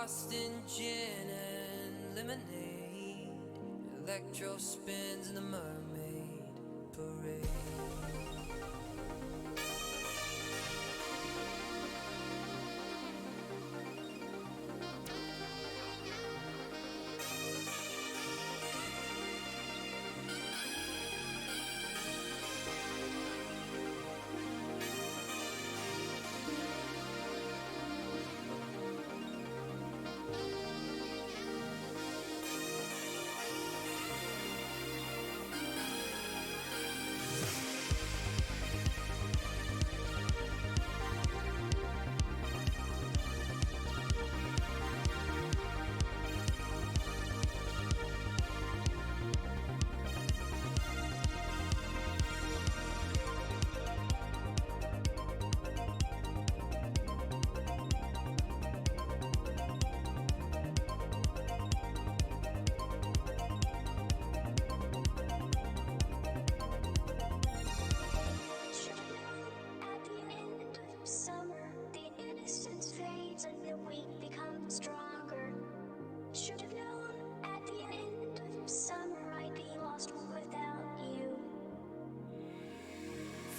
lost in gin and lemonade, electro spins in the mermaid parade.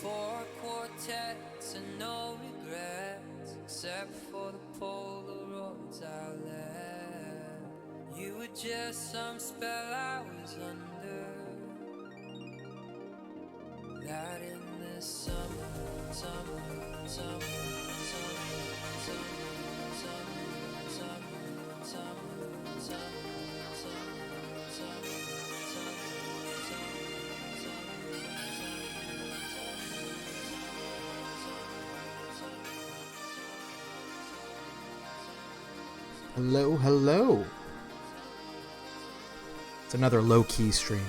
Four quartets and no regrets, except for the Polaroids I left. You were just some spell I was under. That in this summer, summer, summer, summer, summer, summer, summer, summer, summer, summer. Hello, hello. It's another low-key stream.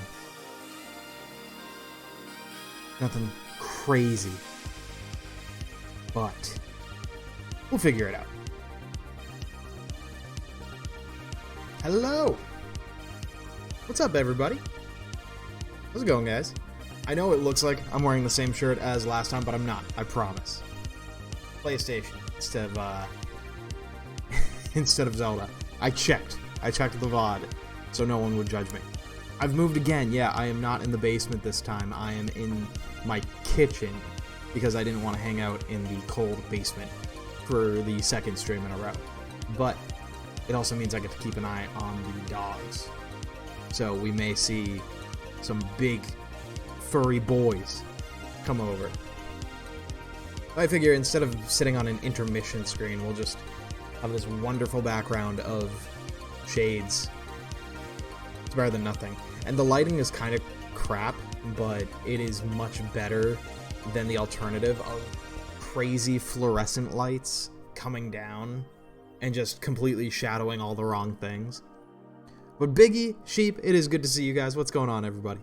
Nothing crazy. But we'll figure it out. Hello. What's up, everybody? How's it going, guys? I know it looks like I'm wearing the same shirt as last time, but I'm not. I promise. PlayStation instead of Zelda. I checked the VOD, so no one would judge me. I've moved again. Yeah, I am not in the basement this time. I am in my kitchen because I didn't want to hang out in the cold basement for the second stream in a row. But it also means I get to keep an eye on the dogs. So we may see some big furry boys come over. I figure instead of sitting on an intermission screen, we'll just have this wonderful background of shades. It's better than nothing. And the lighting is kind of crap, but it is much better than the alternative of crazy fluorescent lights coming down and just completely shadowing all the wrong things. But Biggie, Sheep, it is good to see you guys. What's going on, everybody?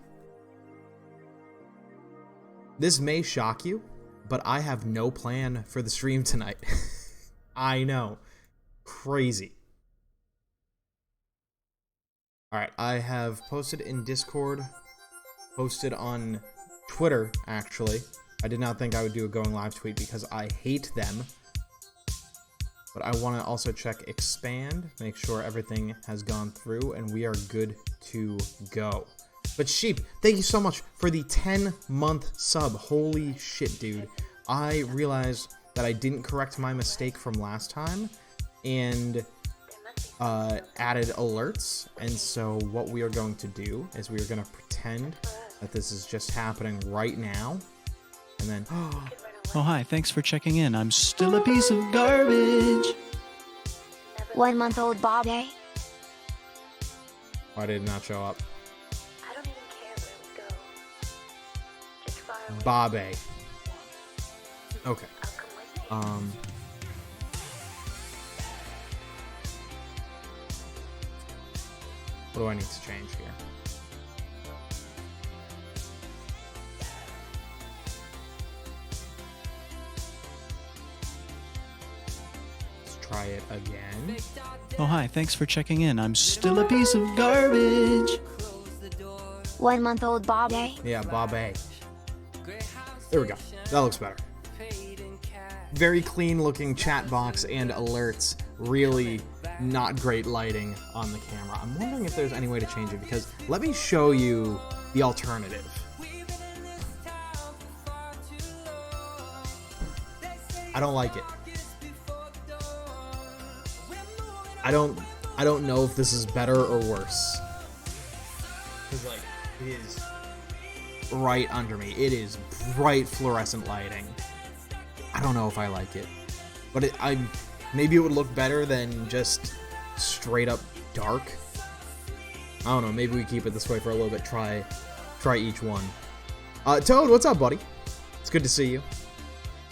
This may shock you, but I have no plan for the stream tonight. I know. Crazy. Alright, I have posted in Discord, posted on Twitter, actually. I did not think I would do a going live tweet because I hate them. But I want to also check expand, make sure everything has gone through, and we are good to go. But Sheep, thank you so much for the 10-month sub. Holy shit, dude. I realized that I didn't correct my mistake from last time and added alerts. And so what we are going to do is we are going to pretend that this is just happening right now. And then... Oh, hi. Thanks for checking in. I'm still a piece of garbage. 1-month-old Bobby. Why did it not show up? I don't even care where we go. Just far away. Bobby. Okay. I'll come with you. What do I need to change here? Let's try it again. Oh, hi. Thanks for checking in. I'm still a piece of garbage. 1-month-old Bobby. Yeah, Bobby. There we go. That looks better. Very clean looking chat box and alerts really not great lighting on the camera. I'm wondering if there's any way to change it, because let me show you the alternative. I don't like it. I don't know if this is better or worse. Cause like it is right under me. It is bright fluorescent lighting. I don't know if I like it, but maybe it would look better than just straight up dark. I don't know. Maybe we keep it this way for a little bit. Try each one. Toad, what's up, buddy? It's good to see you.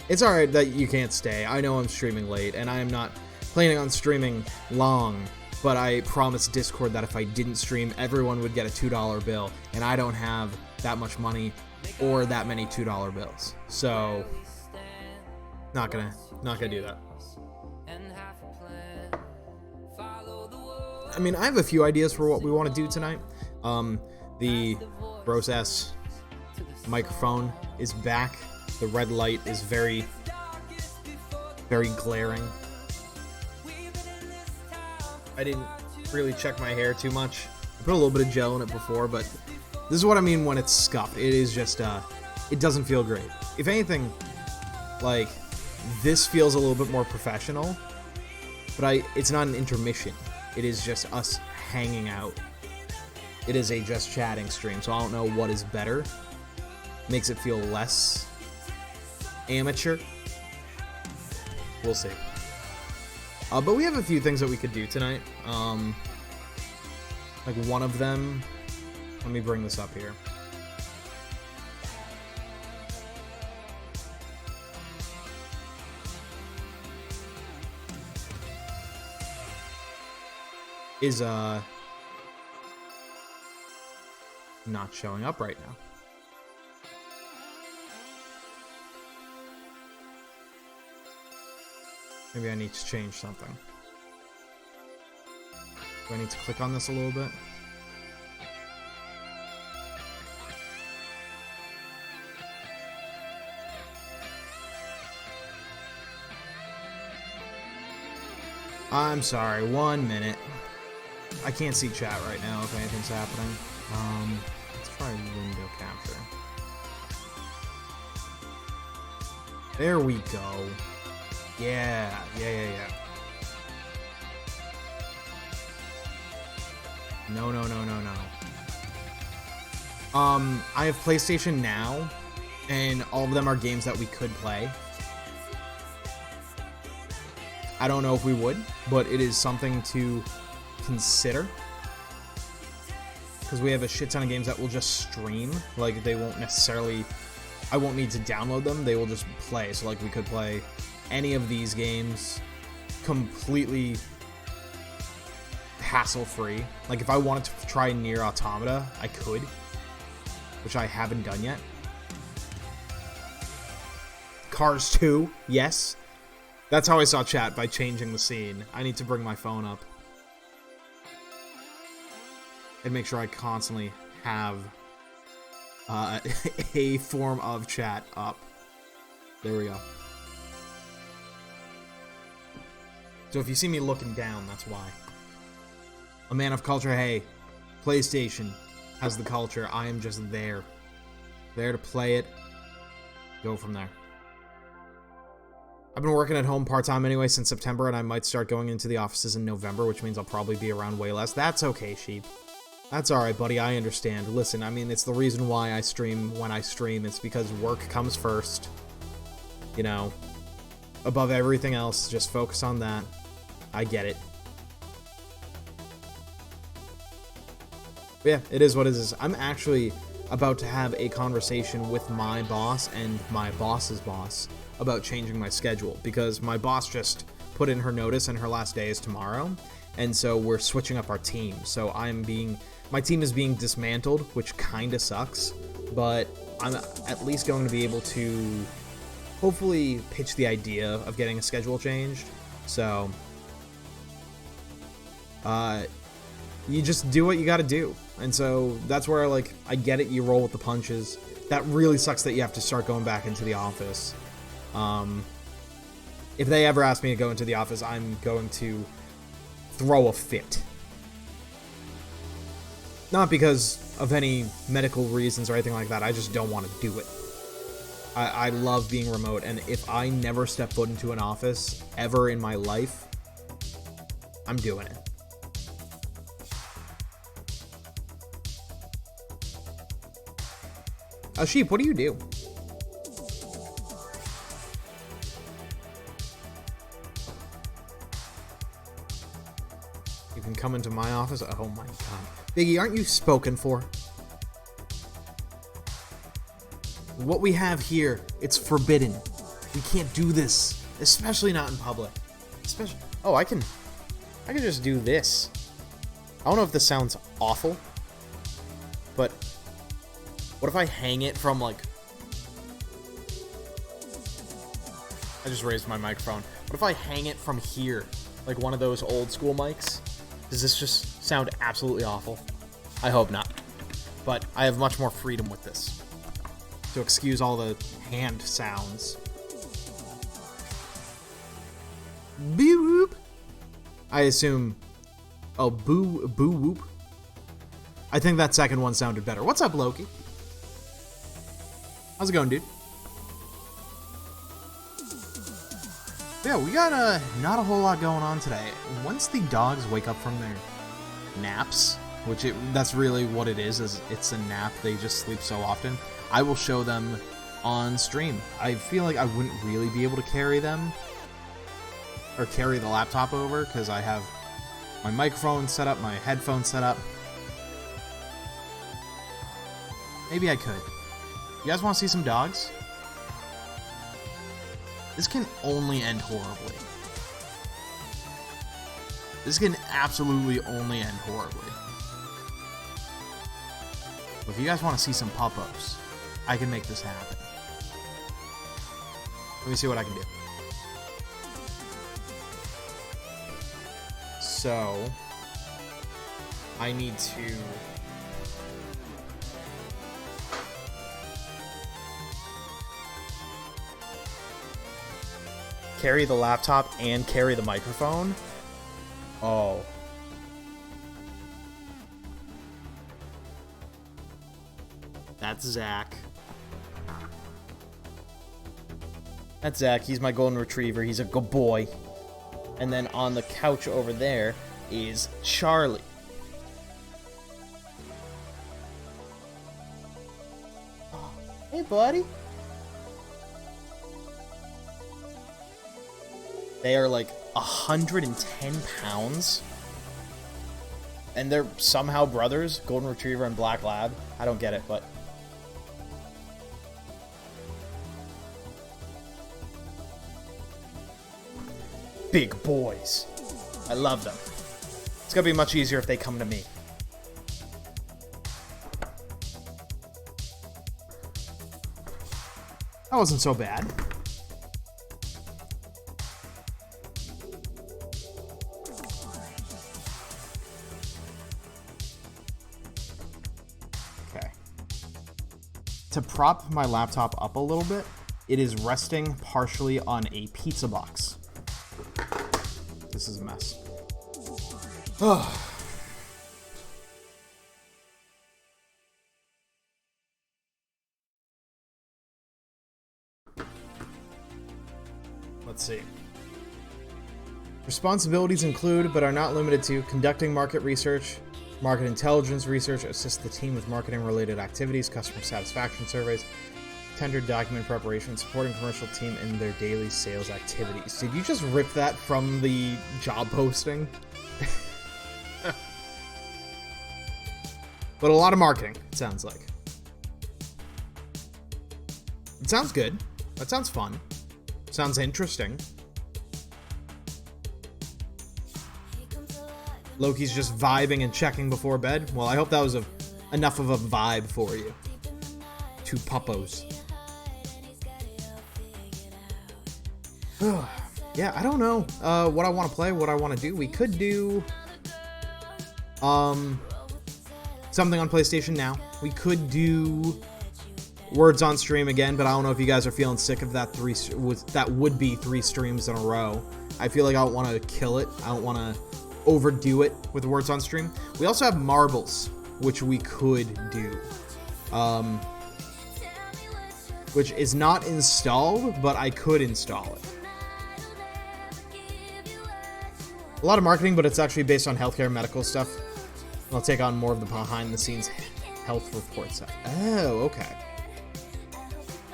It's alright that you can't stay. I know I'm streaming late, and I am not planning on streaming long, but I promised Discord that if I didn't stream, everyone would get a $2 bill, and I don't have that much money or that many $2 bills. So, not gonna do that. I mean, I have a few ideas for what we want to do tonight. The Bros S microphone is back. The red light is very, very glaring. I didn't really check my hair too much. I put a little bit of gel in it before, but this is what I mean when it's scuffed. It is just, it doesn't feel great. If anything, like, this feels a little bit more professional, but it's not an intermission. It is just us hanging out. It is a just chatting stream, so I don't know what is better. Makes it feel less amateur. We'll see. But we have a few things that we could do tonight. Like one of them, let me bring this up here. Is not showing up right now. Maybe I need to change something. Do I need to click on this a little bit? I'm sorry, 1 minute. I can't see chat right now if anything's happening. Let's try window capture. There we go. Yeah. No. I have PlayStation Now, and all of them are games that we could play. I don't know if we would, but it is something to consider. Because we have a shit ton of games that will just stream. Like, they won't necessarily... I won't need to download them, they will just play. So, like, we could play any of these games completely hassle-free. Like, if I wanted to try Nier Automata, I could, which I haven't done yet. Cars 2, yes. That's how I saw chat, by changing the scene. I need to bring my phone up and make sure I constantly have a form of chat up. There we go. So if you see me looking down, that's why. A man of culture, hey, PlayStation has the culture. I am just there. There to play it. Go from there. I've been working at home part-time anyway since September, and I might start going into the offices in November, which means I'll probably be around way less. That's okay, Sheep. That's alright, buddy. I understand. Listen, I mean, it's the reason why I stream when I stream. It's because work comes first. You know, above everything else, just focus on that. I get it. But yeah, it is what it is. I'm actually about to have a conversation with my boss and my boss's boss about changing my schedule, because my boss just put in her notice and her last day is tomorrow, and so we're switching up our team. So my team is being dismantled, which kinda sucks, but I'm at least going to be able to hopefully pitch the idea of getting a schedule changed. So you just do what you gotta do. And so that's where, like, I get it, you roll with the punches. That really sucks that you have to start going back into the office. If they ever ask me to go into the office, I'm going to throw a fit. Not because of any medical reasons or anything like that, I just don't want to do it. I love being remote, and if I never step foot into an office ever in my life, I'm doing it. Sheep, what do you do? You can come into my office? Oh my god. Biggie, aren't you spoken for? What we have here, it's forbidden. We can't do this, especially not in public. Especially, oh, I can just do this. I don't know if this sounds awful, but what if I hang it from, like, I just raised my microphone. What if I hang it from here, like one of those old school mics? Does this just sound absolutely awful? I hope not, but I have much more freedom with this. So excuse all the hand sounds. Boo whoop. I assume. Oh, boo whoop. I think that second one sounded better. What's up, Loki? How's it going, dude? Yeah, we got not a whole lot going on today. Once the dogs wake up from their naps, which that's really what it is it's a nap. They just sleep so often. I will show them on stream. I feel like I wouldn't really be able to carry them or carry the laptop over because I have my microphone set up, my headphones set up. Maybe I could. You guys want to see some dogs? This can only end horribly. This can absolutely only end horribly. But if you guys want to see some puppos, I can make this happen. Let me see what I can do. So, I need to carry the laptop and carry the microphone. Oh. That's Zach. That's Zach. He's my golden retriever. He's a good boy. And then on the couch over there is Charlie. Hey, buddy. They are like 110 pounds. And they're somehow brothers, golden retriever and black lab. I don't get it, but big boys. I love them. It's gonna be much easier if they come to me. That wasn't so bad. Okay. To prop my laptop up a little bit, it is resting partially on a pizza box. This is a mess. Let's see. Responsibilities include, but are not limited to, conducting market research, market intelligence research, assist the team with marketing-related activities, customer satisfaction surveys, tender document preparation, supporting commercial team in their daily sales activities. Did you just rip that from the job posting? But a lot of marketing, it sounds like. It sounds good. That sounds fun. Sounds interesting. Loki's just vibing and checking before bed. Well, I hope that was enough of a vibe for you. Two puppos. Yeah, I don't know what I want to play, what I want to do. We could do something on PlayStation Now. We could do Words on Stream again, but I don't know if you guys are feeling sick of that that would be 3 streams in a row. I feel like I don't want to kill it. I don't want to overdo it with words on stream. We also have marbles, which we could do. Which is not installed, but I could install it. A lot of marketing, but it's actually based on healthcare and medical stuff. I'll take on more of the behind-the-scenes health report stuff. Oh, okay.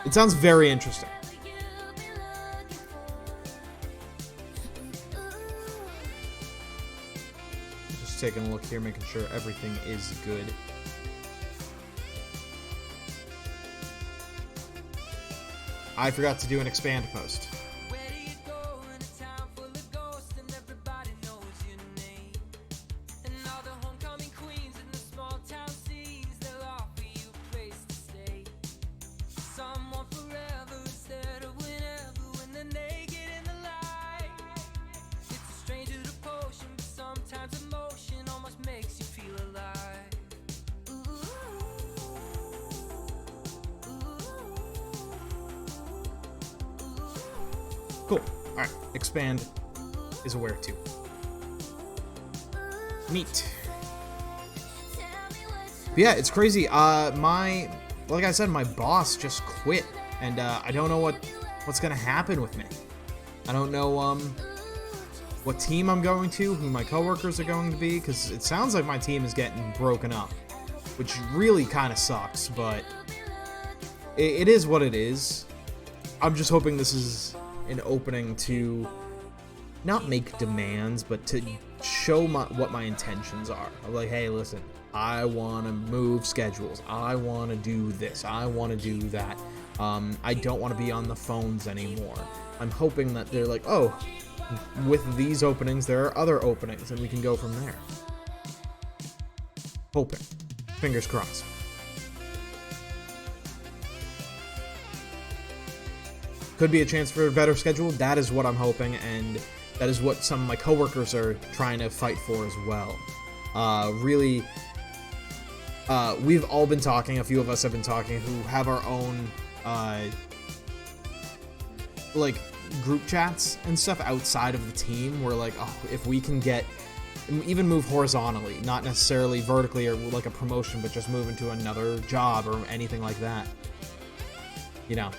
It sounds very interesting. Just taking a look here, making sure everything is good. I forgot to do an expand post. Cool. Alright, expand is aware too. Neat. But yeah, it's crazy. Like I said, my boss just quit, and I don't know what's gonna happen with me. I don't know what team I'm going to, who my coworkers are going to be, because it sounds like my team is getting broken up, which really kind of sucks, but it is what it is. I'm just hoping this is an opening to not make demands, but to show what my intentions are. I'm like, hey, listen, I want to move schedules. I want to do this. I want to do that. I don't want to be on the phones anymore. I'm hoping that they're like, oh, with these openings, there are other openings, and we can go from there. Hoping. Fingers crossed. Could be a chance for a better schedule. That is what I'm hoping, and that is what some of my coworkers are trying to fight for as well. Really, we've all been talking, a few of us have been talking, who have our own, like, group chats and stuff outside of the team. We're like, oh, if we can get, even move horizontally, not necessarily vertically or like a promotion, but just move into another job or anything like that. You know,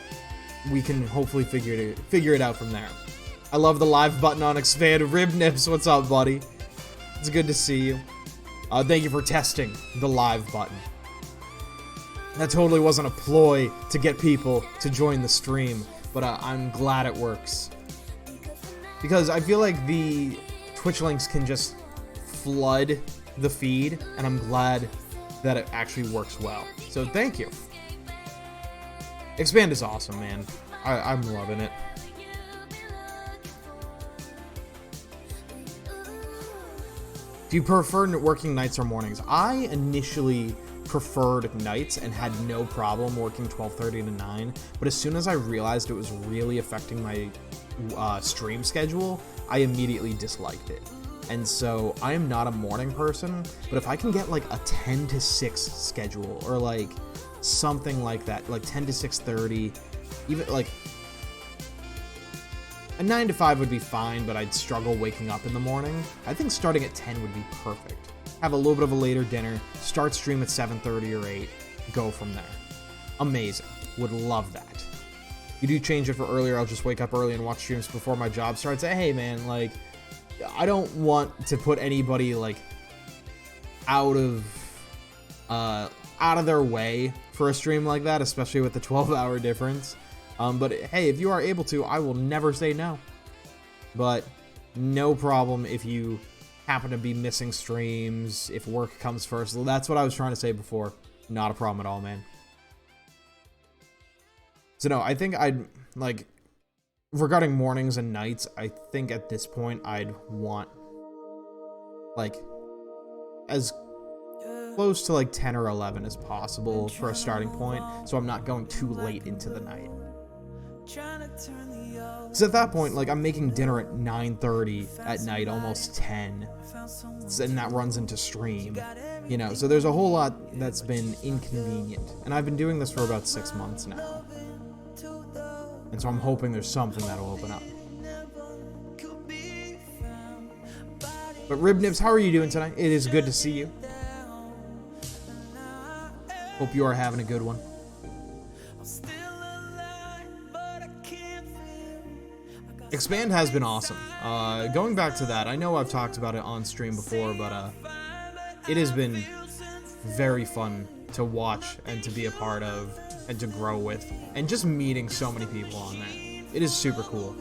we can hopefully figure it out from there. I love the live button on expand. Rib Nips, what's up, buddy? It's good to see you. Thank you for testing the live button. That totally wasn't a ploy to get people to join the stream, but I'm glad it works. Because I feel like the Twitch links can just flood the feed, and I'm glad that it actually works well. So thank you. Expand is awesome, man. I'm loving it. Do you prefer working nights or mornings? I initially preferred nights and had no problem working 12:30 to 9, but as soon as I realized it was really affecting my stream schedule, I immediately disliked it. And so I am not a morning person, but if I can get like a 10 to 6 schedule or like something like that, like 10 to 6:30, even like a 9 to 5 would be fine, but I'd struggle waking up in the morning. I think starting at 10 would be perfect. Have a little bit of a later dinner, start stream at 7:30 or 8, go from there. Amazing. Would love that. You do change it for earlier, I'll just wake up early and watch streams before my job starts. Hey man, like, I don't want to put anybody like out of their way for a stream like that, especially with the 12-hour difference. But hey, if you are able to, I will never say no. But no problem if you happen to be missing streams, if work comes first. That's what I was trying to say before. Not a problem at all, man. So no, I think I'd, like, regarding mornings and nights, I think at this point I'd want, like, as close to like 10 or 11 as possible for a starting point, so I'm not going too late into the night. Because at that point, like, I'm making dinner at 9:30 at night, almost 10, and that runs into stream, you know, so there's a whole lot that's been inconvenient, and I've been doing this for about 6 months now, and so I'm hoping there's something that'll open up. But Ribnibs, how are you doing tonight? It is good to see you. Hope you are having a good one. Expand has been awesome. Going back to that, I know I've talked about it on stream before, but it has been very fun to watch and to be a part of and to grow with, and just meeting so many people on there. It is super cool.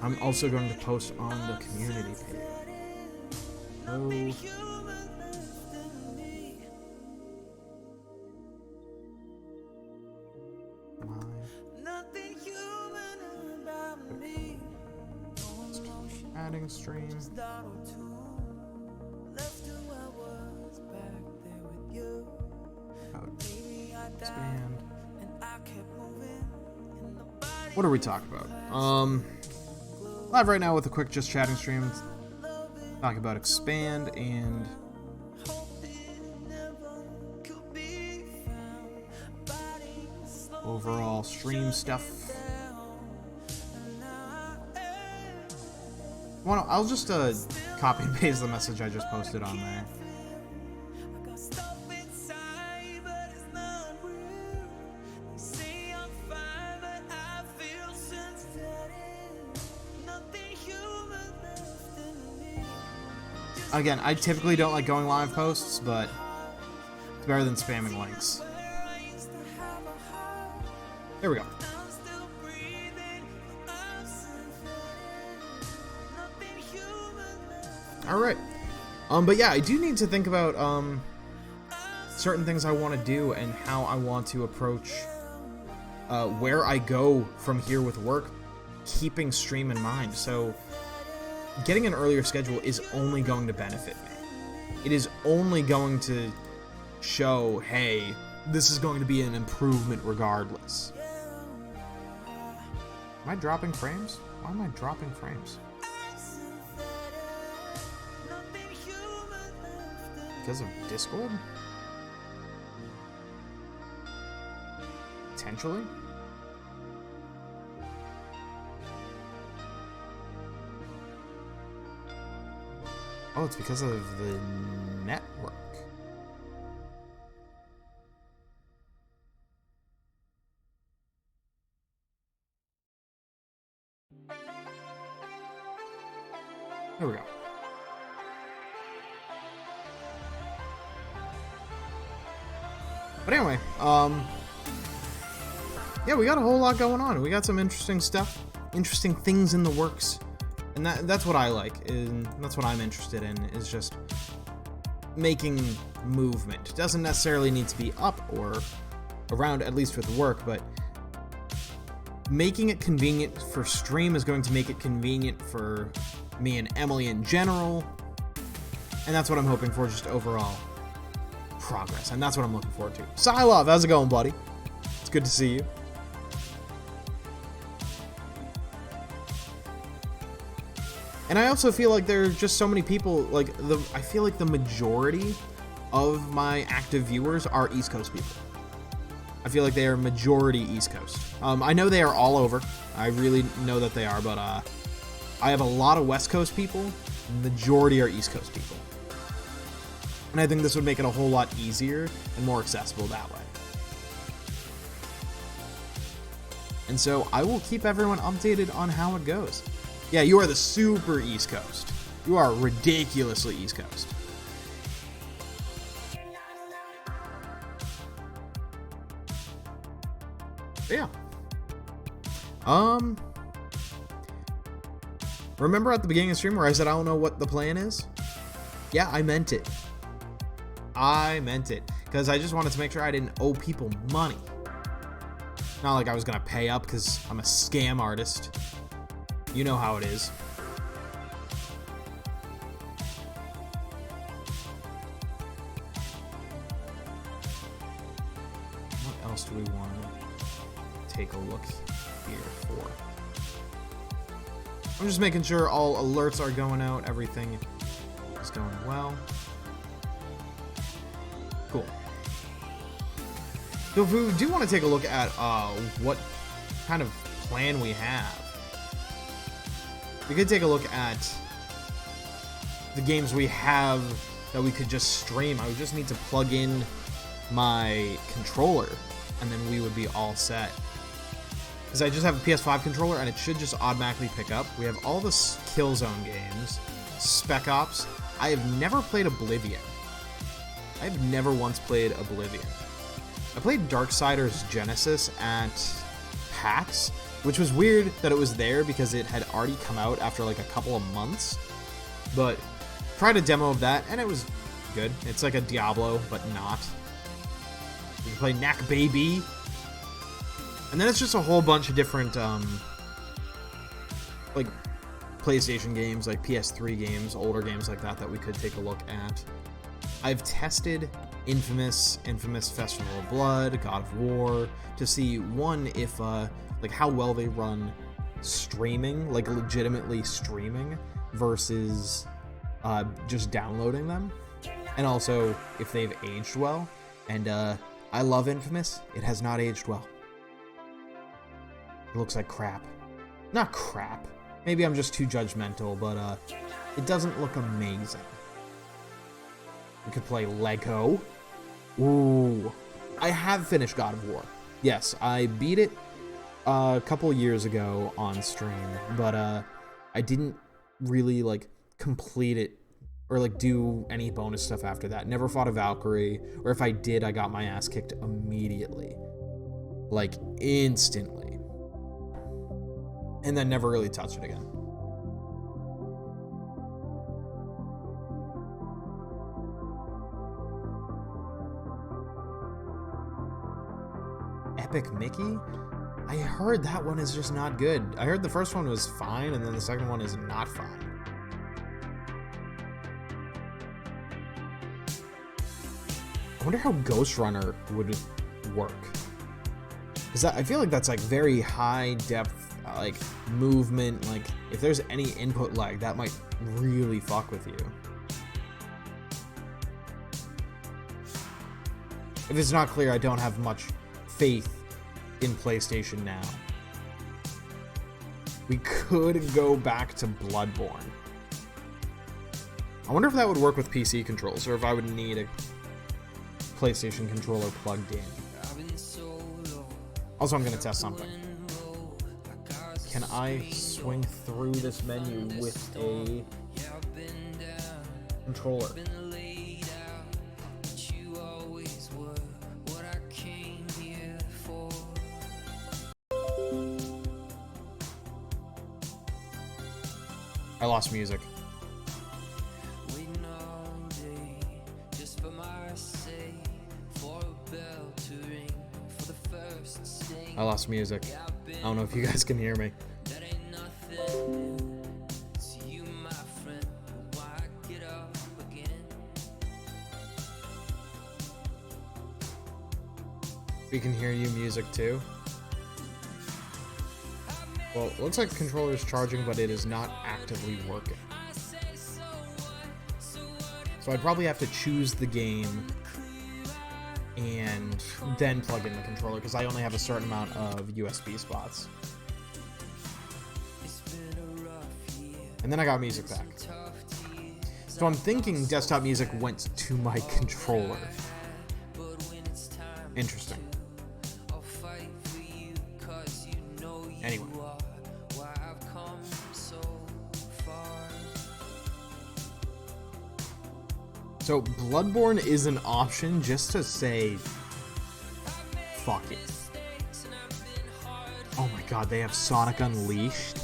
I'm also going to post on the community page. Oh. Adding stream. Expand. What are we talking about? Live right now with a quick just chatting stream. Talking about expand and overall stream stuff. Well, I'll just copy and paste the message I just posted on there. Again, I typically don't like going live posts, but it's better than spamming links. There we go. Alright. But yeah, I do need to think about certain things I want to do and how I want to approach where I go from here with work, keeping stream in mind. So getting an earlier schedule is only going to benefit me. It is only going to show, hey, this is going to be an improvement regardless. Am I dropping frames? Why am I dropping frames? Because of Discord? Potentially? Oh, it's because of the network. There we go. But anyway, yeah, we got a whole lot going on. We got some interesting stuff, interesting things in the works. And that's what I like, and that's what I'm interested in, is just making movement. It doesn't necessarily need to be up or around, at least with work, but making it convenient for stream is going to make it convenient for me and Emily in general, and that's what I'm hoping for, just overall progress, and that's what I'm looking forward to. Silov, how's it going, buddy? It's good to see you. And I also feel like there are just so many people, like, I feel like the majority of my active viewers are East Coast people. I feel like they are majority East Coast. I know they are all over. I really know that they are, but I have a lot of West Coast people. Majority are East Coast people. And I think this would make it a whole lot easier and more accessible that way. And so I will keep everyone updated on how it goes. Yeah, you are the super East Coast. You are ridiculously East Coast. But yeah. Remember at the beginning of the stream where I said I don't know what the plan is? Yeah, I meant it. I meant it. Because I just wanted to make sure I didn't owe people money. Not like I was going to pay up because I'm a scam artist. You know how it is. What else do we want to take a look here for? I'm just making sure all alerts are going out, everything is going well. Cool. So if we do want to take a look at what kind of plan we have. We could take a look at the games we have that we could just stream. I would just need to plug in my controller, and then we would be all set. Because I just have a PS5 controller, and it should just automatically pick up. We have all the Killzone games, Spec Ops. I have never played Oblivion. I have never once played Oblivion. I played Darksiders Genesis at PAX, which was weird that it was there because it had already come out after like a couple of months. But tried a demo of that, and it was good. It's like a Diablo, but not. You can play Knack Baby. And then it's just a whole bunch of different, like, PlayStation games, like PS3 games, older games like that we could take a look at. I've tested Infamous Festival of Blood, God of War, to see, one, if, like, how well they run streaming, like, legitimately streaming, versus just downloading them, and also if they've aged well. And I love Infamous. It has not aged well. It looks like crap. Not crap. Maybe I'm just too judgmental, but it doesn't look amazing. We could play Lego. Ooh. I have finished God of War. Yes, I beat it a couple years ago on stream, but I didn't really, like, complete it or, like, do any bonus stuff after that. Never fought a Valkyrie, or if I did, I got my ass kicked immediately. Like, instantly. And then never really touched it again. Epic Mickey? I heard that one is just not good. I heard the first one was fine, and then the second one is not fine. I wonder how Ghost Runner would work. Because I feel like that's like very high depth, like movement. Like if there's any input lag, that might really fuck with you. If it's not clear, I don't have much faith in PlayStation Now. We could go back to Bloodborne. I wonder if that would work with PC controls, or if I would need a PlayStation controller plugged in. Also, I'm going to test something. Can I swing through this menu with a controller? I lost music. I lost music. I don't know if you guys can hear me. We can hear you music too. Well, it looks like the controller is charging, but it is not actively working. So I'd probably have to choose the game and then plug in the controller, because I only have a certain amount of USB spots. And then I got music back. So I'm thinking desktop music went to my controller. Interesting. Anyway. So Bloodborne is an option just to say, fuck it. Oh my god, they have Sonic Unleashed.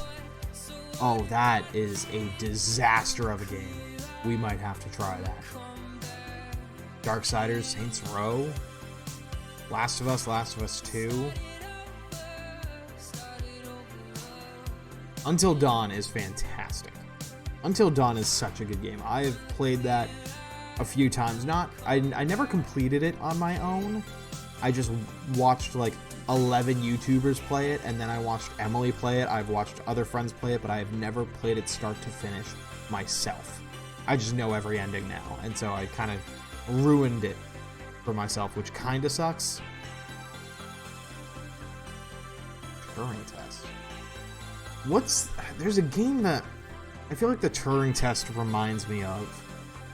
Oh, that is a disaster of a game. We might have to try that. Darksiders, Saints Row, Last of Us 2. Until Dawn is fantastic. Until Dawn is such a good game. I have played that a few times. I never completed it on my own. I just watched like 11 YouTubers play it, and then I watched Emily play it. I've watched other friends play it, but I have never played it start to finish myself. I just know every ending now, and so I kind of ruined it for myself, which kind of sucks. Turing test. There's a game that I feel like the Turing test reminds me of.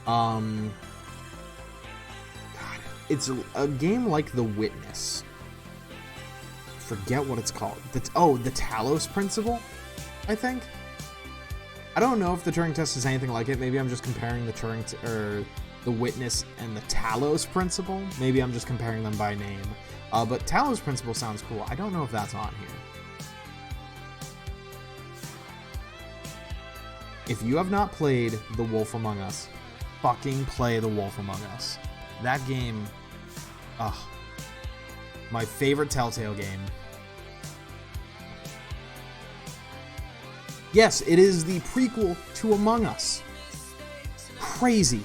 God, it's a game like The Witness. Forget what it's called. The Talos Principle, I think. I don't know if the Turing test is anything like it. Maybe I'm just comparing the The Witness and the Talos Principle. Maybe I'm just comparing them by name. But Talos Principle sounds cool. I don't know if that's on here. If you have not played The Wolf Among Us, fucking play The Wolf Among Us. That game, my favorite Telltale game. Yes, it is the prequel to Among Us. Crazy.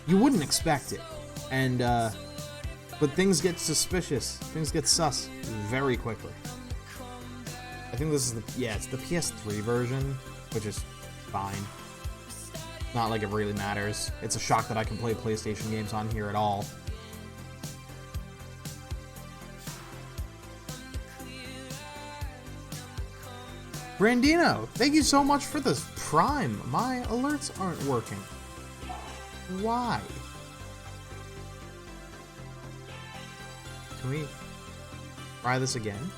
You wouldn't expect it. And, but things get suspicious. Things get sus very quickly. I think this is it's the PS3 version, which is fine. Not like it really matters. It's a shock that I can play PlayStation games on here at all. Brandino, thank you so much for this Prime. My alerts aren't working. Why? Can we try this again?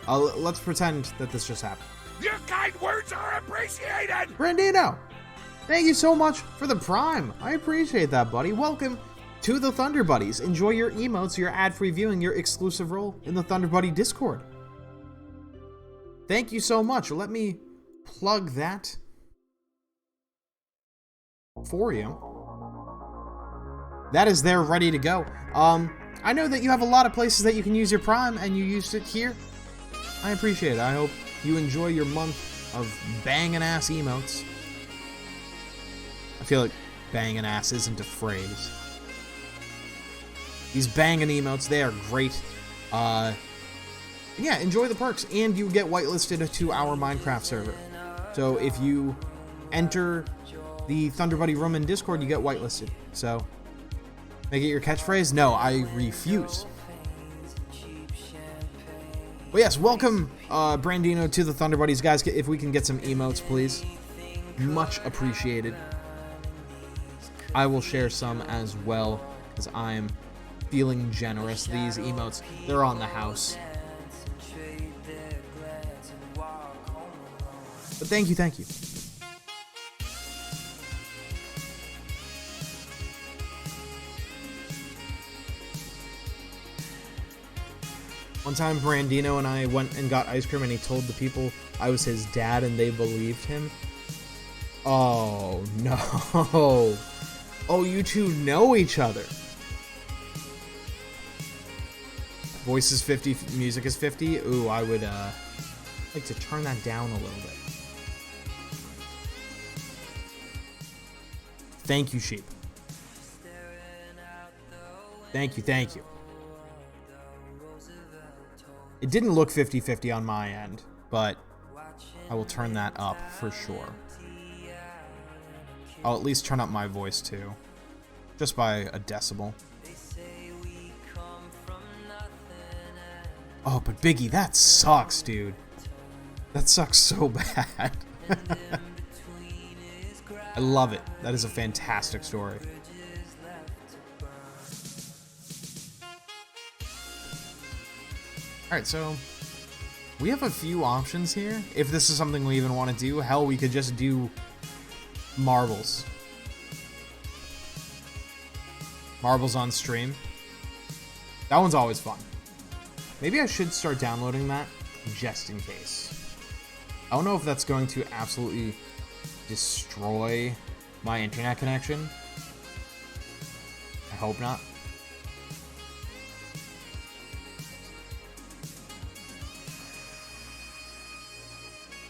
Let's pretend that this just happened. Your kind words are appreciated! Brandino, thank you so much for the Prime. I appreciate that, buddy. Welcome to the Thunder Buddies. Enjoy your emotes, your ad-free viewing, your exclusive role in the Thunder Buddy Discord. Thank you so much. Let me plug that for you. That is there ready to go. I know that you have a lot of places that you can use your Prime, and you used it here. I appreciate it. I hope you enjoy your month of banging ass emotes. I feel like banging ass isn't a phrase. These banging emotes, they are great. Yeah, enjoy the perks, and you get whitelisted to our Minecraft server. So if you enter the Thunder Buddy room in Discord, you get whitelisted. So, make it your catchphrase? No, I refuse. But yes, welcome, Brandino, to the Thunder Buddies. Guys, if we can get some emotes, please. Much appreciated. I will share some as well, because I'm feeling generous. These emotes, they're on the house. But thank you, thank you. One time, Brandino and I went and got ice cream, and he told the people I was his dad, and they believed him. Oh, no. Oh, you two know each other. Voice is 50, music is 50. Ooh, I would like to turn that down a little bit. Thank you, sheep. Thank you, thank you. It didn't look 50-50 on my end, but I will turn that up for sure. I'll at least turn up my voice too, just by a decibel. Oh, but Biggie, that sucks, dude. That sucks so bad. I love it. That is a fantastic story. Alright, so we have a few options here. If this is something we even want to do, hell, we could just do marbles. Marbles on stream. That one's always fun. Maybe I should start downloading that just in case. I don't know if that's going to absolutely destroy my internet connection. I hope not.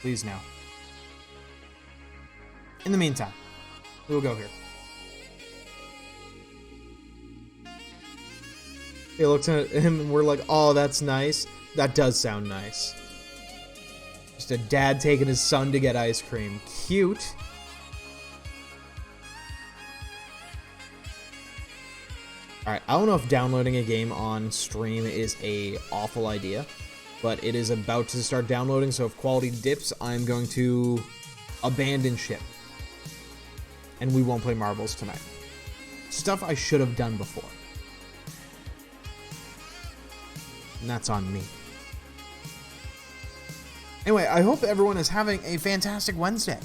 Please no. In the meantime, we will go here. They looked at him and we're like, oh, that's nice. That does sound nice. Just a dad taking his son to get ice cream. Cute. Alright, I don't know if downloading a game on stream is a awful idea, but it is about to start downloading, so if quality dips, I'm going to abandon ship. And we won't play marbles tonight. Stuff I should have done before. And that's on me. Anyway, I hope everyone is having a fantastic Wednesday.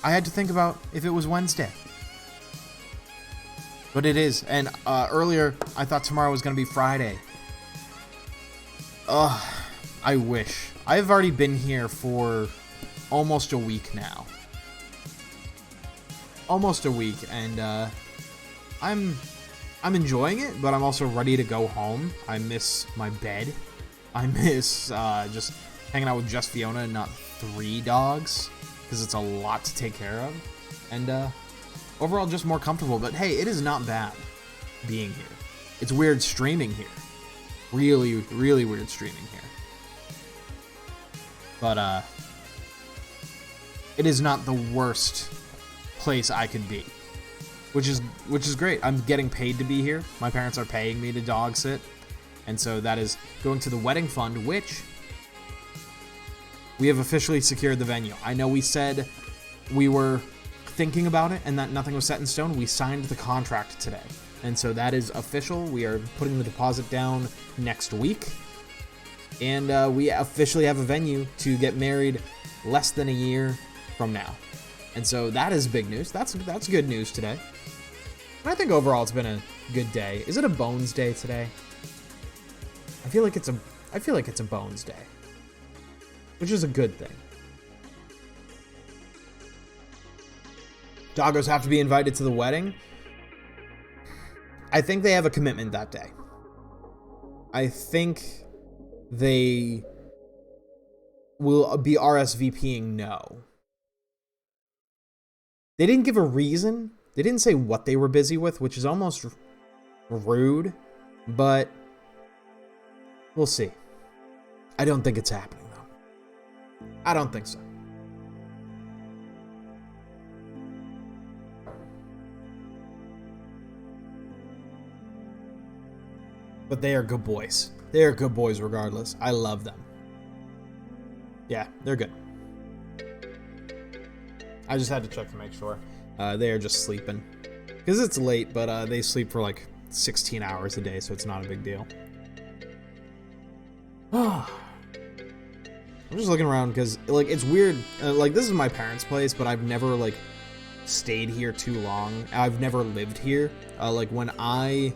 I had to think about if it was Wednesday. But it is, and earlier I thought tomorrow was going to be Friday. Ugh, I wish. I've already been here for almost a week now. Almost a week, and I'm enjoying it, but I'm also ready to go home. I miss my bed. I miss just hanging out with just Fiona and not 3 dogs, because it's a lot to take care of. And overall, just more comfortable. But hey, it is not bad being here. It's weird streaming here. Really, really weird streaming here. But it is not the worst place I could be, which is great. I'm getting paid to be here. My parents are paying me to dog sit, and so that is going to the wedding fund, which we have officially secured the venue. I know we said we were thinking about it and that nothing was set in stone. We signed the contract today, and so that is official. We are putting the deposit down next week, and we officially have a venue to get married less than a year from now. And so that is big news. That's good news today. And I think overall it's been a good day. Is it a Bones Day today? I feel like it's a Bones Day, which is a good thing. Doggos have to be invited to the wedding. I think they have a commitment that day. I think they will be RSVPing no. They didn't give a reason. They didn't say what they were busy with, which is almost rude, but we'll see. I don't think it's happening, though. I don't think so. But they are good boys. They are good boys regardless. I love them. Yeah, they're good. I just had to check to make sure. They are just sleeping. Because it's late, but they sleep for like 16 hours a day, so it's not a big deal. I'm just looking around because, like, it's weird. Like, this is my parents' place, but I've never, like, stayed here too long. I've never lived here. Like, when I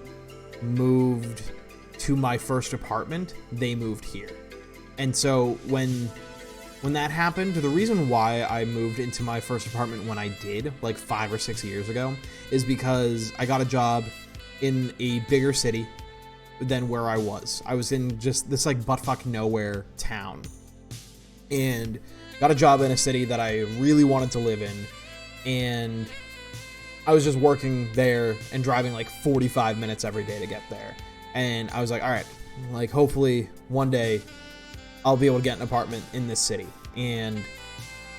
moved to my first apartment, they moved here. And so when that happened, the reason why I moved into my first apartment when I did, like 5 or 6 years ago, is because I got a job in a bigger city than where I was. I was in just this like buttfuck nowhere town, and got a job in a city that I really wanted to live in, and I was just working there and driving like 45 minutes every day to get there. And I was like, all right, like hopefully one day I'll be able to get an apartment in this city. And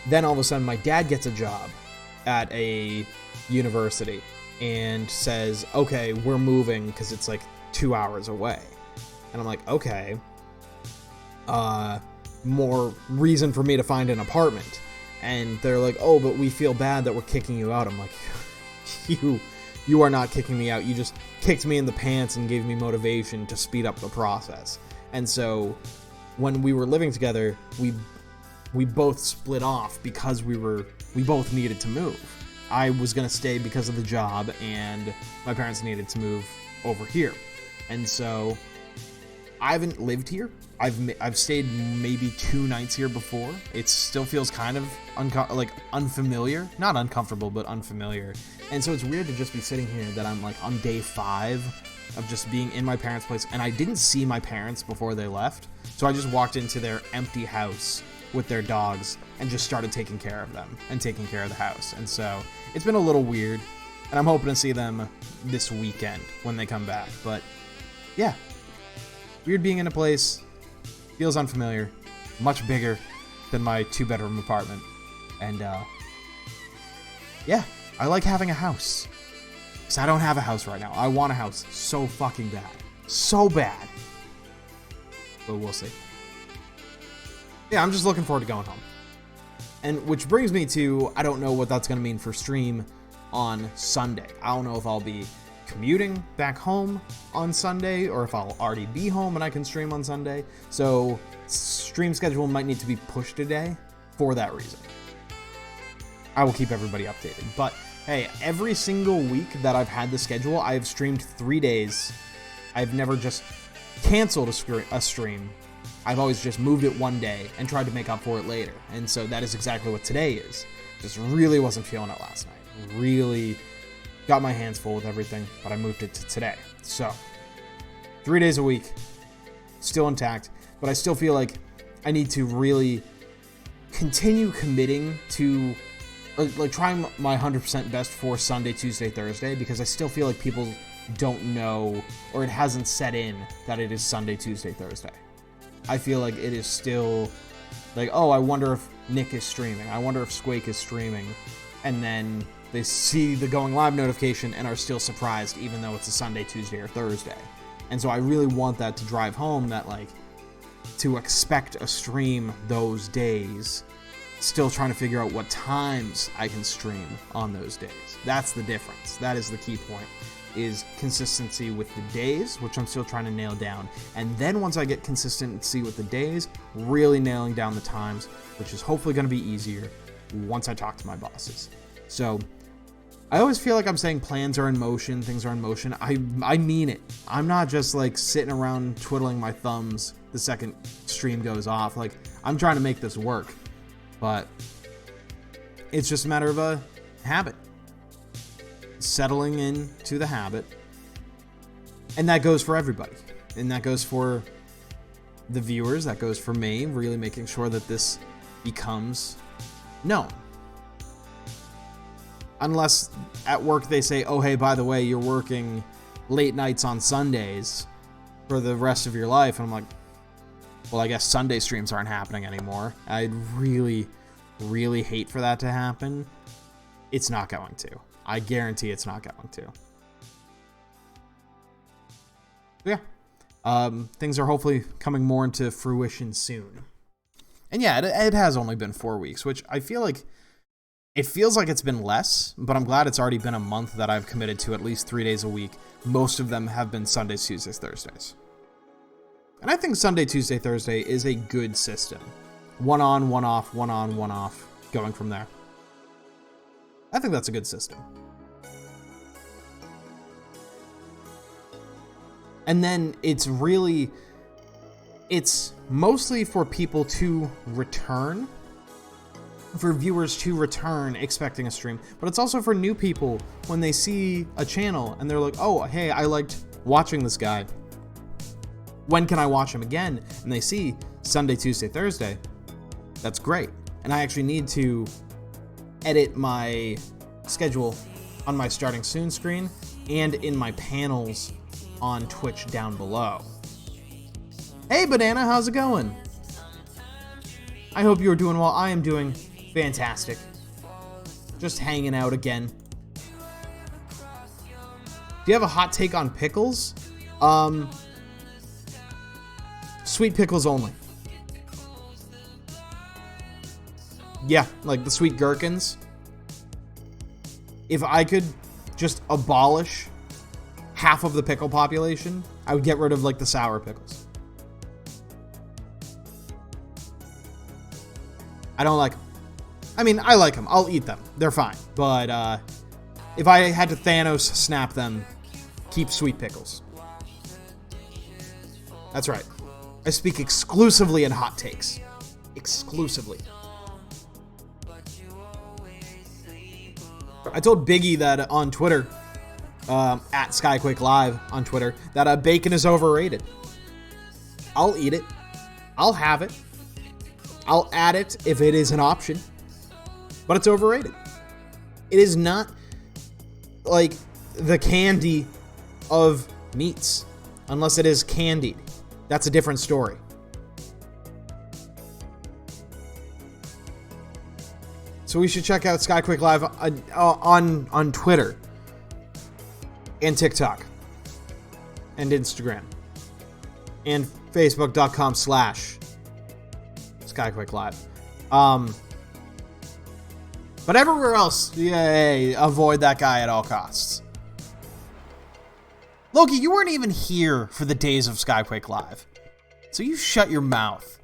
then all of a sudden my dad gets a job at a university and says, okay, we're moving because it's like 2 hours away. And I'm like, okay, more reason for me to find an apartment. And they're like, oh, but we feel bad that we're kicking you out. I'm like, you are not kicking me out. You just kicked me in the pants and gave me motivation to speed up the process. And so when we were living together, we both split off because we both needed to move. I was going to stay because of the job, and my parents needed to move over here. And so I haven't lived here. I've stayed maybe 2 nights here before. It still feels kind of unfamiliar. Not uncomfortable, but unfamiliar. And so it's weird to just be sitting here that I'm like on day 5 of just being in my parents' place. And I didn't see my parents before they left. So I just walked into their empty house with their dogs and just started taking care of them and taking care of the house. And so it's been a little weird. And I'm hoping to see them this weekend when they come back. But yeah, weird being in a place. Feels unfamiliar. Much bigger than my 2-bedroom apartment. And yeah, I like having a house. Because I don't have a house right now. I want a house so fucking bad. So bad. But we'll see. Yeah, I'm just looking forward to going home. And which brings me to, I don't know what that's going to mean for stream on Sunday. I don't know if I'll be commuting back home on Sunday or if I'll already be home and I can stream on Sunday. So stream schedule might need to be pushed today for that reason. I will keep everybody updated. But hey, every single week that I've had the schedule, I've streamed 3 days. I've never just canceled a stream. I've always just moved it one day and tried to make up for it later. And so that is exactly what today is. Just really wasn't feeling it last night. Really got my hands full with everything, but I moved it to today. So 3 days a week, still intact, but I still feel like I need to really continue committing to, or like trying my 100% best for Sunday, Tuesday, Thursday, because I still feel like people don't know, or it hasn't set in that it is Sunday, Tuesday, Thursday. I feel like it is still like, oh, I wonder if Nick is streaming. I wonder if Squake is streaming. And then they see the going live notification and are still surprised, even though it's a Sunday, Tuesday, or Thursday. And so I really want that to drive home that, like, to expect a stream those days, still trying to figure out what times I can stream on those days. That's the difference. That is the key point, is consistency with the days, which I'm still trying to nail down. And then once I get consistency with the days, really nailing down the times, which is hopefully going to be easier once I talk to my bosses. So I always feel like I'm saying plans are in motion, things are in motion. I mean it. I'm not just like sitting around twiddling my thumbs the second stream goes off. Like, I'm trying to make this work, but it's just a matter of a habit. Settling into the habit. And that goes for everybody. And that goes for the viewers, that goes for me, really making sure that this becomes known. Unless at work they say, oh, hey, by the way, you're working late nights on Sundays for the rest of your life. And I'm like, well, I guess Sunday streams aren't happening anymore. I'd really, really hate for that to happen. It's not going to. I guarantee it's not going to. Yeah. Things are hopefully coming more into fruition soon. And yeah, it has only been 4 weeks, which I feel like, it feels like it's been less, but I'm glad it's already been a month that I've committed to at least 3 days a week. Most of them have been Sundays, Tuesdays, Thursdays. And I think Sunday, Tuesday, Thursday is a good system. One on, one off, one on, one off, going from there. I think that's a good system. And then it's mostly for people to return, for viewers to return expecting a stream, but it's also for new people when they see a channel and they're like, oh, hey, I liked watching this guy. When can I watch him again? And they see Sunday, Tuesday, Thursday. That's great. And I actually need to edit my schedule on my starting soon screen and in my panels on Twitch down below. Hey, Banana, how's it going? I hope you're doing well. I am doing fantastic. Just hanging out again. Do you have a hot take on pickles? Sweet pickles only. Yeah, like the sweet gherkins. If I could just abolish half of the pickle population, I would get rid of like the sour pickles. I don't like them. I mean, I like them. I'll eat them. They're fine. But if I had to Thanos snap them, keep sweet pickles. That's right. I speak exclusively in hot takes. Exclusively. I told Biggie that on Twitter, at Skyquake Live on Twitter, that bacon is overrated. I'll eat it. I'll have it. I'll add it if it is an option. But it's overrated. It is not like the candy of meats. Unless it is candied. That's a different story. So we should check out Skyquake Live on Twitter. and TikTok, and Instagram, and Facebook.com/Skyquake Live. But everywhere else, yay, avoid that guy at all costs. Loki, you weren't even here for the days of Skyquake Live. So you shut your mouth.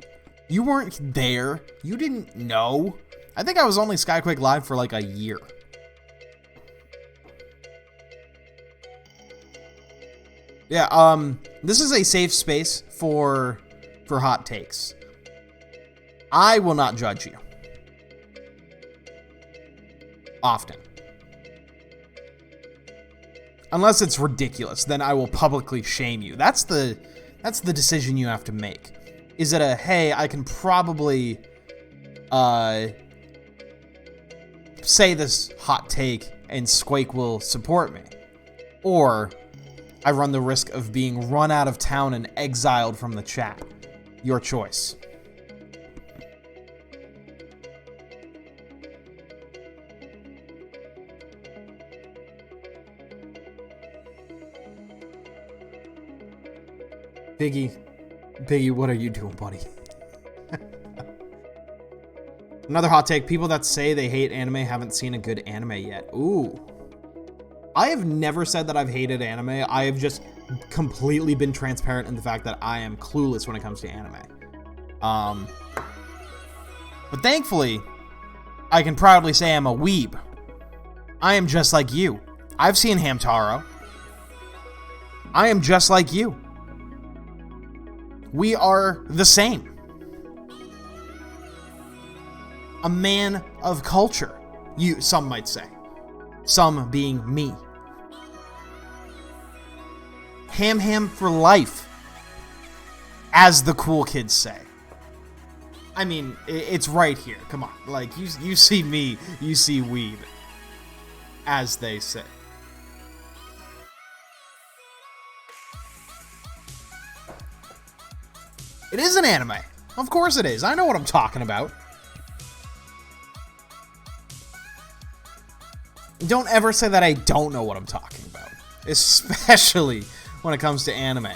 You weren't there. You didn't know. I think I was only Skyquake Live for like a year. Yeah, this is a safe space for hot takes. I will not judge you. Often. Unless it's ridiculous, then I will publicly shame you. That's the decision you have to make. Is it a, hey, I can probably say this hot take and Squake will support me? Or I run the risk of being run out of town and exiled from the chat. Your choice. Biggie, what are you doing, buddy? Another hot take. People that say they hate anime haven't seen a good anime yet. Ooh. I have never said that I've hated anime. I have just completely been transparent in the fact that I am clueless when it comes to anime. But thankfully, I can proudly say I'm a weeb. I am just like you. I've seen Hamtaro. I am just like you. We are the same. A man of culture, some might say. Some being me. Ham for life, as the cool kids say. I mean, it's right here. Come on. Like, you see me, you see weeb, as they say. It is an anime. Of course it is. I know what I'm talking about. Don't ever say that I don't know what I'm talking about. Especially when it comes to anime.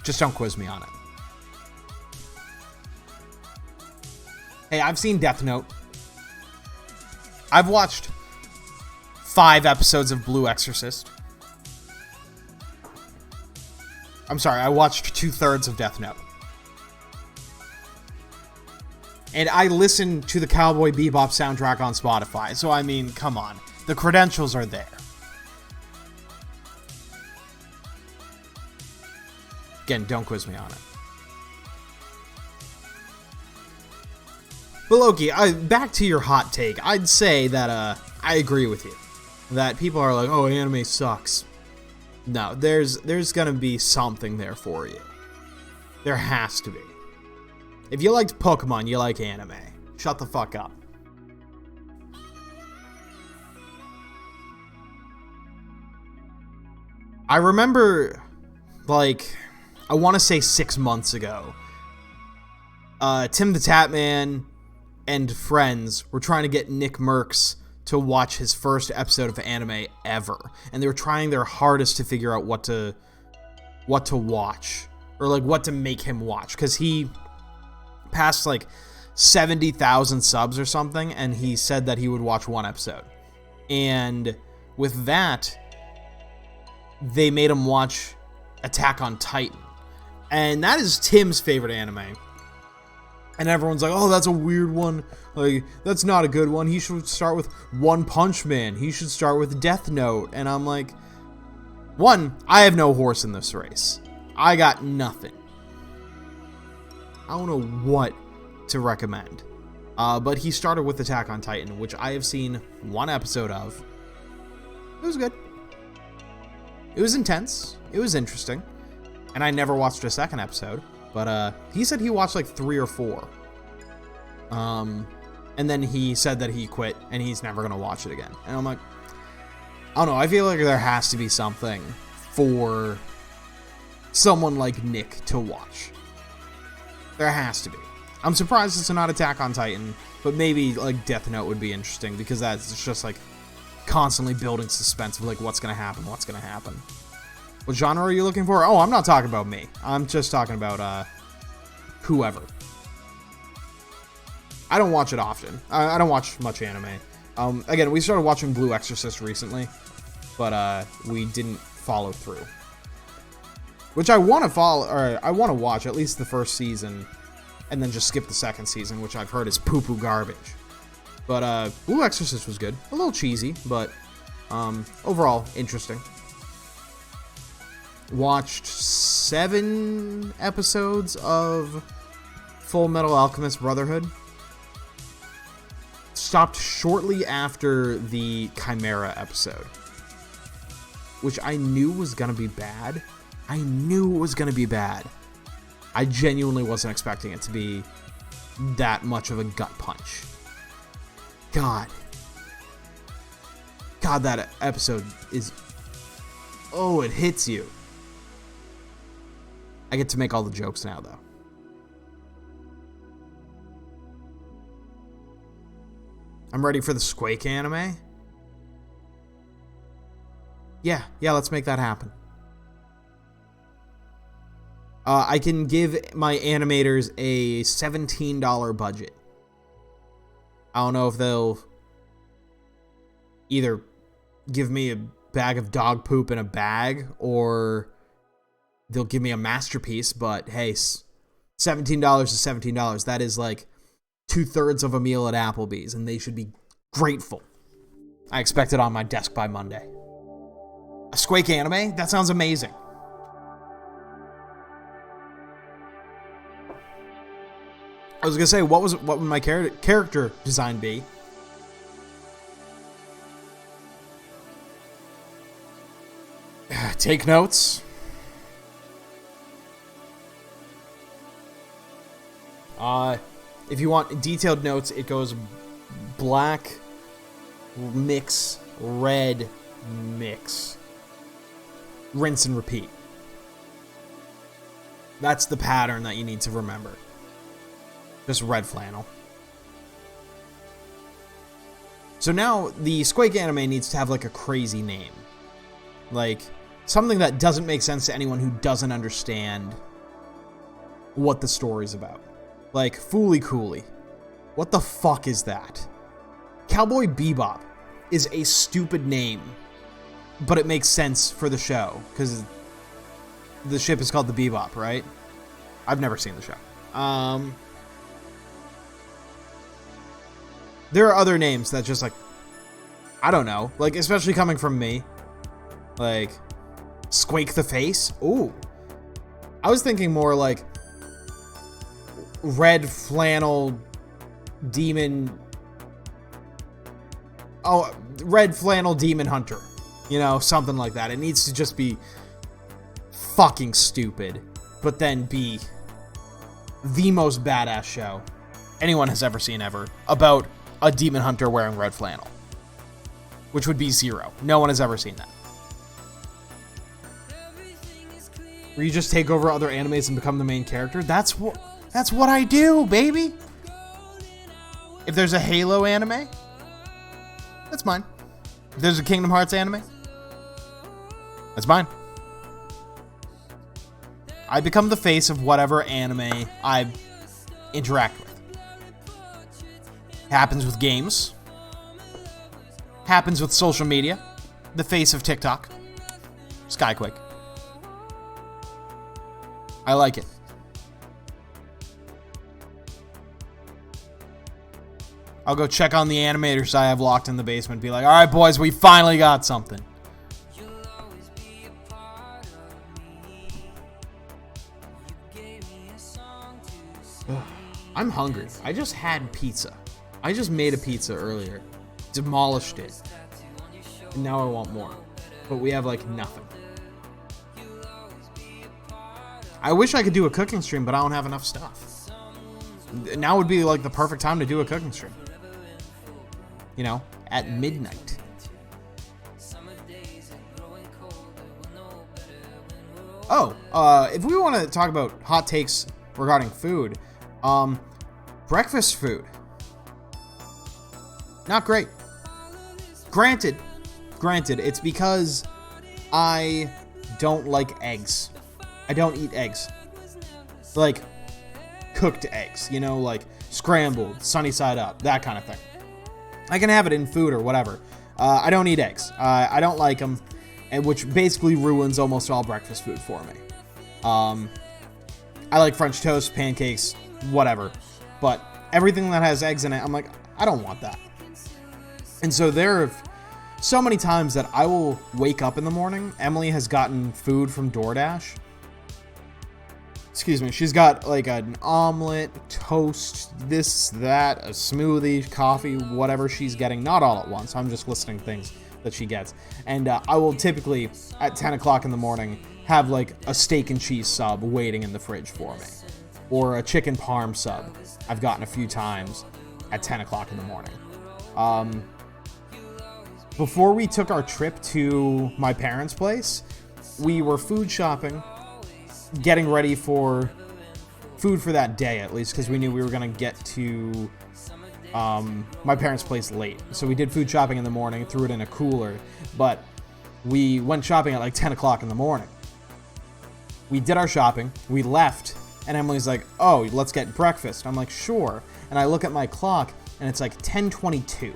Just don't quiz me on it. Hey, I've seen Death Note. I've watched 5 episodes of Blue Exorcist. I'm sorry, I watched 2/3 of Death Note. And I listened to the Cowboy Bebop soundtrack on Spotify, so I mean, come on. The credentials are there. Again, don't quiz me on it. But Loki, back to your hot take. I'd say that I agree with you. That people are like, oh, anime sucks. No, there's gonna be something there for you. There has to be. If you liked Pokemon, you like anime. Shut the fuck up. I remember, like, I want to say 6 months ago, Tim the Tatman and friends were trying to get Nick Merckx to watch his first episode of anime ever. And they were trying their hardest to figure out what to watch. Or, like, what to make him watch. Because he passed, like, 70,000 subs or something, and he said that he would watch 1 episode. And with that, they made him watch Attack on Titan. And that is Tim's favorite anime. And everyone's like, oh, that's a weird one. Like, that's not a good one. He should start with One Punch Man. He should start with Death Note. And I'm like, one, I have no horse in this race. I got nothing. I don't know what to recommend. But he started with Attack on Titan, which I have seen 1 episode of. It was good. It was intense. It was interesting. And I never watched a second episode. But he said he watched like 3 or 4. And then he said that he quit and he's never going to watch it again. And I'm like, I don't know. I feel like there has to be something for someone like Nick to watch. There has to be. I'm surprised it's not Attack on Titan, but maybe like Death Note would be interesting because that's just like constantly building suspense of like what's gonna happen. What genre are you looking for? Oh, I'm not talking about me. I'm just talking about whoever. I don't watch it often. I don't watch much anime. Again, we started watching Blue Exorcist recently, but we didn't follow through. Which I want to follow, or I want to watch at least the first season, and then just skip the second season, which I've heard is poo-poo garbage. But Blue Exorcist was good. A little cheesy, but overall interesting. Watched 7 episodes of Full Metal Alchemist Brotherhood. Stopped shortly after the Chimera episode, which I knew was going to be bad. I genuinely wasn't expecting it to be that much of a gut punch. God, that episode is... Oh, it hits you. I get to make all the jokes now, though. I'm ready for the Squake anime. Yeah, let's make that happen. I can give my animators a $17 budget. I don't know if they'll either give me a bag of dog poop in a bag or they'll give me a masterpiece, but hey, $17 is $17. That is like 2/3 of a meal at Applebee's, and they should be grateful. I expect it on my desk by Monday. A Squake anime? That sounds amazing. I was gonna say, what would my character design be? Take notes. If you want detailed notes, it goes black mix, red mix. Rinse and repeat. That's the pattern that you need to remember. Just red flannel. So now the Squake anime needs to have like a crazy name. Like something that doesn't make sense to anyone who doesn't understand what the story's about. Like Fooly Cooly. What the fuck is that? Cowboy Bebop is a stupid name, but it makes sense for the show because the ship is called the Bebop, right? I've never seen the show. There are other names that just like, I don't know, like especially coming from me, like Squake the Face. Ooh, I was thinking more like red flannel demon. Oh, red flannel demon hunter. You know, something like that. It needs to just be fucking stupid, but then be the most badass show anyone has ever seen ever about a demon hunter wearing red flannel, which would be Zero. No one has ever seen that. Where you just take over other animes and become the main character. That's what I do, baby. If there's a Halo anime, that's mine. If there's a Kingdom Hearts anime, that's mine. I become the face of whatever anime I interact with. Happens with games. Happens with social media. The face of TikTok. Skyquake. I like it. I'll go check on the animators I have locked in the basement. Be like, all right, boys, we finally got something. I'm hungry. I just had pizza. I just made a pizza earlier. Demolished it. And now I want more. But we have like nothing. I wish I could do a cooking stream, but I don't have enough stuff. Now would be like the perfect time to do a cooking stream. You know, at midnight. Oh, if we want to talk about hot takes regarding food, breakfast food. Not great. Granted, it's because I don't like eggs. I don't eat eggs. Like, cooked eggs, you know, like scrambled, sunny side up, that kind of thing. I can have it in food or whatever. I don't eat eggs. I don't like them, and which basically ruins almost all breakfast food for me. I like French toast, pancakes, whatever. But everything that has eggs in it, I'm like, I don't want that. And so there have so many times that I will wake up in the morning. Emily has gotten food from DoorDash. Excuse me. She's got like an omelet, toast, this, that, a smoothie, coffee, whatever she's getting. Not all at once. I'm just listing things that she gets. And I will typically, at 10 o'clock in the morning, have like a steak and cheese sub waiting in the fridge for me. Or a chicken parm sub I've gotten a few times at 10 o'clock in the morning. Before we took our trip to my parents' place, we were food shopping, getting ready for food for that day, at least, because we knew we were going to get to my parents' place late. So we did food shopping in the morning, threw it in a cooler, but we went shopping at like 10 o'clock in the morning. We did our shopping, we left, and Emily's like, oh, let's get breakfast. I'm like, sure. And I look at my clock, and it's like 10:22.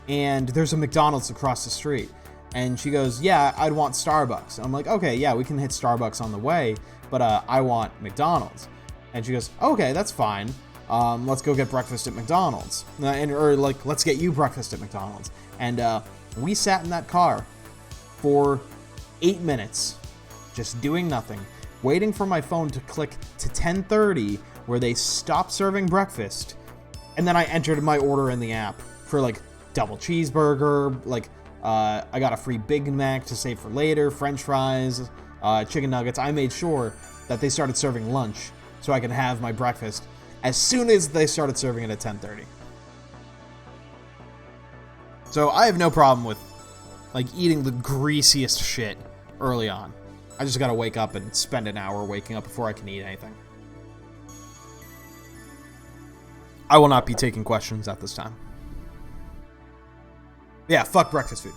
And there's a McDonald's across the street. And she goes, yeah, I'd want Starbucks. And I'm like, okay, yeah, we can hit Starbucks on the way, but I want McDonald's. And she goes, okay, that's fine. Let's go get breakfast at McDonald's. Or like, let's get you breakfast at McDonald's. And we sat in that car for 8 minutes, just doing nothing, waiting for my phone to click to 10:30, where they stopped serving breakfast. And then I entered my order in the app for like double cheeseburger, like I got a free Big Mac to save for later, French fries, chicken nuggets. I made sure that they started serving lunch so I could have my breakfast as soon as they started serving it at 10:30. So I have no problem with like eating the greasiest shit early on. I just gotta wake up and spend an hour waking up before I can eat anything. I will not be taking questions at this time. Yeah, fuck breakfast food.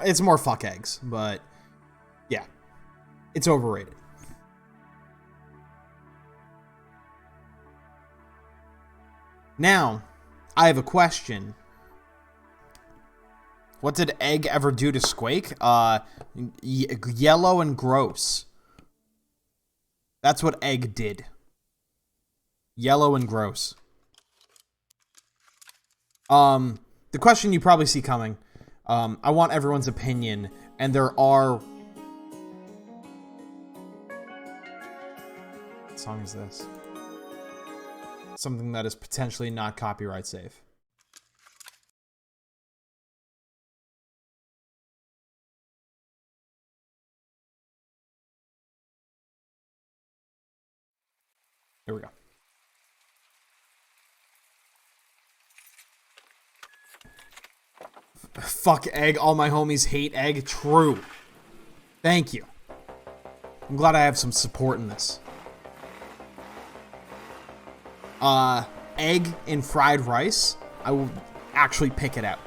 It's more fuck eggs, but yeah, it's overrated. Now, I have a question. What did egg ever do to Squake? Yellow and gross. That's what egg did. Yellow and gross. The question you probably see coming, I want everyone's opinion, and there are... What song is this? Something that is potentially not copyright safe. Here we go. Fuck egg. All my homies hate egg. True. Thank you. I'm glad I have some support in this. Egg in fried rice, I will actually pick it out.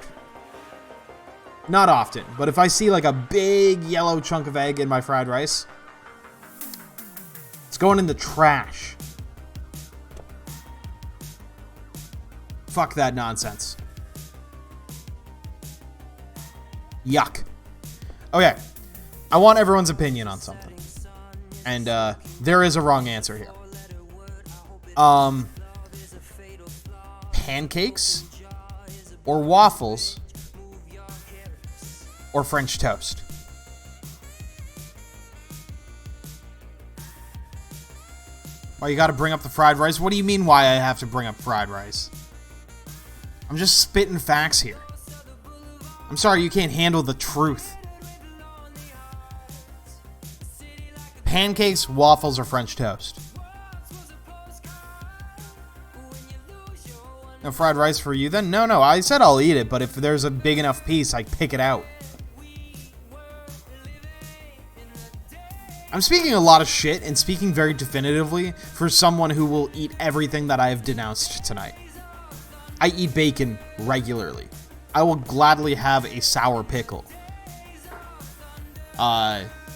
Not often, but if I see like a big yellow chunk of egg in my fried rice, it's going in the trash. Fuck that nonsense. Yuck. Okay, I want everyone's opinion on something. And there is a wrong answer here. Pancakes or waffles or French toast? Why you gotta bring up the fried rice? What do you mean why I have to bring up fried rice? I'm just spitting facts here. I'm sorry you can't handle the truth. Pancakes, waffles, or French toast? No fried rice for you then? No, I said I'll eat it, but if there's a big enough piece, I pick it out. I'm speaking a lot of shit and speaking very definitively for someone who will eat everything that I have denounced tonight. I eat bacon regularly. I will gladly have a sour pickle.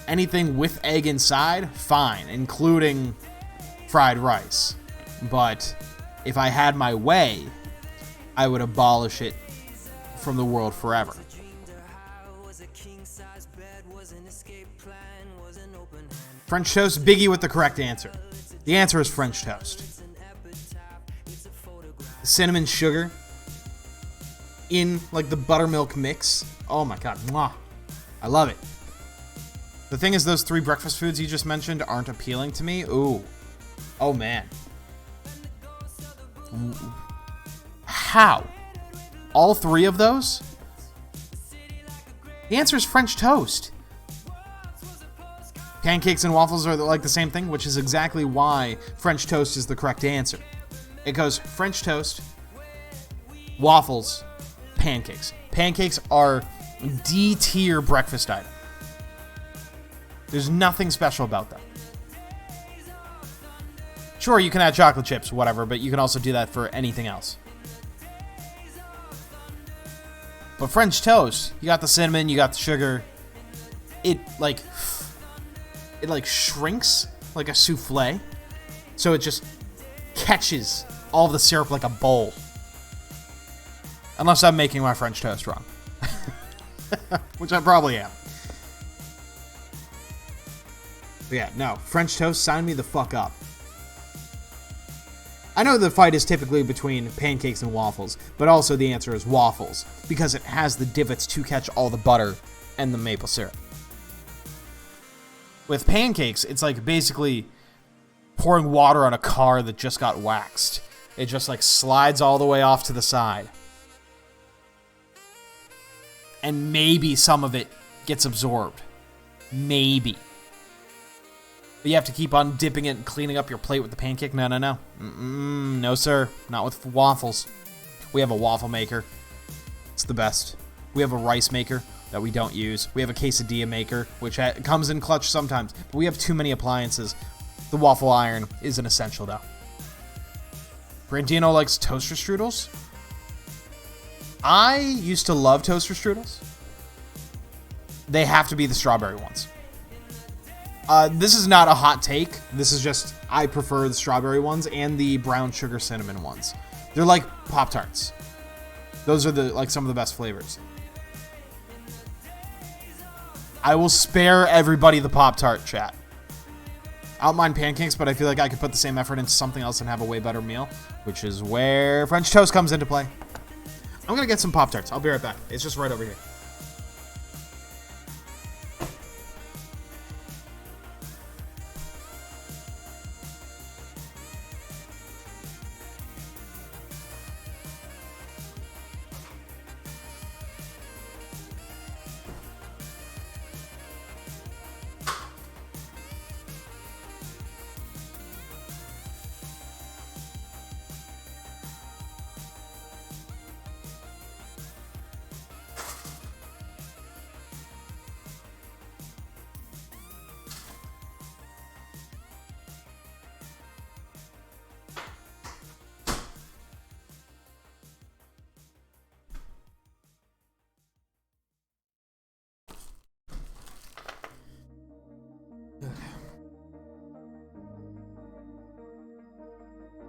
Anything with egg inside, fine, including fried rice. But if I had my way, I would abolish it from the world forever. French toast, Biggie with the correct answer. The answer is French toast. Cinnamon sugar in like the buttermilk mix. Oh my god, mwah. I love it. The thing is, those 3 breakfast foods you just mentioned aren't appealing to me. Ooh. Oh man. How? All 3 of those? The answer is French toast. Pancakes and waffles are like the same thing, which is exactly why French toast is the correct answer. It goes French toast, waffles, pancakes. Pancakes are D-tier breakfast item. There's nothing special about them. Sure, you can add chocolate chips, whatever, but you can also do that for anything else. But French toast, you got the cinnamon, you got the sugar. It shrinks like a souffle. So it just catches all of the syrup like a bowl. Unless I'm making my French toast wrong. Which I probably am. But yeah, no. French toast, sign me the fuck up. I know the fight is typically between pancakes and waffles, but also the answer is waffles, because it has the divots to catch all the butter and the maple syrup. With pancakes, it's like basically pouring water on a car that just got waxed. It just like slides all the way off to the side. And maybe some of it gets absorbed. Maybe. But you have to keep on dipping it and cleaning up your plate with the pancake? No, no, no. No, sir. Not with waffles. We have a waffle maker. It's the best. We have a rice maker that we don't use. We have a quesadilla maker, which comes in clutch sometimes. But we have too many appliances. The waffle iron is an essential, though. Brandino likes toaster strudels. I used to love toaster strudels. They have to be the strawberry ones. This is not a hot take. This is just, I prefer the strawberry ones and the brown sugar cinnamon ones. They're like Pop-Tarts. Those are some of the best flavors. I will spare everybody the Pop-Tart, chat. I don't mind pancakes, but I feel like I could put the same effort into something else and have a way better meal, which is where French toast comes into play. I'm gonna get some Pop-Tarts. I'll be right back. It's just right over here.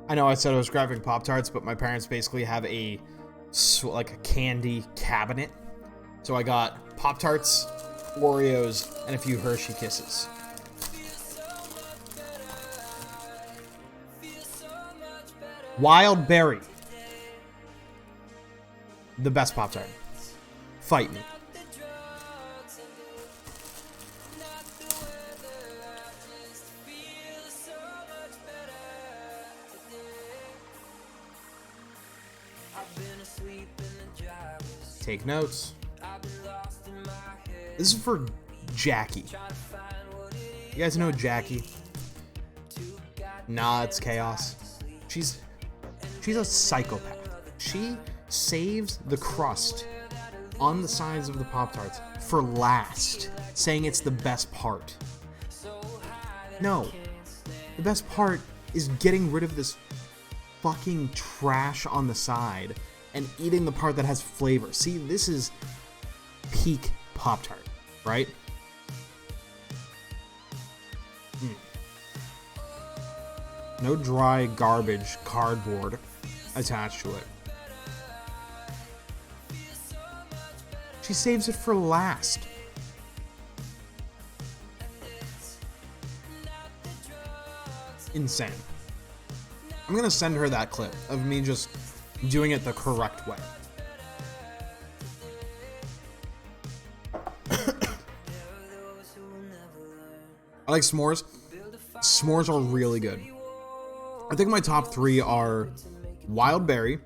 I know I said I was grabbing Pop-Tarts, but my parents basically have a candy cabinet. So I got Pop-Tarts, Oreos, and a few Hershey Kisses. Wild Berry. The best Pop-Tart. Fight me. Take notes. This is for Jackie. You guys know Jackie? Nah, it's chaos. She's a psychopath. She saves the crust on the sides of the Pop-Tarts for last, saying it's the best part. No. The best part is getting rid of this fucking trash on the side and eating the part that has flavor. See, this is peak Pop-Tart, right? No dry garbage cardboard attached to it. She saves it for last. Insane. I'm gonna send her that clip of me just doing it the correct way. I like s'mores. S'mores are really good. I think my top 3 are wild berry,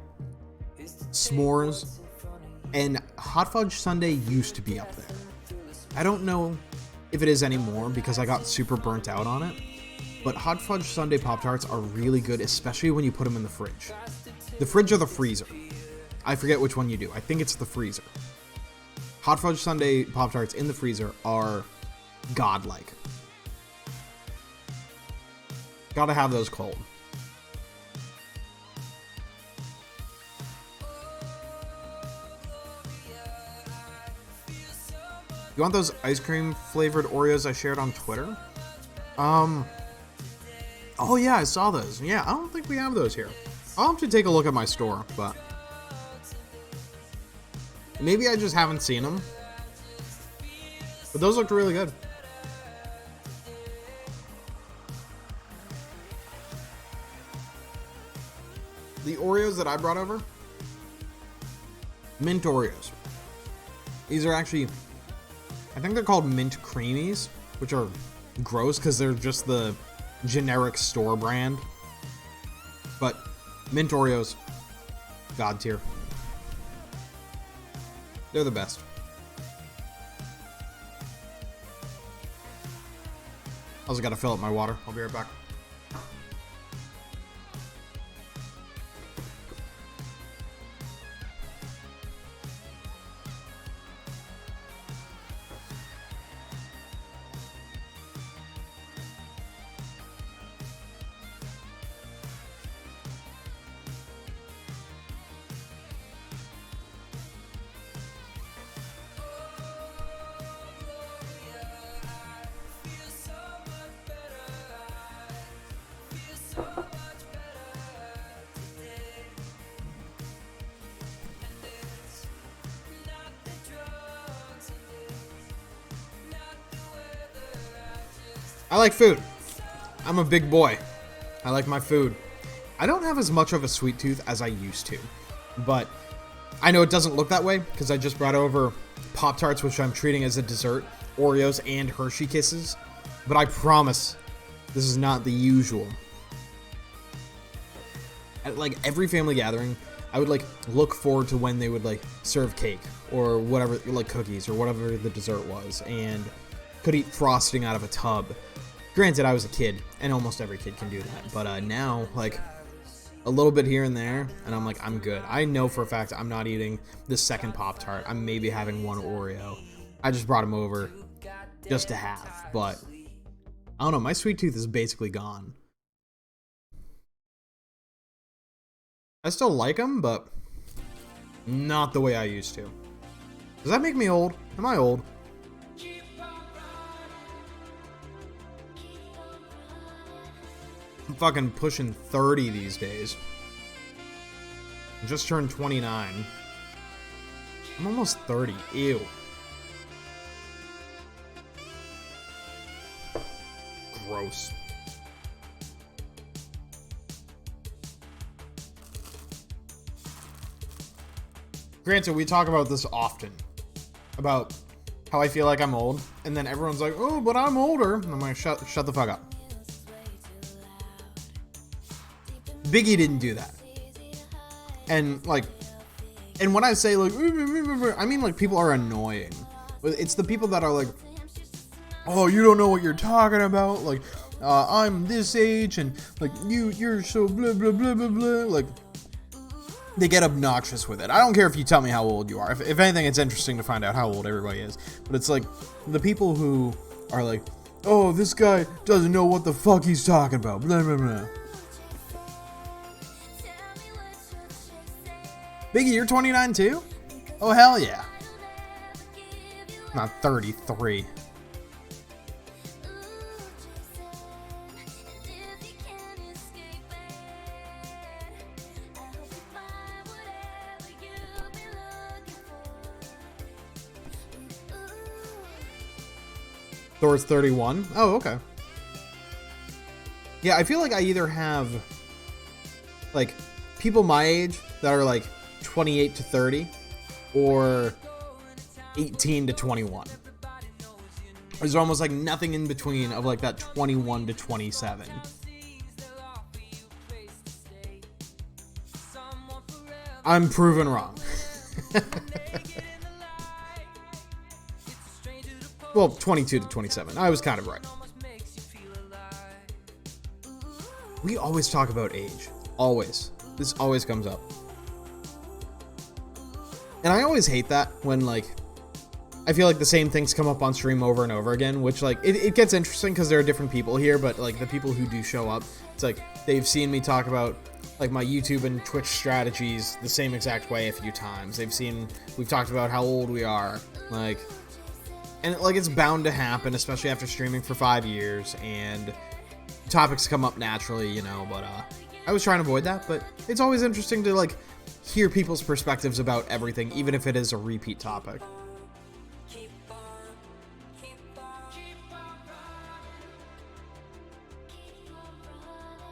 s'mores, and hot fudge sundae used to be up there. I don't know if it is anymore because I got super burnt out on it, but hot fudge sundae Pop-Tarts are really good, especially when you put them in the fridge. The fridge or the freezer. I forget which one you do. I think it's the freezer. Hot fudge sundae Pop-Tarts in the freezer are godlike. Gotta have those cold. You want those ice cream flavored Oreos I shared on Twitter? Oh yeah, I saw those. Yeah, I don't think we have those here. I'll have to take a look at my store, but maybe I just haven't seen them. But those looked really good. The Oreos that I brought over, mint Oreos. These are actually, I think they're called mint creamies, which are gross because they're just the generic store brand. But mint Oreos, god tier. They're the best. I also gotta fill up my water. I'll be right back. I like food. I'm a big boy. I like my food. I don't have as much of a sweet tooth as I used to, but I know it doesn't look that way because I just brought over Pop-Tarts, which I'm treating as a dessert, Oreos, and Hershey Kisses, but I promise this is not the usual. At like every family gathering, I would like look forward to when they would like serve cake or whatever, like cookies or whatever the dessert was, and could eat frosting out of a tub. Granted, I was a kid, and almost every kid can do that, but now, like, a little bit here and there, and I'm like, I'm good. I know for a fact I'm not eating the second Pop-Tart. I'm maybe having one Oreo. I just brought them over just to have, but I don't know, my sweet tooth is basically gone. I still like them, but not the way I used to. Does that make me old? Am I old? I'm fucking pushing 30 these days. I just turned 29. I'm almost 30. Ew. Gross. Granted, we talk about this often. About how I feel like I'm old. And then everyone's like, oh, but I'm older. And I'm like, shut the fuck up. Biggie didn't do that. And like, and when I say like, I mean like people are annoying. It's the people that are like, oh, you don't know what you're talking about. Like, I'm this age and like you're so blah blah blah blah blah. Like, they get obnoxious with it. I don't care if you tell me how old you are. If anything, it's interesting to find out how old everybody is. But it's like the people who are like, Oh, this guy doesn't know what the fuck he's talking about. Blah, blah, blah. Biggie, you're 29 too? Oh, hell yeah. Not 33. Thor's 31. Oh, okay. Yeah, I feel like I either have like people my age that are like 28 to 30 or 18 to 21. There's almost like nothing in between of like that 21 to 27. I'm proven wrong. Well, 22 to 27. I was kind of right. We always talk about age. Always. This always comes up. And I always hate that when, like, I feel like the same things come up on stream over and over again, which, like, it gets interesting because there are different people here, but, like, the people who do show up, it's like, they've seen me talk about, like, my YouTube and Twitch strategies the same exact way a few times. We've talked about how old we are, like, and, like, it's bound to happen, especially after streaming for 5 years, and topics come up naturally, you know, but, I was trying to avoid that, but it's always interesting to, like, hear people's perspectives about everything, even if it is a repeat topic.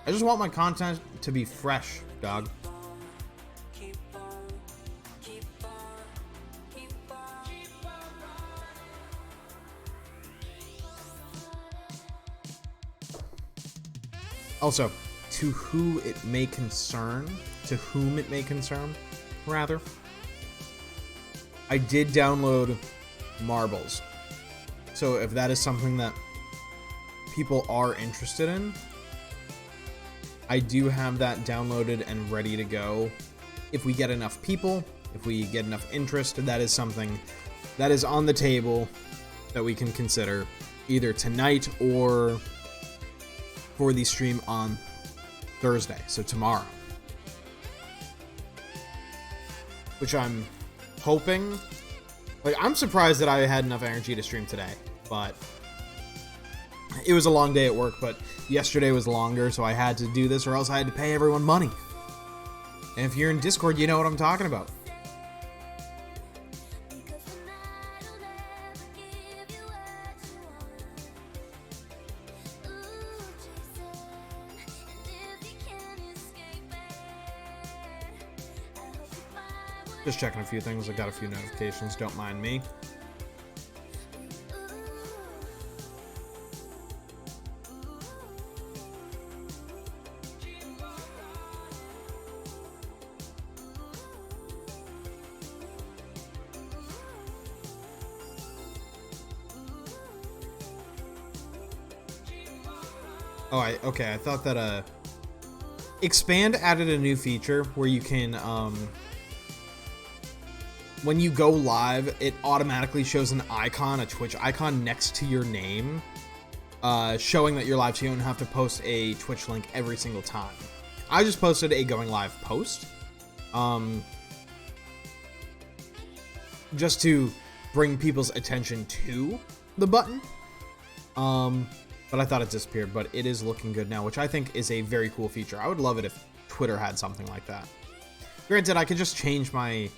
I just want my content to be fresh, dog. Also, to whom it may concern, rather, I did download Marbles. So if that is something that people are interested in, I do have that downloaded and ready to go. If we get enough people, if we get enough interest, that is something that is on the table that we can consider either tonight or for the stream on Thursday, so tomorrow. Which I'm hoping, like, I'm surprised that I had enough energy to stream today, but it was a long day at work, but yesterday was longer, so I had to do this or else I had to pay everyone money. And if you're in Discord, you know what I'm talking about. Just checking a few things. I got a few notifications. Don't mind me. Oh, I thought that Expand added a new feature where you can when you go live, it automatically shows an icon, a Twitch icon next to your name, showing that you're live, so you don't have to post a Twitch link every single time. I just posted a going live post, just to bring people's attention to the button. But I thought it disappeared, but it is looking good now, which I think is a very cool feature. I would love it if Twitter had something like that. Granted, I could just change my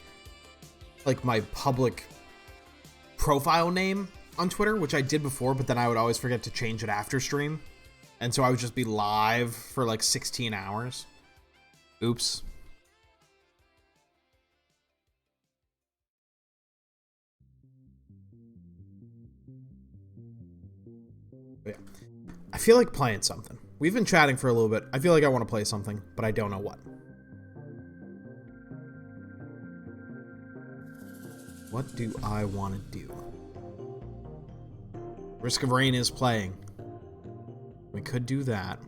public profile name on Twitter, which I did before, but then I would always forget to change it after stream. And so I would just be live for like 16 hours. Oops. But yeah. I feel like playing something. We've been chatting for a little bit. I feel like I want to play something, but I don't know what. What do I want to do? Risk of Rain is playing. We could do that.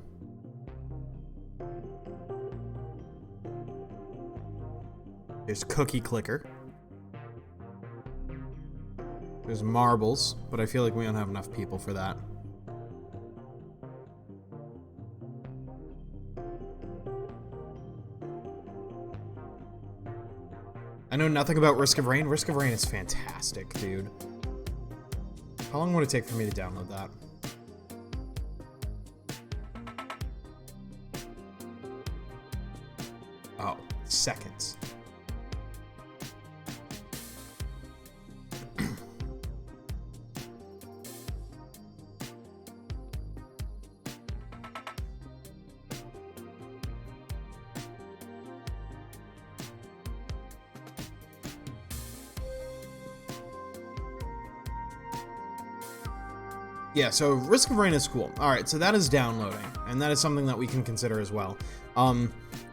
There's Cookie Clicker. There's Marbles, but I feel like we don't have enough people for that. I know nothing about Risk of Rain. Risk of Rain is fantastic, dude. How long would it take for me to download that? Oh, seconds. Yeah, so Risk of Rain is cool. Alright, so that is downloading, and that is something that we can consider as well.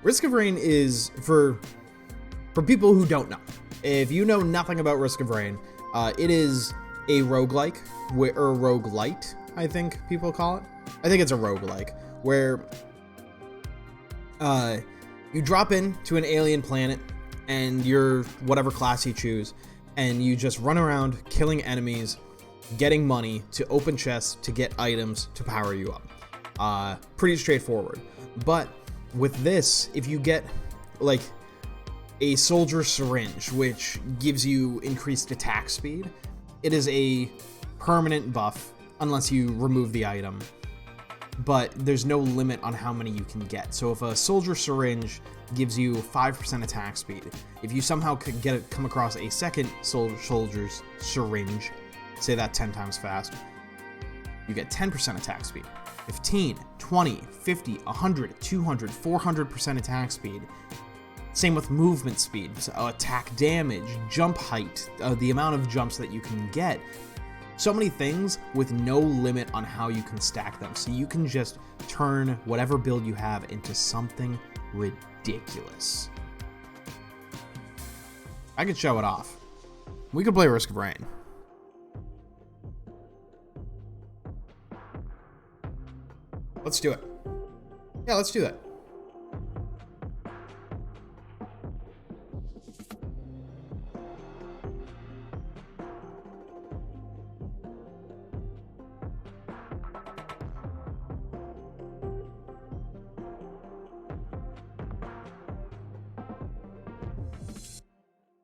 Risk of Rain is, for people who don't know, if you know nothing about Risk of Rain, it is a roguelike, or roguelite, I think people call it. I think it's a roguelike, where you drop into an alien planet, and you're whatever class you choose, and you just run around killing enemies, getting money to open chests to get items to power you up. Pretty straightforward. But with this, if you get like a soldier syringe, which gives you increased attack speed, it is a permanent buff unless you remove the item. But there's no limit on how many you can get. So if a soldier syringe gives you 5% attack speed, if you somehow could come across a second soldier's syringe, say that 10 times fast, you get 10% attack speed, 15, 20, 50, 100, 200, 400% attack speed. Same with movement speed, so attack damage, jump height, the amount of jumps that you can get. So many things with no limit on how you can stack them. So you can just turn whatever build you have into something ridiculous. I could show it off. We could play Risk of Rain. Let's do it. Yeah, let's do that.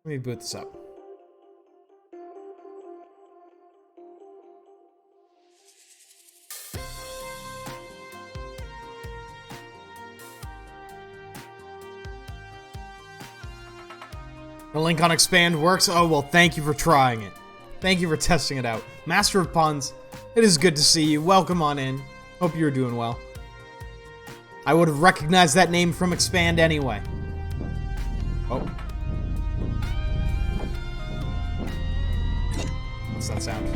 Let me boot this up. The link on Expand works? Oh, well, thank you for trying it. Thank you for testing it out. Master of Puns, it is good to see you. Welcome on in. Hope you're doing well. I would have recognized that name from Expand anyway. Oh. What's that sound?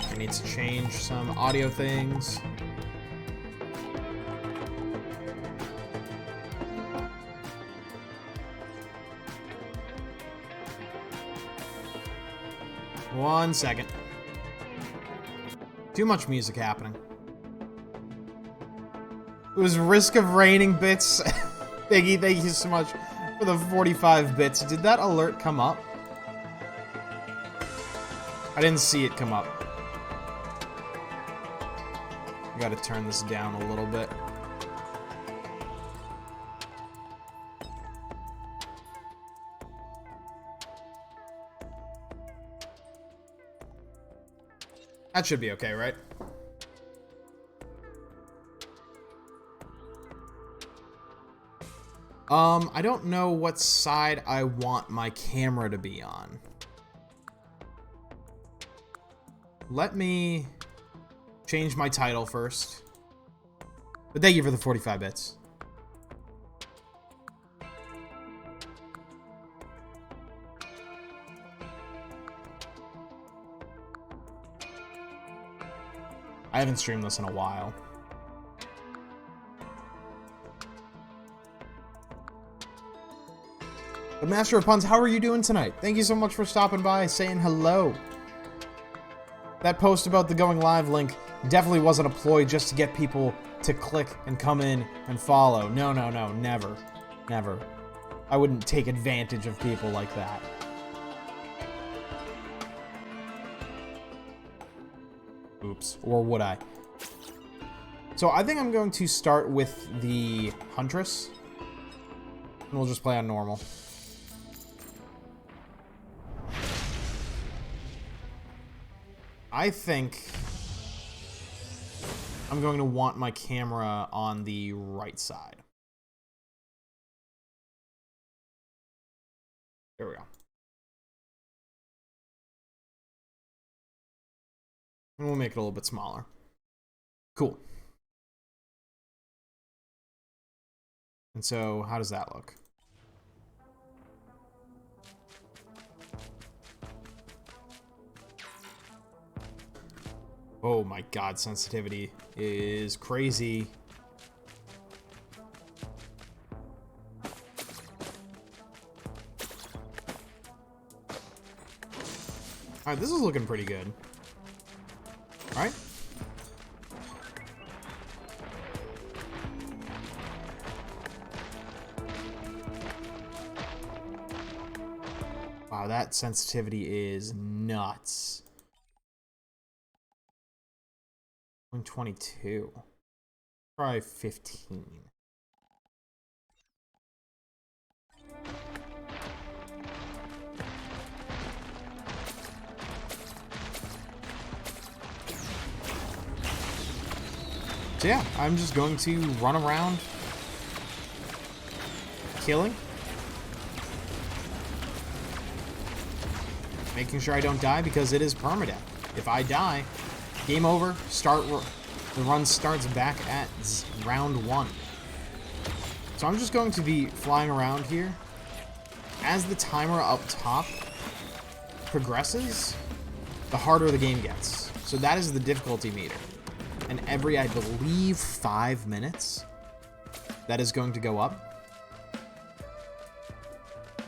I need to change some audio things. One second. Too much music happening. It was Risk of Raining bits. Biggie, thank you so much for the 45 bits. Did that alert come up? I didn't see it come up. I gotta turn this down a little bit. That should be okay, right? I don't know what side I want my camera to be on. Let me change my title first. But thank you for the 45 bits. I haven't streamed this in a while. But Master of Puns, how are you doing tonight? Thank you so much for stopping by, saying hello. That post about the going live link definitely wasn't a ploy just to get people to click and come in and follow. No, no, no, never. Never. I wouldn't take advantage of people like that. Oops. Or would I? So I think I'm going to start with the Huntress. And we'll just play on normal. I think I'm going to want my camera on the right side. There we go. And we'll make it a little bit smaller. Cool. And so, how does that look? Oh my god, sensitivity is crazy. Alright, this is looking pretty good. Alright. Wow, that sensitivity is nuts. 122. Try 15. So yeah, I'm just going to run around killing. Making sure I don't die because it is permadeath. If I die, game over. The run starts back at round 1. So I'm just going to be flying around here. As the timer up top progresses, the harder the game gets. So that is the difficulty meter. And every, I believe, 5 minutes, that is going to go up.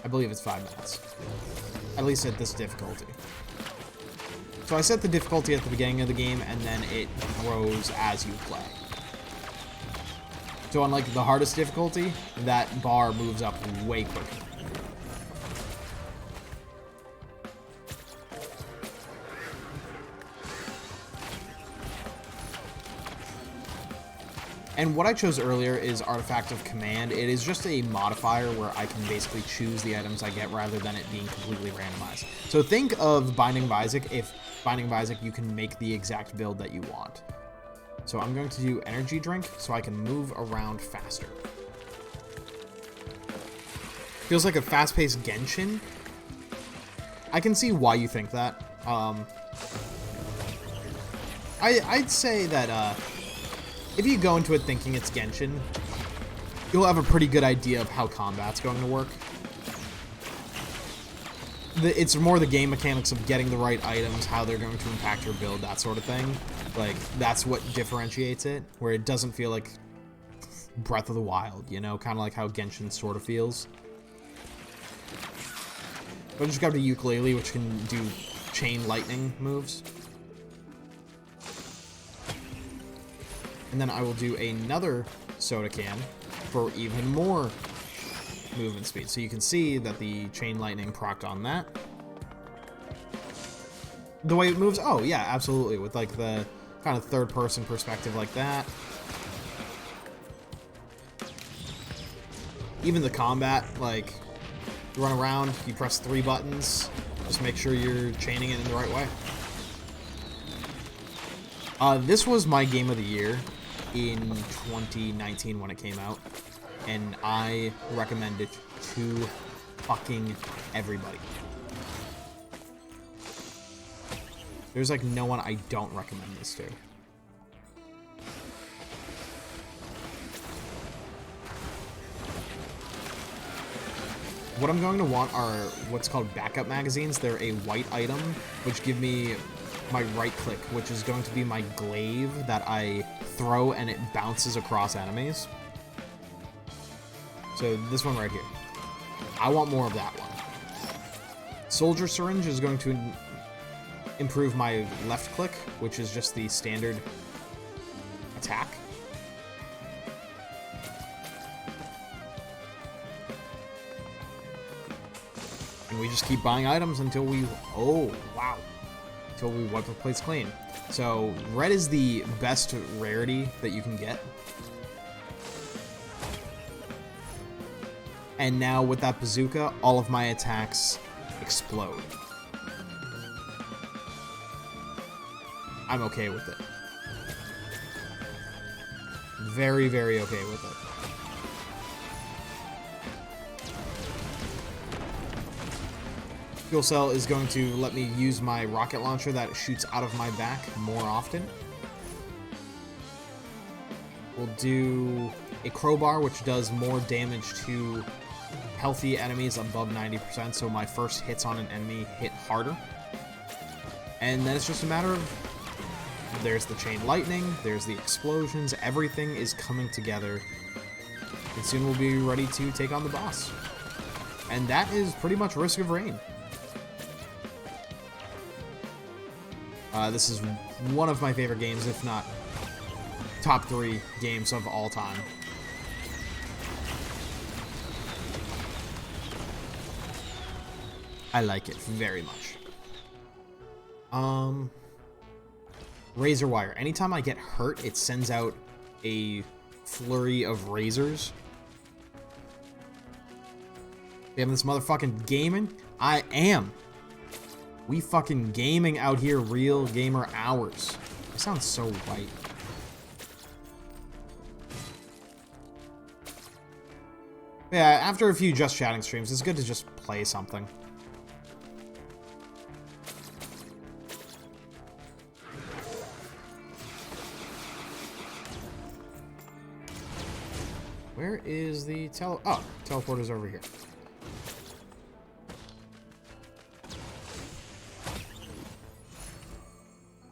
I believe it's 5 minutes. At least at this difficulty. So I set the difficulty at the beginning of the game, and then it grows as you play. So unlike the hardest difficulty, that bar moves up way quicker. And what I chose earlier is Artifact of Command. It is just a modifier where I can basically choose the items I get rather than it being completely randomized. So think of Binding of Isaac. If Binding of Isaac, you can make the exact build that you want. So I'm going to do Energy Drink so I can move around faster. Feels like a fast-paced Genshin. I can see why you think that. I'd say that if you go into it thinking it's Genshin, you'll have a pretty good idea of how combat's going to work. It's more the game mechanics of getting the right items, how they're going to impact your build, that sort of thing. Like, that's what differentiates it, where it doesn't feel like Breath of the Wild, you know? Kind of like how Genshin sort of feels. But I just got the ukulele, which can do chain lightning moves. And then I will do another soda can for even more movement speed. So you can see that the chain lightning procced on that. The way it moves, oh yeah, absolutely. With like the kind of third person perspective like that. Even the combat, like you run around, you press 3 buttons, just make sure you're chaining it in the right way. This was my game of the year in 2019 when it came out, and I recommend it to fucking everybody. There's like no one I don't recommend this to. What I'm going to want are what's called backup magazines. They're a white item, which give me my right click, which is going to be my glaive that I throw and it bounces across enemies. So this one right here. I want more of that one. Soldier syringe is going to improve my left click, which is just the standard attack. And we just keep buying items until we, oh wow, until we wipe the plates clean. So red is the best rarity that you can get. And now with that bazooka, all of my attacks explode. I'm okay with it. Very, very okay with it. Fuel cell is going to let me use my rocket launcher that shoots out of my back more often. We'll do a crowbar, which does more damage to healthy enemies above 90%, so my first hits on an enemy hit harder. And then it's just a matter of, there's the chain lightning, there's the explosions, everything is coming together. And soon we'll be ready to take on the boss. And that is pretty much Risk of Rain. This is one of my favorite games, if not top 3 games of all time. I like it very much. Razor wire. Anytime I get hurt, it sends out a flurry of razors. We having this motherfucking gaming? I am. We fucking gaming out here, real gamer hours. I sound so white. Yeah, after a few just chatting streams, it's good to just play something. Where is the teleporter's over here.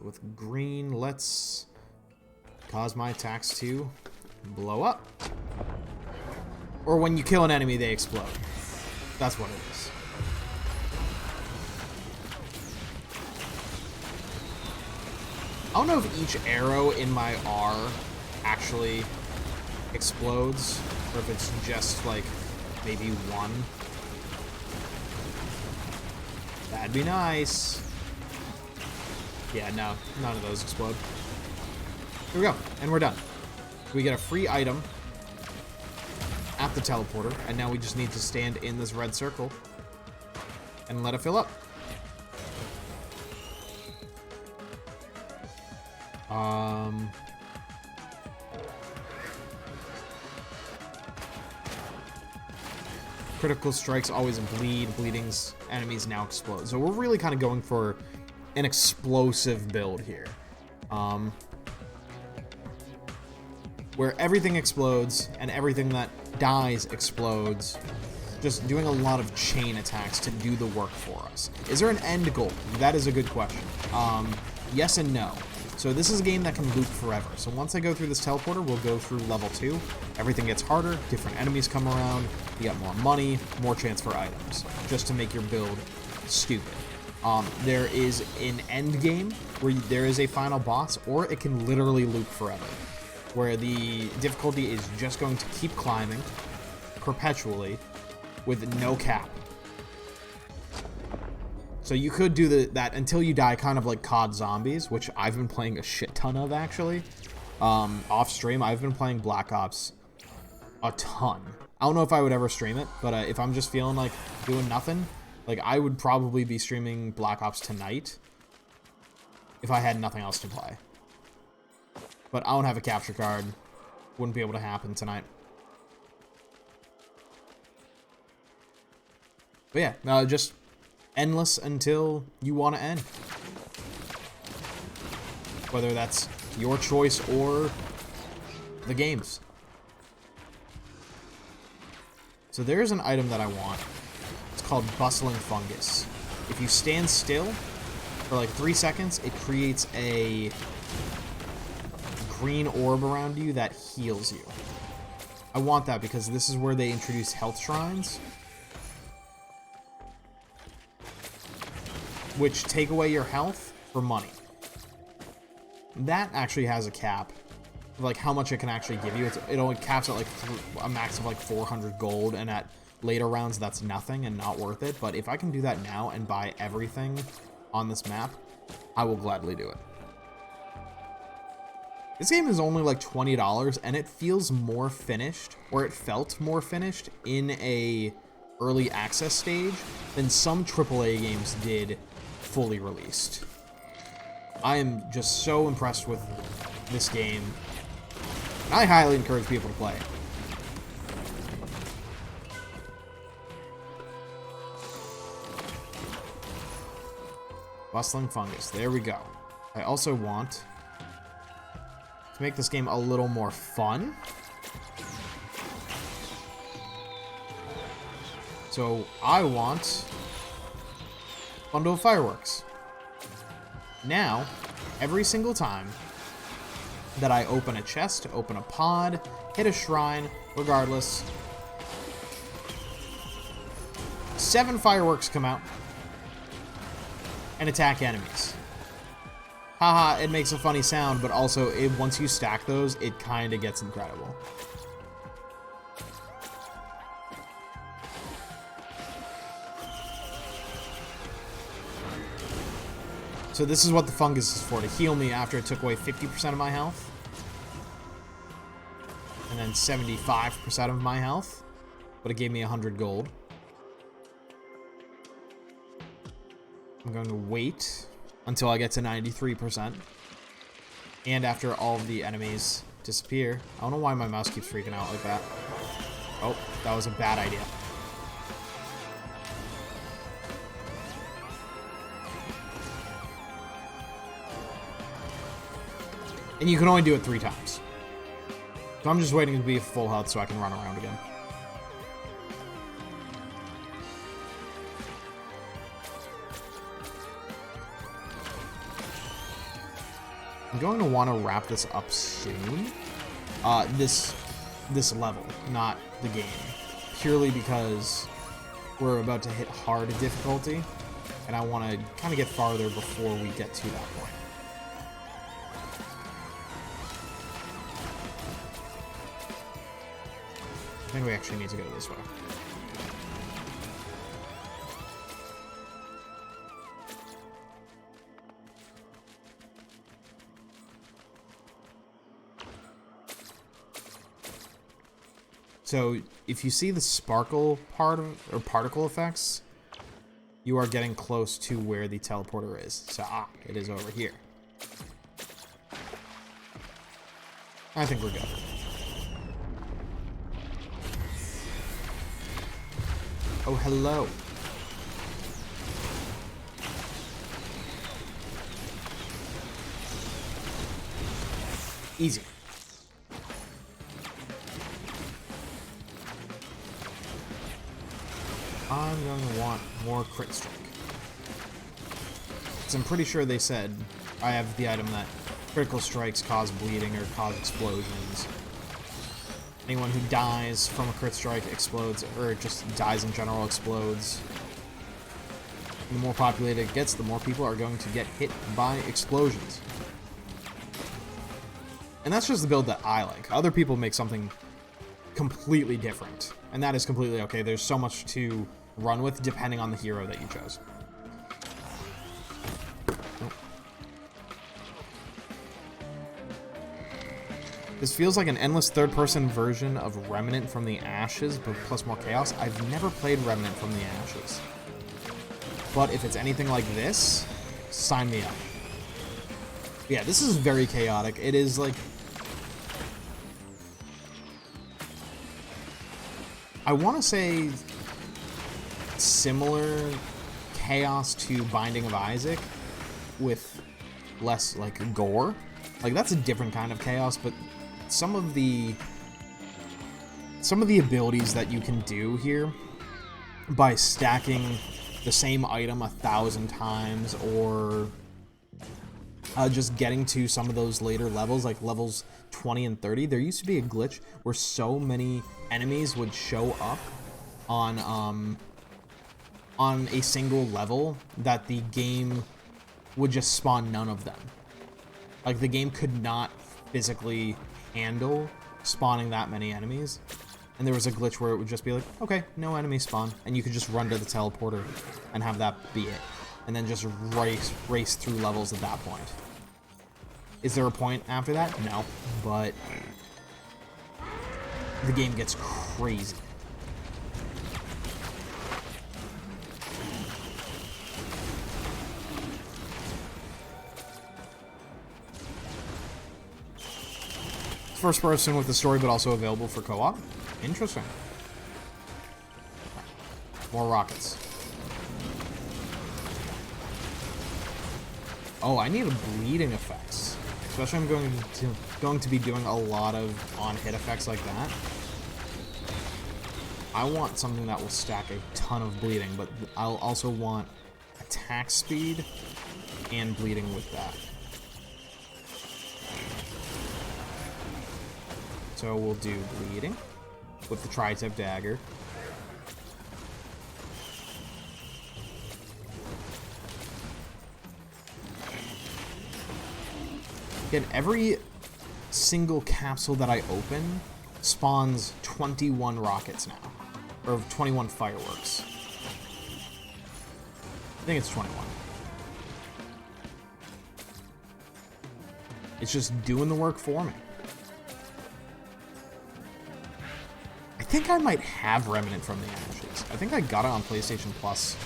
With green, let's cause my attacks to blow up. Or when you kill an enemy, they explode. That's what it is. I don't know if each arrow in my R actually explodes, or if it's just like maybe one. That'd be nice. Yeah, no, none of those explode. Here we go, and we're done. We get a free item at the teleporter, and now we just need to stand in this red circle and let it fill up. Critical strikes always bleed. Bleeding's enemies now explode. So we're really kind of going for an explosive build here. Where everything explodes and everything that dies explodes. Just doing a lot of chain attacks to do the work for us. Is there an end goal? That is a good question. Yes and no. So this is a game that can loop forever. So once I go through this teleporter, we'll go through level 2. Everything gets harder, different enemies come around, you get more money, more chance for items, just to make your build stupid. There is an end game where there is a final boss, or it can literally loop forever, where the difficulty is just going to keep climbing perpetually with no cap. So you could do that until you die, kind of like COD Zombies, which I've been playing a shit ton of, actually. Off stream, I've been playing Black Ops a ton. I don't know if I would ever stream it, but if I'm just feeling like doing nothing, like I would probably be streaming Black Ops tonight if I had nothing else to play. But I don't have a capture card. Wouldn't be able to happen tonight. But yeah, just endless until you want to end. Whether that's your choice or the game's. So there's an item that I want. It's called Bustling Fungus. If you stand still for like 3 seconds, it creates a green orb around you that heals you. I want that because this is where they introduce health shrines, which take away your health for money. That actually has a cap of like how much it can actually give you. It only caps at like a max of like 400 gold, and at later rounds that's nothing and not worth it. But if I can do that now and buy everything on this map, I will gladly do it. This game is only like $20, and it feels more finished, or it felt more finished in a early access stage than some AAA games did fully released. I am just so impressed with this game. I highly encourage people to play it. Bustling fungus. There we go. I also want to make this game a little more fun. So I want bundle of fireworks. Now, every single time that I open a chest, open a pod, hit a shrine, regardless, 7 fireworks come out and attack enemies. Haha, it makes a funny sound, but also once you stack those, it kind of gets incredible. So this is what the fungus is for, to heal me after it took away 50% of my health. And then 75% of my health. But it gave me 100 gold. I'm going to wait until I get to 93%. And after all of the enemies disappear. I don't know why my mouse keeps freaking out like that. Oh, that was a bad idea. And you can only do it 3 times. So I'm just waiting to be full health so I can run around again. I'm going to want to wrap this up soon. This level, not the game. Purely because we're about to hit hard difficulty. And I want to kind of get farther before we get to that point. I think we actually need to go this way. So, if you see the sparkle part of, or particle effects, you are getting close to where the teleporter is. So, it is over here. I think we're good. Oh, hello. Easy. I'm going to want more crit strike. Because I'm pretty sure they said I have the item that critical strikes cause bleeding or cause explosions. Anyone who dies from a crit strike explodes, or just dies in general explodes. The more populated it gets, the more people are going to get hit by explosions. And that's just the build that I like. Other people make something completely different. And that is completely okay. There's so much to run with depending on the hero that you chose. This feels like an endless third-person version of Remnant from the Ashes, but plus more chaos. I've never played Remnant from the Ashes. But if it's anything like this, sign me up. Yeah, this is very chaotic. It is like... I want to say similar chaos to Binding of Isaac with less, like, gore. Like, that's a different kind of chaos, but some of the abilities that you can do here by stacking the same item 1,000 times, or just getting to some of those later levels, like levels 20 and 30, there used to be a glitch where so many enemies would show up on a single level that the game would just spawn none of them. Like, the game could not physically handle spawning that many enemies. And there was a glitch where it would just be like, okay, no enemies spawn. And you could just run to the teleporter and have that be it. And then just race through levels at that point. Is there a point after that? No, but the game gets crazy. First person with the story, but also available for co-op. Interesting. More rockets. Oh, I need a bleeding effects. Especially I'm going to be doing a lot of on-hit effects like that. I want something that will stack a ton of bleeding, but I'll also want attack speed and bleeding with that. So we'll do bleeding with the tri-tip dagger. Again, every single capsule that I open spawns 21 rockets now. Or 21 fireworks. I think it's 21. It's just doing the work for me. I think I might have Remnant from the Ashes. I think I got it on PlayStation Plus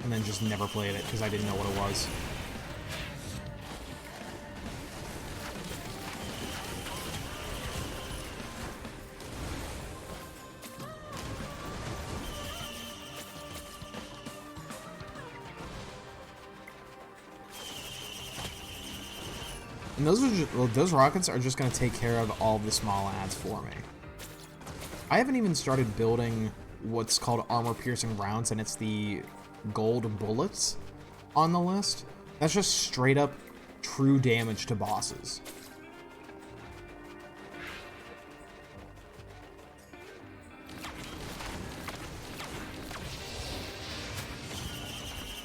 and then just never played it because I didn't know what it was. And those rockets are just going to take care of all the small ads for me. I haven't even started building what's called armor-piercing rounds, and it's the gold bullets on the list. That's just straight up true damage to bosses.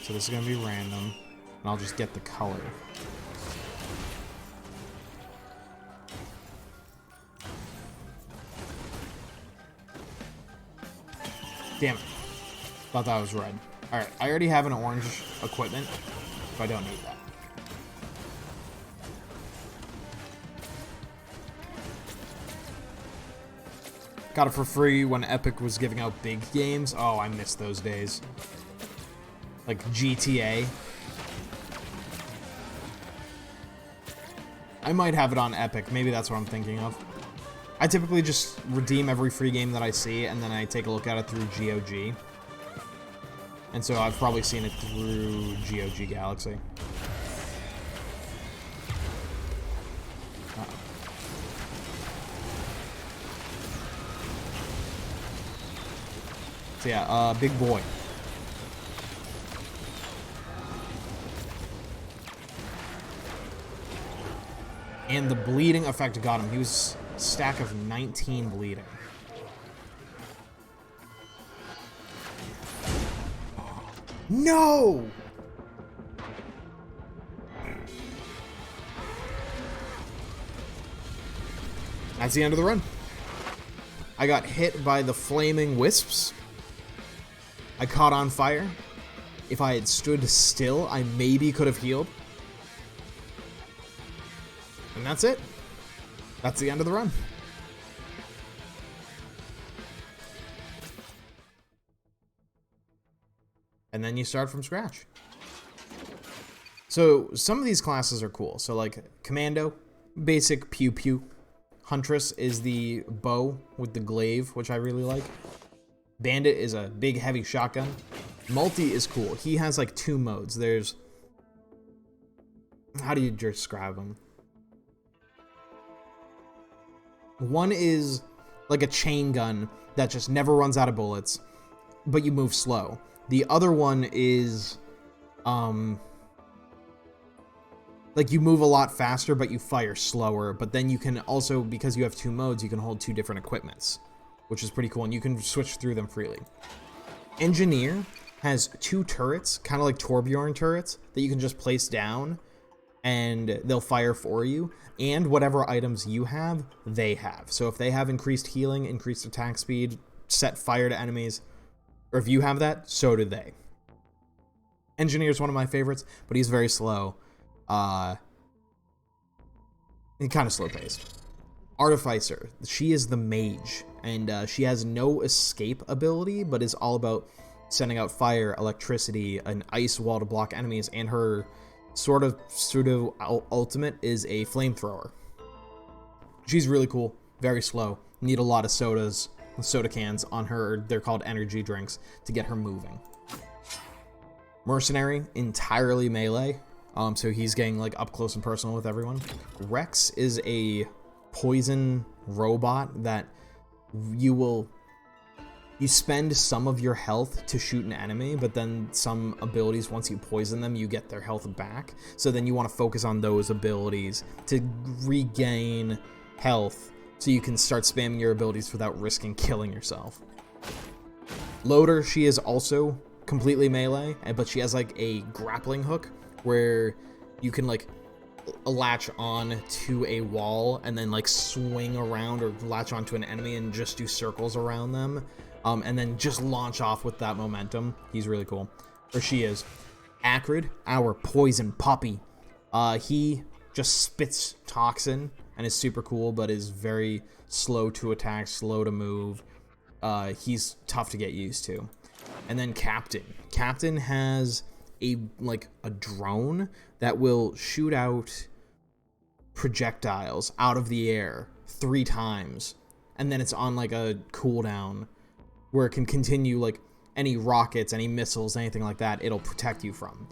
So this is going to be random, and I'll just get the color. Damn it. Thought that was red. Alright, I already have an orange equipment, so I don't need that. Got it for free when Epic was giving out big games. Oh, I miss those days. Like GTA. I might have it on Epic. Maybe that's what I'm thinking of. I typically just redeem every free game that I see, and then I take a look at it through GOG. And so I've probably seen it through GOG Galaxy. So yeah, big boy. And the bleeding effect got him. He was stack of 19 bleeding. No! That's the end of the run. I got hit by the flaming wisps. I caught on fire. If I had stood still, I maybe could have healed. And that's it. That's the end of the run. And then you start from scratch. So some of these classes are cool. So like Commando, basic pew pew. Huntress is the bow with the glaive, which I really like. Bandit is a big heavy shotgun. Multi is cool. He has like two modes. There's, how do you describe them? One is like a chain gun that just never runs out of bullets, but you move slow. The other one is, like you move a lot faster, but you fire slower. But then you can also, because you have two modes, you can hold two different equipments, which is pretty cool, and you can switch through them freely. Engineer has two turrets, kind of like Torbjorn turrets, that you can just place down, and they'll fire for you. And whatever items you have, they have. So if they have increased healing, increased attack speed, set fire to enemies, or if you have that, so do they. Engineer is one of my favorites, but he's very slow. kind of slow paced. Artificer, she is the mage, and she has no escape ability, but is all about sending out fire, electricity, an ice wall to block enemies, and her sort of pseudo ultimate is a flamethrower. She's really cool, very slow. Need a lot of soda cans on her. They're called energy drinks to get her moving. Mercenary, entirely melee. So he's getting like up close and personal with everyone. Rex is a poison robot that you spend some of your health to shoot an enemy, but then some abilities, once you poison them, you get their health back. So then you want to focus on those abilities to regain health so you can start spamming your abilities without risking killing yourself. Loader, she is also completely melee, but she has like a grappling hook where you can like latch on to a wall and then like swing around or latch onto an enemy and just do circles around them, and then just launch off with that momentum. He's really cool. Or she is. Acrid, our poison puppy. He just spits toxin and is super cool, but is very slow to attack, slow to move. He's tough to get used to. And then Captain. Captain has a drone that will shoot out projectiles out of the air 3 times, and then it's on like a cooldown where it can continue, like any rockets, any missiles, anything like that, it'll protect you from.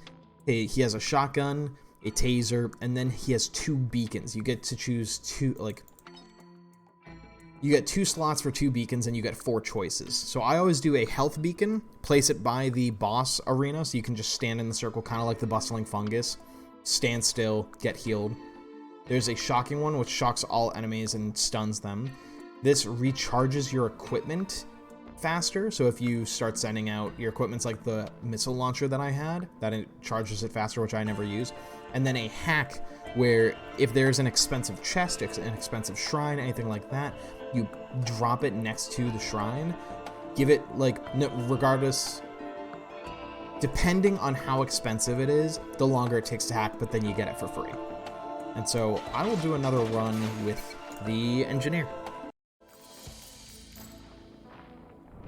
He has a shotgun, a taser, and then he has 2 beacons. You get to choose 2, you get 2 slots for 2 beacons, and you get 4 choices. So I always do a health beacon, place it by the boss arena, so you can just stand in the circle, kind of like the bustling fungus. Stand still, get healed. There's a shocking one, which shocks all enemies and stuns them. This recharges your equipment faster, so if you start sending out your equipment's like the missile launcher that I had, that it charges it faster, which I never use. And then a hack, where if there's an expensive chest, an expensive shrine, anything like that, you drop it next to the shrine, give it regardless, depending on how expensive it is, the longer it takes to hack, but then you get it for free. And so I will do another run with the engineer.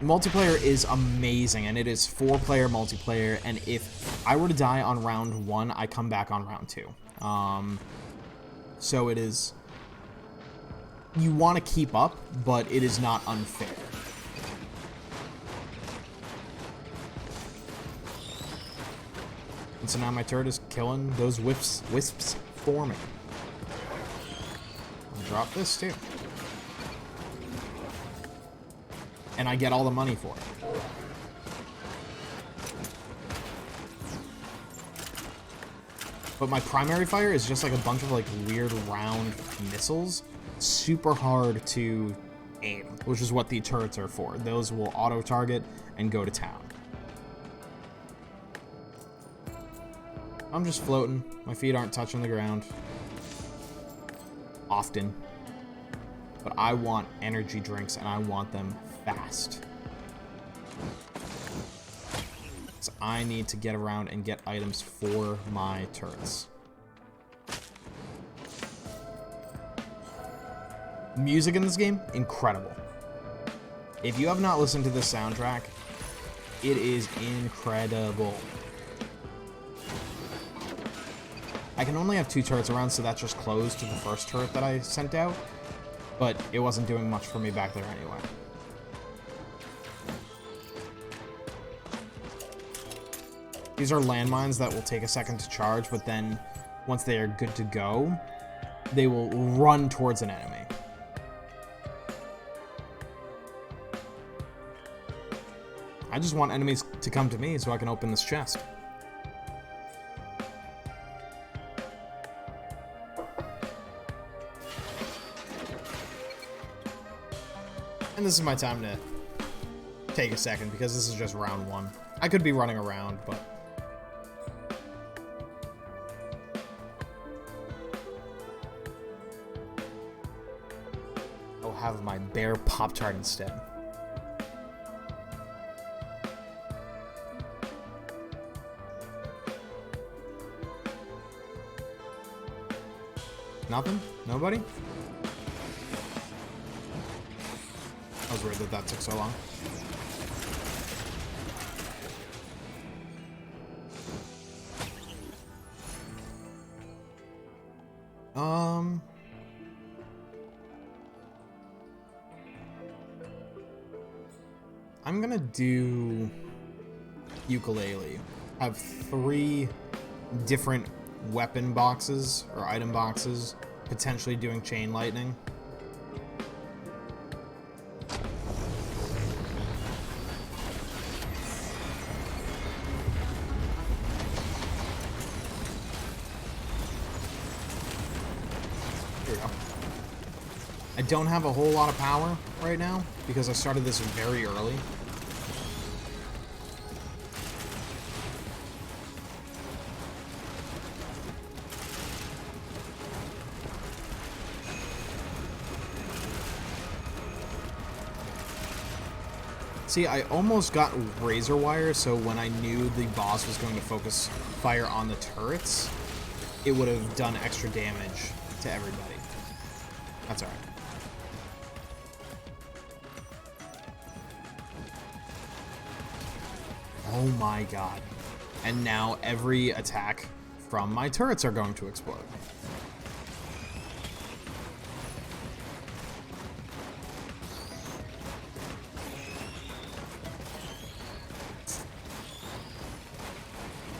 Multiplayer is amazing, and it is 4-player multiplayer, and if I were to die on round 1, I come back on round 2. So it is, you want to keep up, but it is not unfair. And so now my turret is killing those wisps for me. I'll drop this too. And I get all the money for it. But my primary fire is just like a bunch of like weird round missiles. Super hard to aim, which is what the turrets are for. Those will auto-target and go to town. I'm just floating. My feet aren't touching the ground. Often. But I want energy drinks, and I want them fast. So I need to get around and get items for my turrets. Music in this game, incredible. If you have not listened to this soundtrack, it is incredible. I can only have 2 turrets around, so that just closed to the first turret that I sent out, but it wasn't doing much for me back there anyway. These are landmines that will take a second to charge, but then once they are good to go, they will run towards an enemy. I just want enemies to come to me so I can open this chest. And this is my time to take a second, because this is just round 1. I could be running around, but I'll have my bear Pop-Tart instead. Nothing? Nobody? I was worried that that took so long. I'm gonna do ukulele. I have 3 different weapon boxes or item boxes, potentially doing chain lightning. Here we go. I don't have a whole lot of power right now because I started this very early. See, I almost got razor wire, so when I knew the boss was going to focus fire on the turrets, it would have done extra damage to everybody. That's alright. Oh my god. And now every attack from my turrets are going to explode.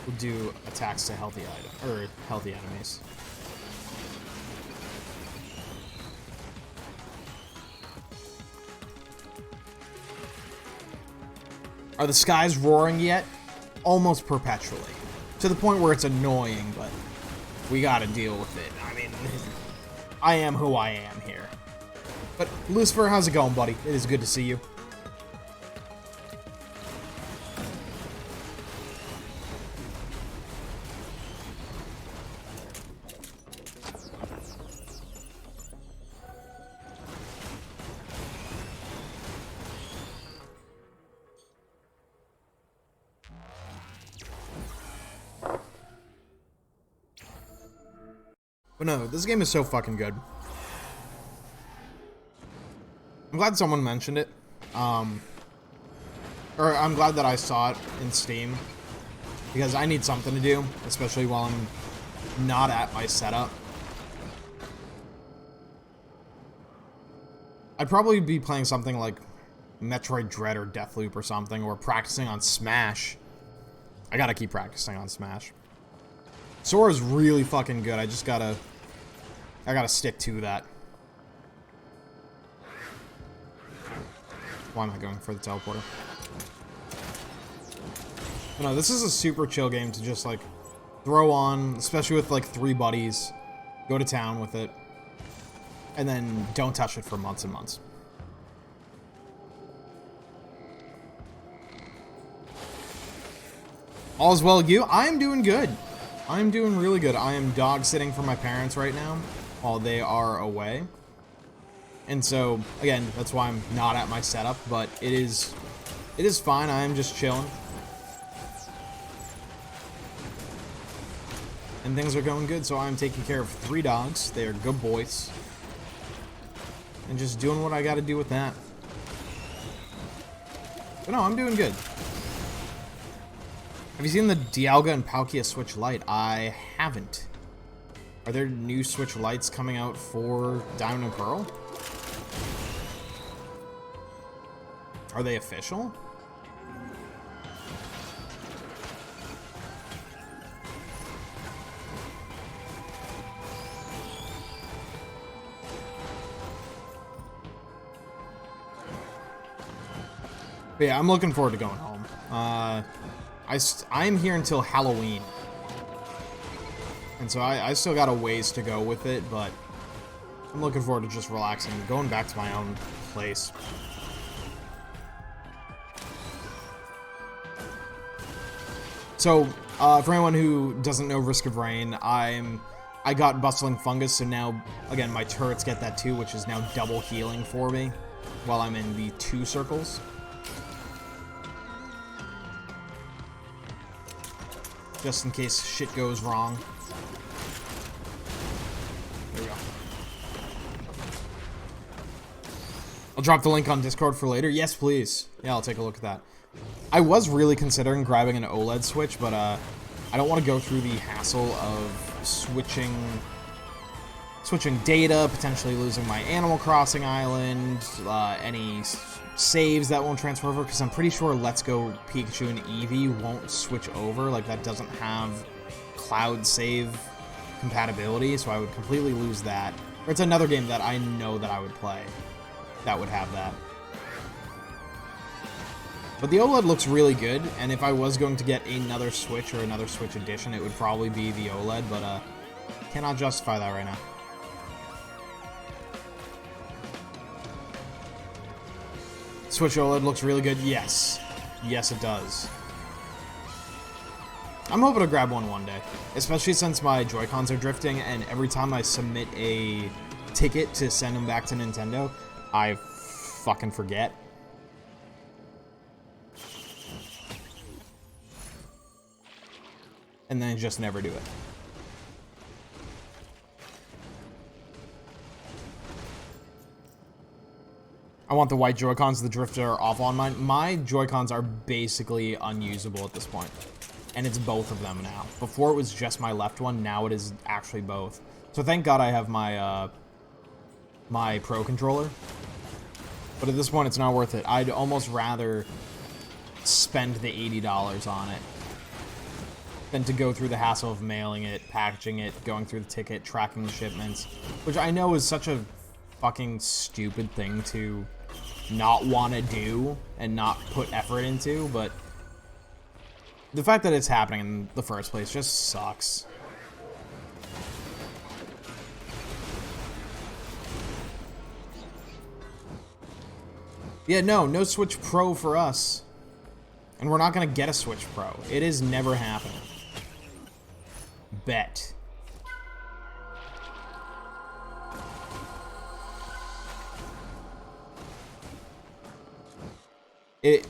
We'll do attacks to healthy enemies. Are the skies roaring yet? Almost perpetually. To the point where it's annoying, but we gotta deal with it. I mean, I am who I am here. But, Lucifer, how's it going, buddy? It is good to see you. But no, this game is so fucking good. I'm glad someone mentioned it. Or I'm glad that I saw it in Steam. Because I need something to do, especially while I'm not at my setup. I'd probably be playing something like Metroid Dread or Deathloop or something, or practicing on Smash. I gotta keep practicing on Smash. Sora's really fucking good. I gotta stick to that. Why am I going for the teleporter? But no, this is a super chill game to just like throw on, especially with like 3 buddies. Go to town with it. And then don't touch it for months and months. All's well with you? I'm doing good. I'm doing really good. I am dog sitting for my parents right now while they are away. And so, again, that's why I'm not at my setup, but it is fine. I am just chilling. And things are going good, so I'm taking care of 3 dogs. They are good boys. And just doing what I gotta do with that. But no, I'm doing good. Have you seen the Dialga and Palkia Switch Lite? I haven't. Are there new Switch Lites coming out for Diamond and Pearl? Are they official? But yeah, I'm looking forward to going home. I'm here until Halloween. And so I still got a ways to go with it, but I'm looking forward to just relaxing and going back to my own place. So, for anyone who doesn't know Risk of Rain, I got Bustling Fungus, so now, again, my turrets get that too, which is now double healing for me while I'm in the 2 circles. Just in case shit goes wrong. There we go. I'll drop the link on Discord for later. Yes, please. Yeah, I'll take a look at that. I was really considering grabbing an OLED Switch, but I don't want to go through the hassle of switching data, potentially losing my Animal Crossing island, any saves that won't transfer over, because I'm pretty sure Let's Go Pikachu and Eevee won't switch over. Like, that doesn't have cloud save compatibility, so I would completely lose that. Or it's another game that I know that I would play that would have that. But the OLED looks really good, and if I was going to get another Switch or another Switch edition, it would probably be the OLED, but cannot justify that right now. Switch OLED looks really good. Yes. Yes, it does. I'm hoping to grab one day, especially since my Joy-Cons are drifting, and every time I submit a ticket to send them back to Nintendo, I fucking forget. And then I just never do it. I want the white Joy-Cons. The drift are off on mine. My Joy-Cons are basically unusable at this point. And it's both of them now. Before it was just my left one. Now it is actually both. So thank God I have my my Pro controller. But at this point, it's not worth it. I'd almost rather spend the $80 on it than to go through the hassle of mailing it, packaging it, going through the ticket, tracking the shipments, which I know is such a fucking stupid thing to not want to do and not put effort into, but the fact that it's happening in the first place just sucks. Yeah, no Switch Pro for us. And we're not gonna get a Switch Pro. It is never happening. Bet.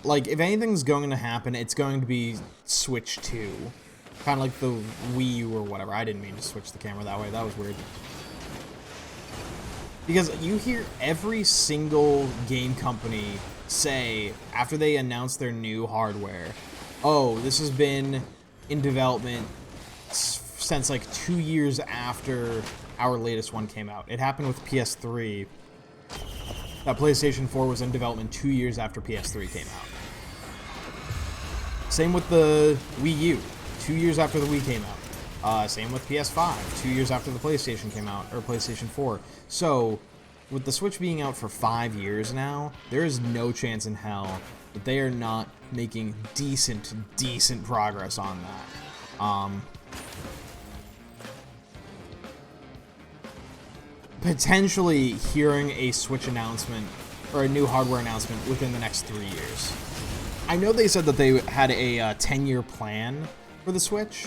Like, if anything's going to happen, it's going to be Switch 2. Kind of like the Wii U or whatever. I didn't mean to switch the camera that way. That was weird. Because you hear every single game company say, after they announce their new hardware, oh, this has been in development since like 2 years after our latest one came out. It happened with PS3. That PlayStation 4 was in development 2 years after PS3 came out. Same with the Wii U, 2 years after the Wii came out. Same with PS5, 2 years after the PlayStation came out, or PlayStation 4. So, with the Switch being out for 5 years now, there is no chance in hell that they are not making decent progress on that. Potentially hearing a Switch announcement or a new hardware announcement within the next 3 years. I know they said that they had a 10-year plan for the Switch.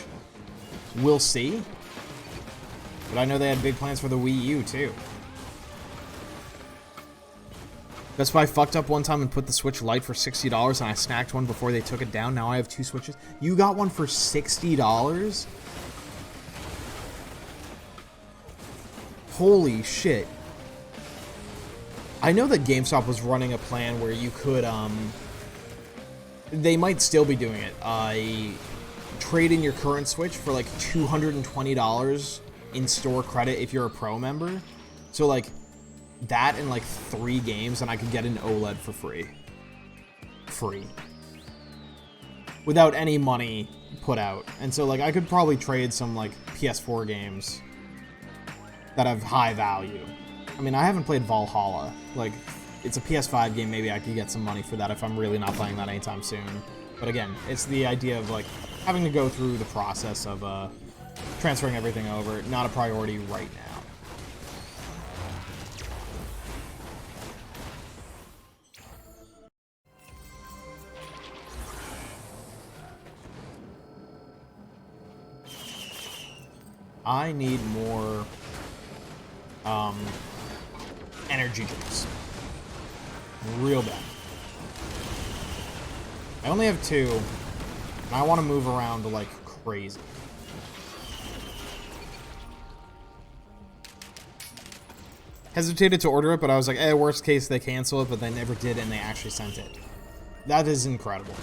We'll see. But I know they had big plans for the Wii U too. Best Buy fucked up one time and put the Switch Lite for $60 and I snacked one before they took it down. Now I have 2 Switches. You got one for $60? Holy shit. I know that GameStop was running a plan where you could, they might still be doing it. Trade in your current Switch for like $220 in store credit if you're a Pro member. So like that and like 3 games and I could get an OLED for free. Without any money put out. And so like I could probably trade some like PS4 games that have high value. I mean, I haven't played Valhalla. Like, it's a PS5 game. Maybe I could get some money for that if I'm really not playing that anytime soon. But again, it's the idea of, like, having to go through the process of transferring everything over. Not a priority right now. I need more energy drinks. Real bad. I only have 2, and I want to move around like crazy. hesitated to order it, but I was like, worst case, they cancel it, but they never did, and they actually sent it. That is incredible.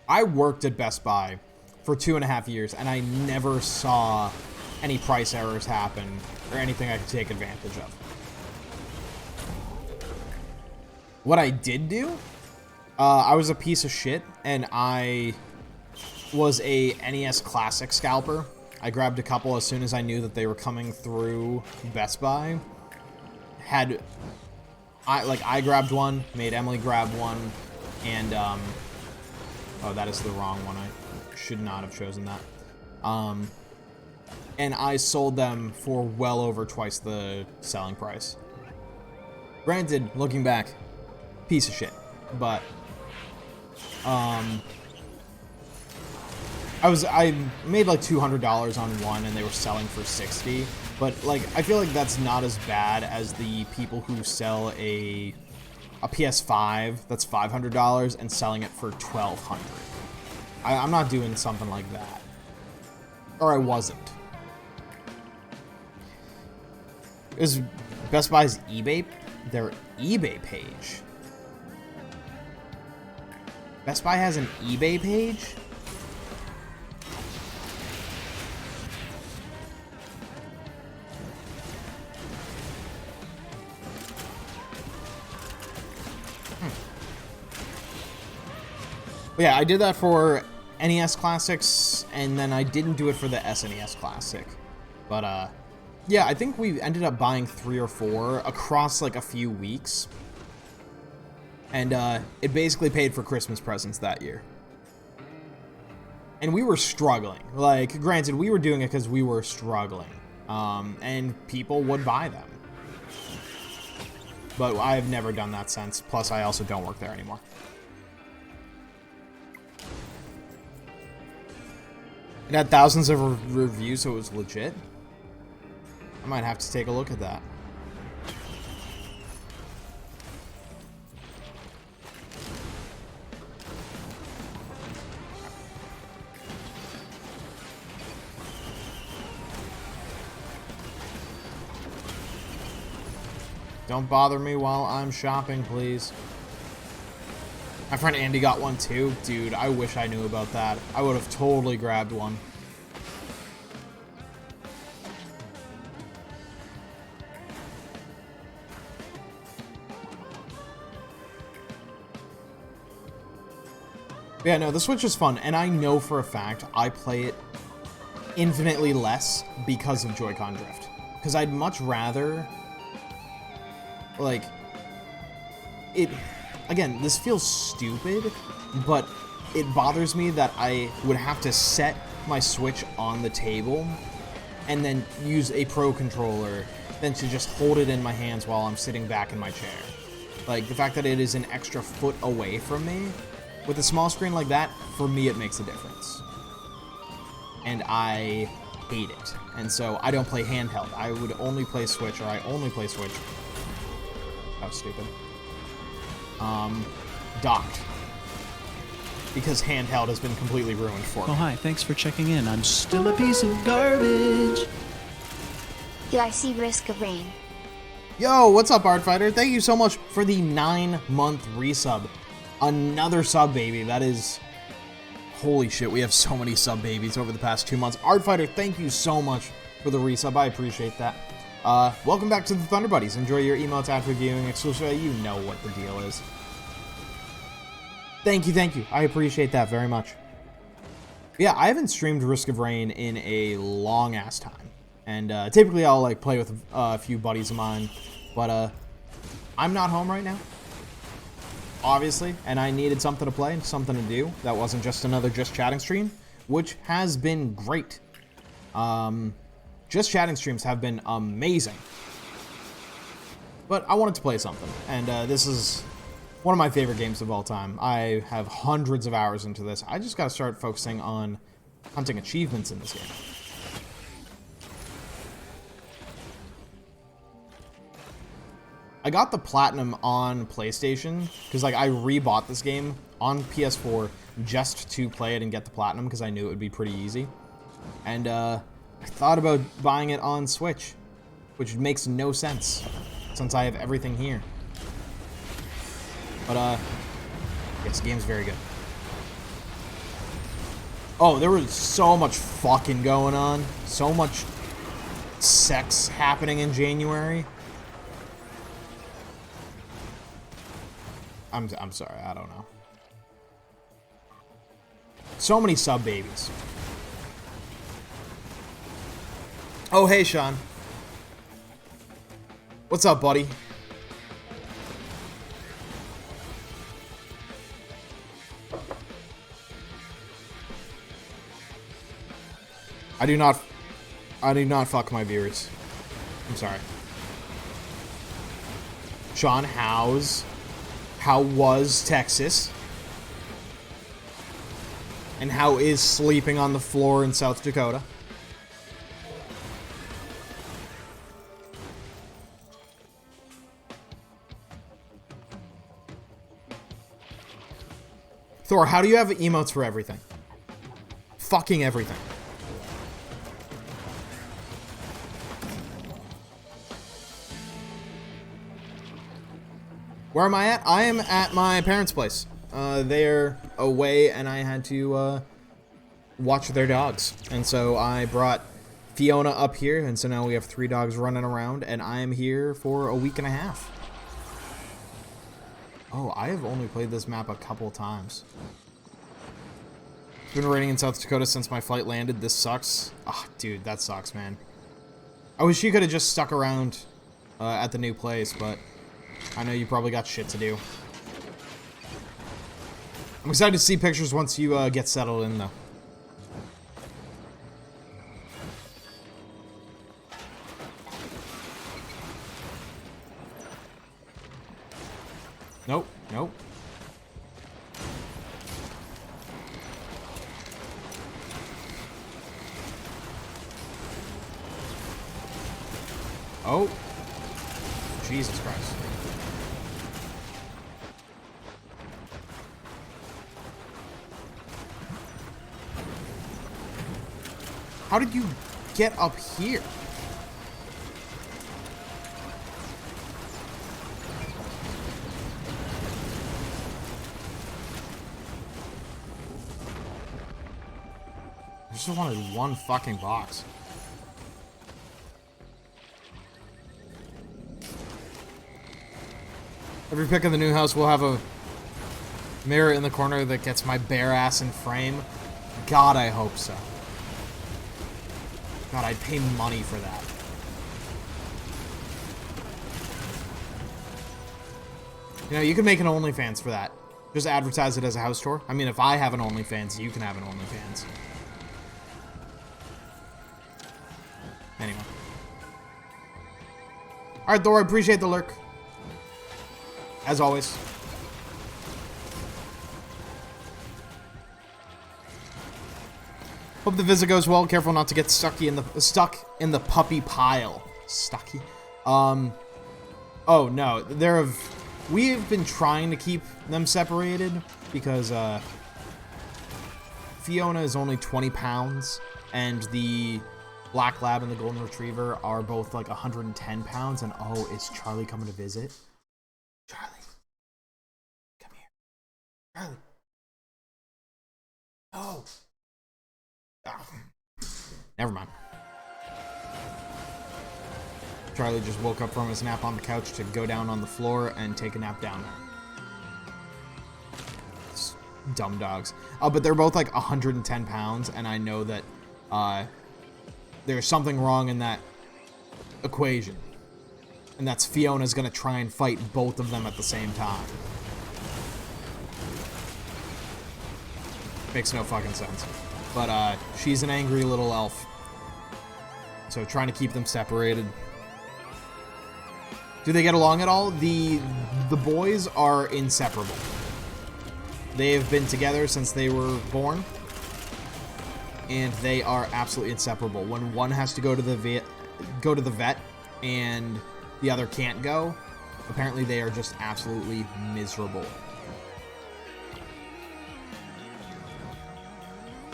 I worked at Best Buy for 2.5 years, and I never saw any price errors happen or anything I could take advantage of. What I did do, I was a piece of shit, and I was a NES Classic scalper. I grabbed a couple as soon as I knew that they were coming through Best Buy. I grabbed one, made Emily grab one, and, oh, that is the wrong one. I should not have chosen that. And I sold them for well over twice the selling price. Granted, looking back, piece of shit, but, I made like $200 on one, and they were selling for $60. But like, I feel like that's not as bad as the people who sell a PS5 that's $500 and selling it for $1,200. I'm not doing something like that, or I wasn't. It was Best Buy's their eBay page. Best Buy has an eBay page? Yeah, I did that for NES Classics, and then I didn't do it for the SNES Classic. But, yeah, I think we ended up buying 3 or 4 across, like, a few weeks. And, it basically paid for Christmas presents that year. And we were struggling. Like, granted, we were doing it because we were struggling. And people would buy them. But I've never done that since. Plus, I also don't work there anymore. It had thousands of reviews, so it was legit. I might have to take a look at that. Don't bother me while I'm shopping, please. My friend Andy got one too. Dude, I wish I knew about that. I would have totally grabbed one. Yeah, no, the Switch is fun, and I know for a fact I play it infinitely less because of Joy-Con drift. Because I'd much rather, like, again, this feels stupid, but it bothers me that I would have to set my Switch on the table and then use a Pro controller than to just hold it in my hands while I'm sitting back in my chair. Like, the fact that it is an extra foot away from me, with a small screen like that, for me it makes a difference. And I hate it. And so I don't play handheld. I would only play Switch, or I only play Switch. That was stupid. Docked. Because handheld has been completely ruined for me. Oh, hi. Thanks for checking in. I'm still a piece of garbage. Do I see risk of rain? Yo, what's up, Artfighter? Thank you so much for the 9-month resub. Another sub baby. That is... Holy shit, we have so many sub babies over the past 2 months. Artfighter, thank you so much for the resub. I appreciate that. Welcome back to the Thunder Buddies. Enjoy your emotes after viewing exclusively. You know what the deal is. Thank you. I appreciate that very much. Yeah, I haven't streamed Risk of Rain in a long-ass time. And typically I'll like play with a few buddies of mine. But I'm not home right now, obviously. And I needed something to play and something to do. That wasn't just another Just Chatting stream, which has been great. Just Chatting streams have been amazing. But I wanted to play something. And this is one of my favorite games of all time. I have hundreds of hours into this. I just got to start focusing on hunting achievements in this game. I got the Platinum on PlayStation because like I rebought this game on PS4 just to play it and get the Platinum because I knew it would be pretty easy. And I thought about buying it on Switch, which makes no sense since I have everything here. But, yes, the game's very good. Oh, there was so much fucking going on. So much sex happening in January. I'm sorry, I don't know. So many sub babies. Oh, hey, Sean. What's up, buddy? I do not fuck my viewers. I'm sorry. Sean, how was Texas? And how is sleeping on the floor in South Dakota? Thor, how do you have emotes for everything? Fucking everything. Where am I at? I am at my parents' place. They're away, and I had to watch their dogs. And so I brought Fiona up here, and so now we have 3 dogs running around, and I am here for a week and a half. Oh, I have only played this map a couple times. It's been raining in South Dakota since my flight landed. This sucks. Ah, dude, that sucks, man. I wish you could have just stuck around at the new place, but I know you probably got shit to do. I'm excited to see pictures once you get settled in, though. Nope, nope. Oh. Jesus Christ. How did you get up here? I just wanted one fucking box. Every pick in the new house will have a mirror in the corner that gets my bare ass in frame. God, I hope so. God, I'd pay money for that. You know, you could make an OnlyFans for that. Just advertise it as a house tour. I mean, if I have an OnlyFans, you can have an OnlyFans. Anyway. Alright, Thor, I appreciate the lurk. As always. Hope the visit goes well. Careful not to get stuck in the puppy pile. Stucky. Oh no, we've been trying to keep them separated because Fiona is only 20 pounds and the Black Lab and the Golden Retriever are both like 110 pounds. And oh, is Charlie coming to visit? Charlie, come here. Charlie. Oh. Oh. Never mind. Charlie just woke up from his nap on the couch to go down on the floor and take a nap down there. It's dumb dogs. But they're both like 110 pounds, and I know that there's something wrong in that equation. And that's Fiona's gonna try and fight both of them at the same time. Makes no fucking sense. But she's an angry little elf. So trying to keep them separated. Do they get along at all? The boys are inseparable. They have been together since they were born. And they are absolutely inseparable. When one has to go to the vet and the other can't go, apparently they are just absolutely miserable.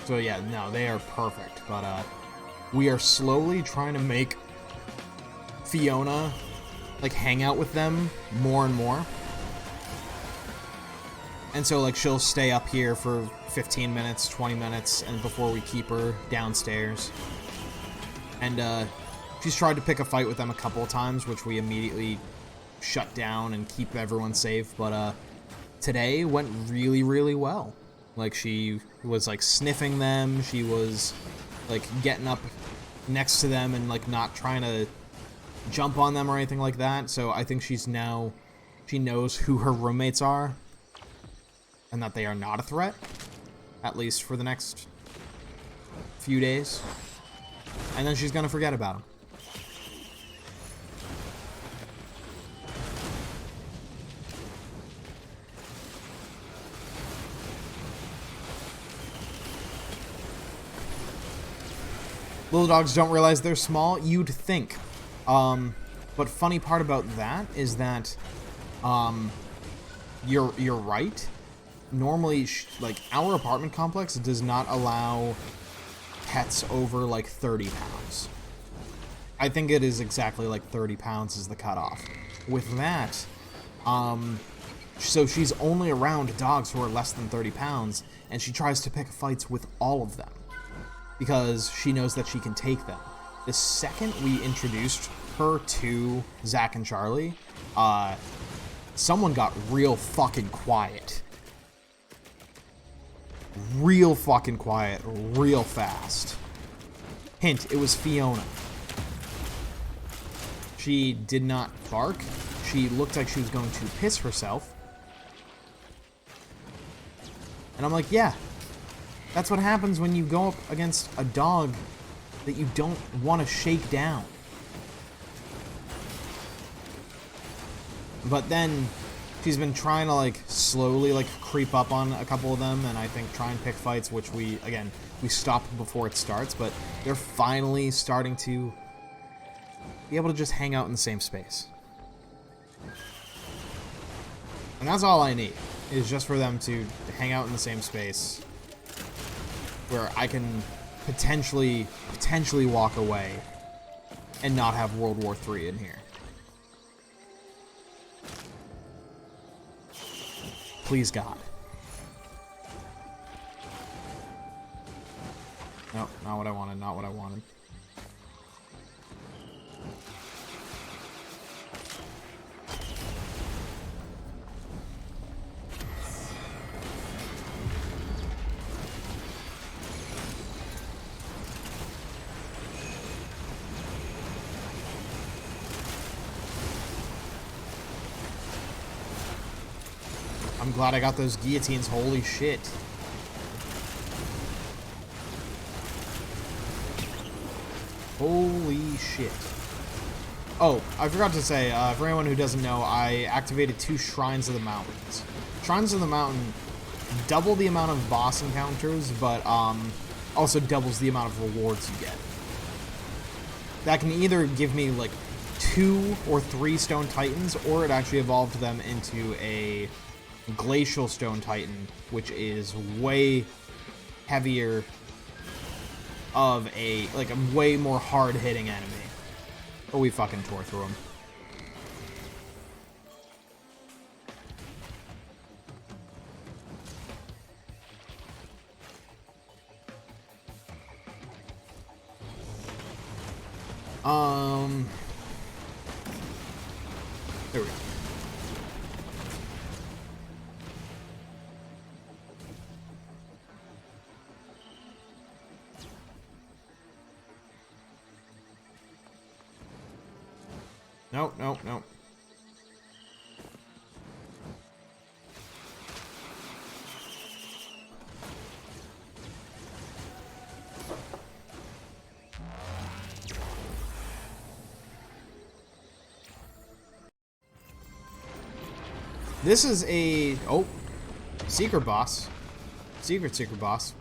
So yeah, no, they are perfect. But we are slowly trying to make Fiona, like, hang out with them more and more. And so, like, she'll stay up here for 15 minutes, 20 minutes, and before we keep her downstairs. And, she's tried to pick a fight with them a couple of times, which we immediately shut down and keep everyone safe. But, today went really, really well. Like, she was, like, sniffing them. She was, like, getting up next to them and, like, not trying to jump on them or anything like that. So I think she knows who her roommates are and that they are not a threat, at least for the next few days. And then she's gonna forget about them. Little dogs don't realize they're small, you'd think. But funny part about that is that, you're right. Normally, like, our apartment complex does not allow pets over, like, 30 pounds. I think it is exactly, like, 30 pounds is the cutoff. With that, so she's only around dogs who are less than 30 pounds, and she tries to pick fights with all of them, because she knows that she can take them. The second we introduced her to Zach and Charlie, someone got real fucking quiet. Real fucking quiet, real fast. Hint, it was Fiona. She did not bark. She looked like she was going to piss herself. And I'm like, yeah, that's what happens when you go up against a dog that you don't want to shake down. But then she's been trying to, like, slowly, like, creep up on a couple of them, and I think try and pick fights, which we stop before it starts, but they're finally starting to be able to just hang out in the same space. And that's all I need, is just for them to hang out in the same space where I can potentially walk away and not have World War III in here. Please, God. Nope, not what I wanted, not what I wanted. I'm glad I got those guillotines, holy shit. Holy shit. Oh, I forgot to say, for anyone who doesn't know, I activated 2 Shrines of the Mountains. Shrines of the Mountain double the amount of boss encounters, but also doubles the amount of rewards you get. That can either give me, like, 2 or 3 Stone Titans, or it actually evolved them into a Glacial Stone Titan, which is way heavier of a, like, a way more hard-hitting enemy. But we fucking tore through him. There we go. Nope, nope, nope. This is a secret boss. Secret boss.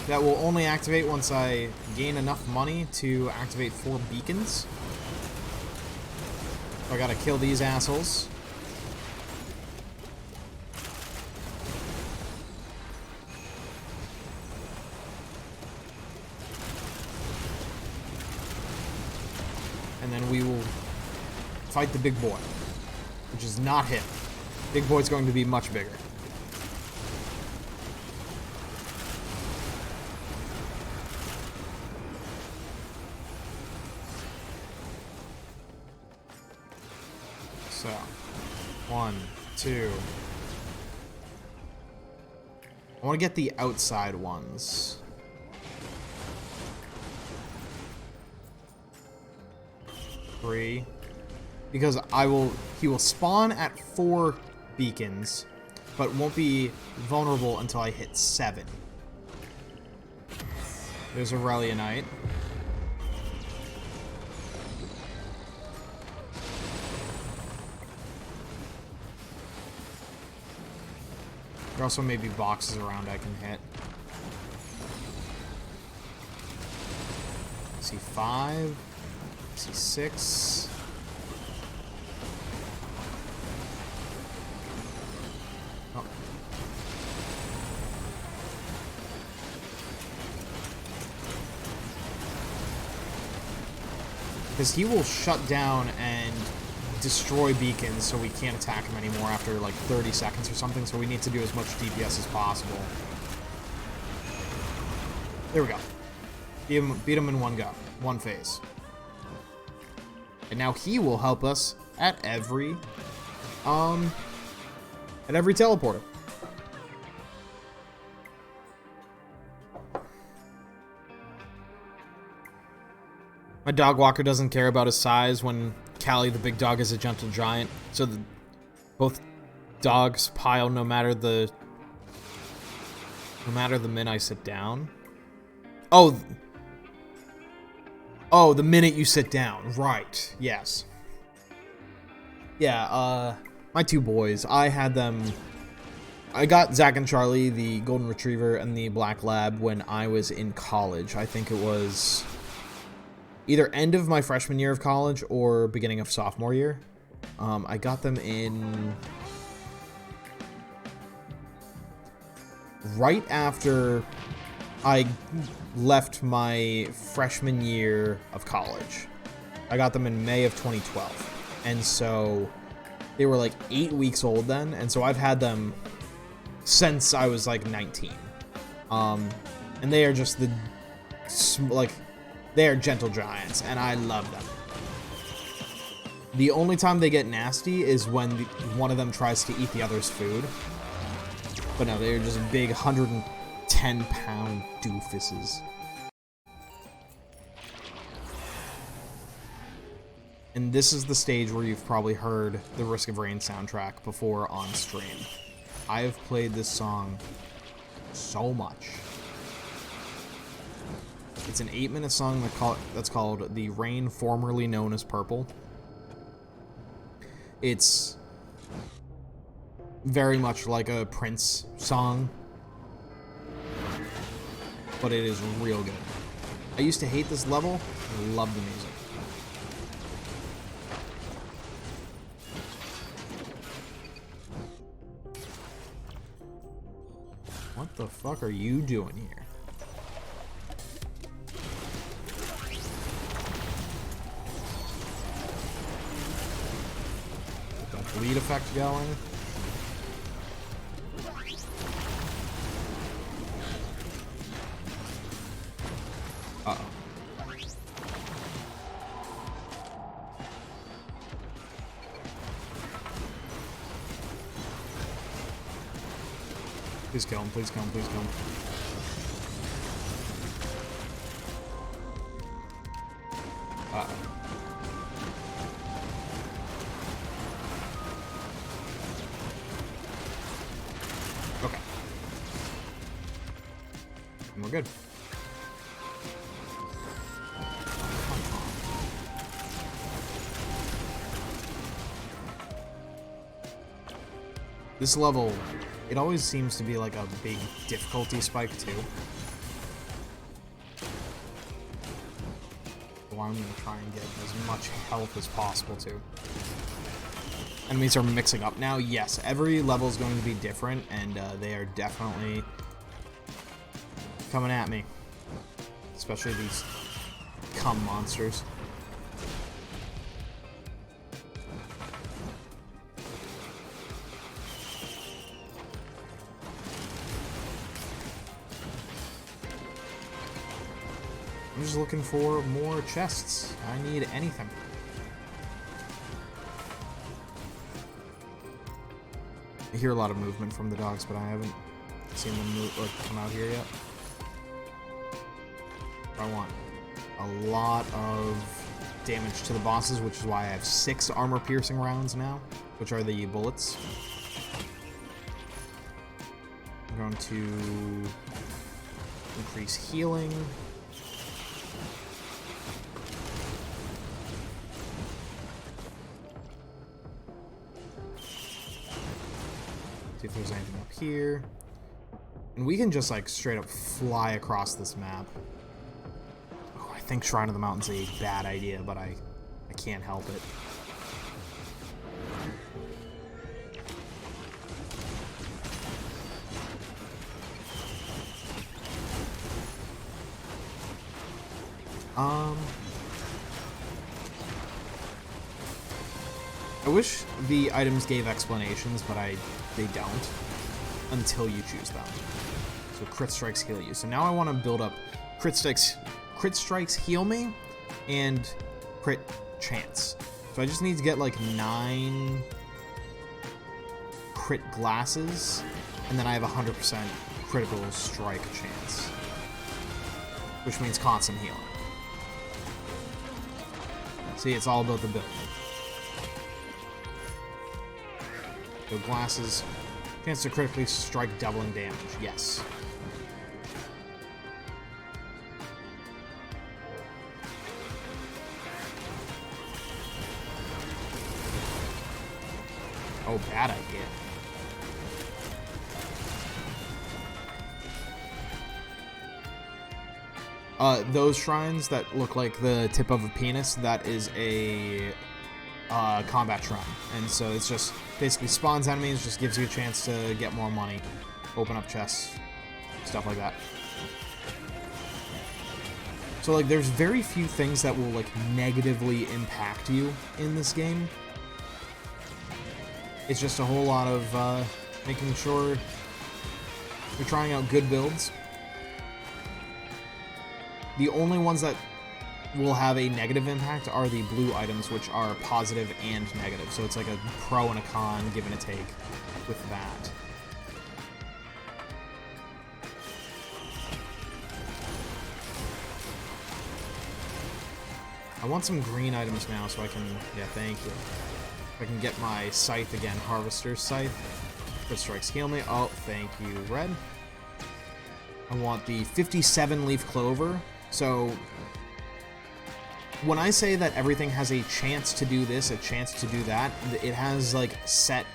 That will only activate once I gain enough money to activate 4 beacons. So I gotta kill these assholes. we will fight the big boy, which is not him. Big boy's going to be much bigger. So, 1, 2. I want to get the outside ones. 3. Because he will spawn at 4 beacons, but won't be vulnerable until I hit 7. There's a Relianite. There also may be boxes around I can hit. I see 5. I see 6. Oh. Because he will shut down and destroy beacons, so we can't attack him anymore after like 30 seconds or something, so we need to do as much DPS as possible. There we go. Beat him in one go. One phase. And now he will help us at every teleporter. My dog walker doesn't care about his size when Callie, the big dog, is a gentle giant, so both dogs pile no matter the minute I sit down. Oh, the minute you sit down, right? Yes. Yeah. My 2 boys, I had them. I got Zach and Charlie, the golden retriever, and the black lab when I was in college. I think it was either end of my freshman year of college or beginning of sophomore year. I got them in right after I left my freshman year of college. I got them in May of 2012. And so they were like 8 weeks old then. And so I've had them since I was like 19. And they are just they are gentle giants, and I love them. The only time they get nasty is when one of them tries to eat the other's food. But no, they're just big 110-pound doofuses. And this is the stage where you've probably heard the Risk of Rain soundtrack before on stream. I have played this song so much. It's an 8-minute song that's called The Rain, formerly known as Purple. It's very much like a Prince song, but it is real good. I used to hate this level. I love the music. What the fuck are you doing here? Bleed effect going. Uh-oh. Please kill him, please kill him, please kill him. Uh-oh. Okay. And we're good. This level, it always seems to be like a big difficulty spike too. So I'm gonna try and get as much health as possible too. Enemies are mixing up now. Yes, every level is going to be different, and they are definitely coming at me. Especially these cum monsters. just looking for more chests. I need anything. I hear a lot of movement from the dogs, but I haven't seen them move, like, come out here yet. I want a lot of damage to the bosses, which is why I have 6 armor-piercing rounds now, which are the bullets. I'm going to increase healing. See if there's anything up here. And we can just, like, straight up fly across this map. Oh, I think Shrine of the Mountain's a bad idea, but I can't help it. I wish the items gave explanations, but they don't until you choose them. So crit strikes heal you. So now I want to build up crit strikes heal me, and crit chance. So I just need to get like 9 crit glasses, and then I have 100% critical strike chance, which means constant healing. See, it's all about the build. So glasses, chance to critically strike, doubling damage. Yes. Oh, bad idea. Those shrines that look like the tip of a penis, that is a combat shrine. And so it's just basically spawns enemies, just gives you a chance to get more money, open up chests, stuff like that. So like there's very few things that will like negatively impact you in this game. It's just a whole lot of making sure you're trying out good builds. The only ones that will have a negative impact are the blue items, which are positive and negative. So it's like a pro and a con, give and a take with that. I want some green items now so I can, yeah, thank you. I can get my scythe again, Harvester's Scythe. Crit strikes heal me. Oh, thank you, red. I want the 57 leaf clover. So when I say that everything has a chance to do this, a chance to do that, it has like set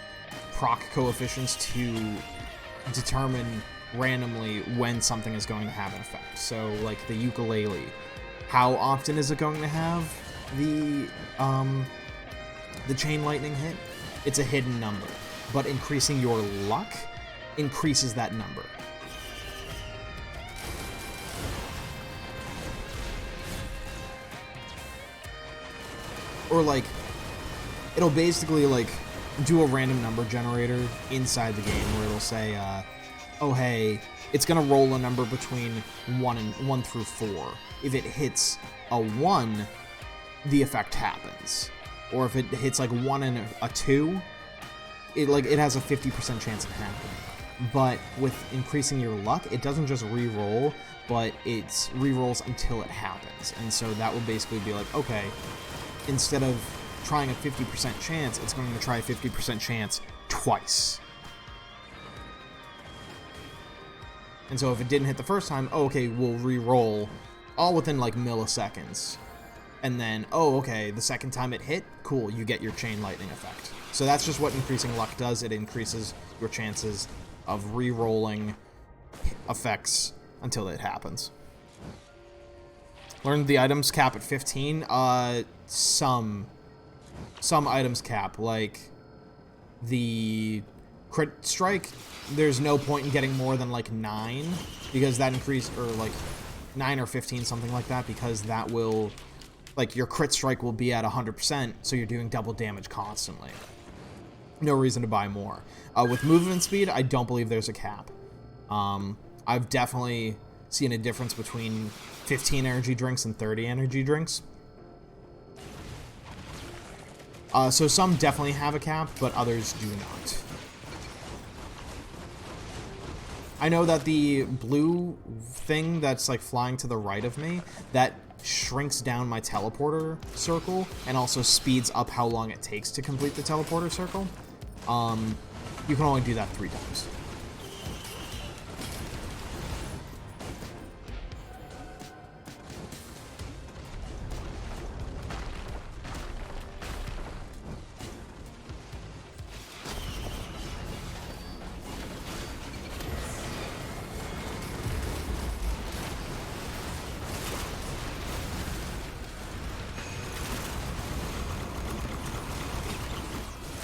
proc coefficients to determine randomly when something is going to have an effect. So like the ukulele, how often is it going to have the chain lightning hit? It's a hidden number, but increasing your luck increases that number. Or like, it'll basically like do a random number generator inside the game where it'll say, oh hey, it's gonna roll a number between 1 through 4. If it hits a 1, the effect happens. Or if it hits like 1 and a 2, it has a 50% chance of happening. But with increasing your luck, it doesn't just re-roll, but it's re-rolls until it happens. And so that would basically be like, okay, instead of trying a 50% chance, it's going to try a 50% chance twice. And so if it didn't hit the first time, oh, okay, we'll re-roll all within like milliseconds. And then, oh, okay, the second time it hit, cool, you get your chain lightning effect. So that's just what increasing luck does. It increases your chances of re-rolling effects until it happens. Learned the items cap at 15. Some items cap, like the crit strike, there's no point in getting more than like 9, because that increase, or like 9 or 15, something like that, because that will, like, your crit strike will be at 100%, so you're doing double damage constantly. No reason to buy more. With movement speed, I don't believe there's a cap. I've definitely seeing a difference between 15 energy drinks and 30 energy drinks. So some definitely have a cap, but others do not. I know that the blue thing that's like flying to the right of me, that shrinks down my teleporter circle and also speeds up how long it takes to complete the teleporter circle. You can only do that 3 times.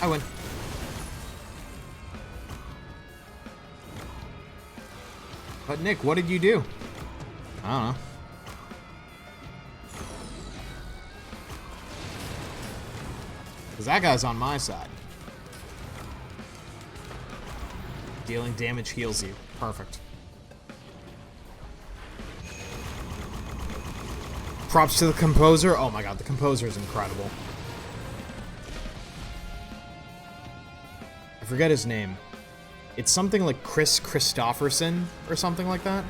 I win. But Nick, what did you do? I don't know. Because that guy's on my side. Dealing damage heals you. Perfect. Props to the composer. Oh my god, the composer is incredible. I forget his name. It's something like Chris Christopherson or something like that.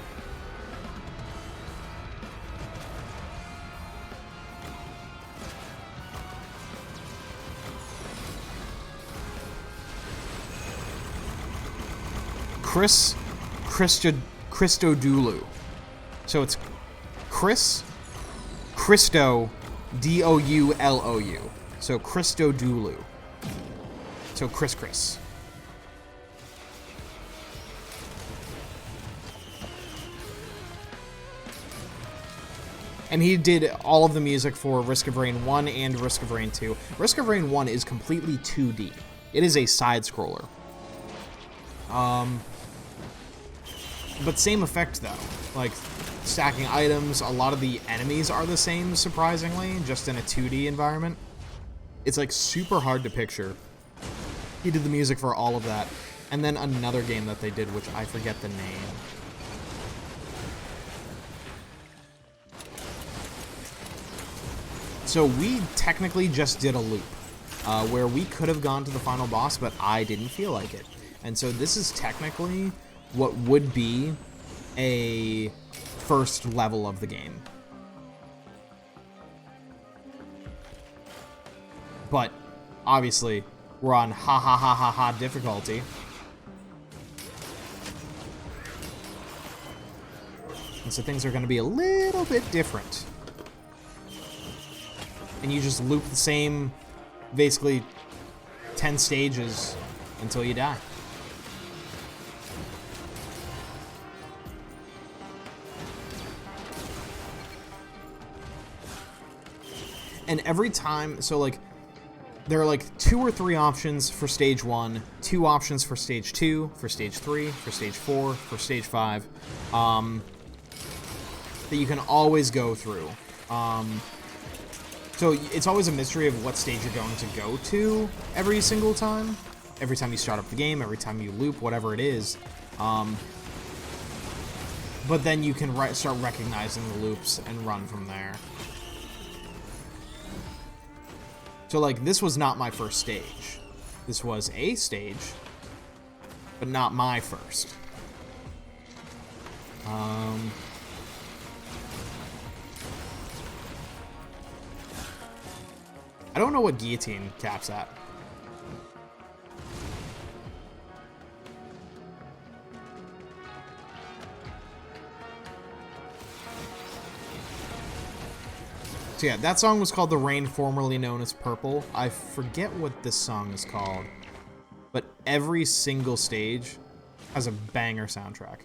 Christodoulou. So it's Christo Doulou. So Christodoulou. So Chris. And he did all of the music for Risk of Rain 1 and Risk of Rain 2. Risk of Rain 1 is completely 2D. It is a side-scroller. But same effect, though. Like, stacking items, a lot of the enemies are the same, surprisingly, just in a 2D environment. It's, like, super hard to picture. He did the music for all of that. And then another game that they did, which I forget the name. So we technically just did a loop, where we could have gone to the final boss, but I didn't feel like it. And so this is technically what would be a first level of the game. But, obviously, we're on ha difficulty. And so things are going to be a little bit different. And you just loop the same, basically, 10 stages until you die. And every time, so like, there are like 2 or 3 options for stage 1, 2 options for stage 2, for stage 3, for stage 4, for stage 5, that you can always go through. So it's always a mystery of what stage you're going to go to every single time. Every time you start up the game, every time you loop, whatever it is. But then you can start recognizing the loops and run from there. So, like, this was not my first stage. This was a stage, but not my first. I don't know what guillotine caps at. So yeah, that song was called The Rain, formerly known as Purple. I forget what this song is called, but every single stage has a banger soundtrack.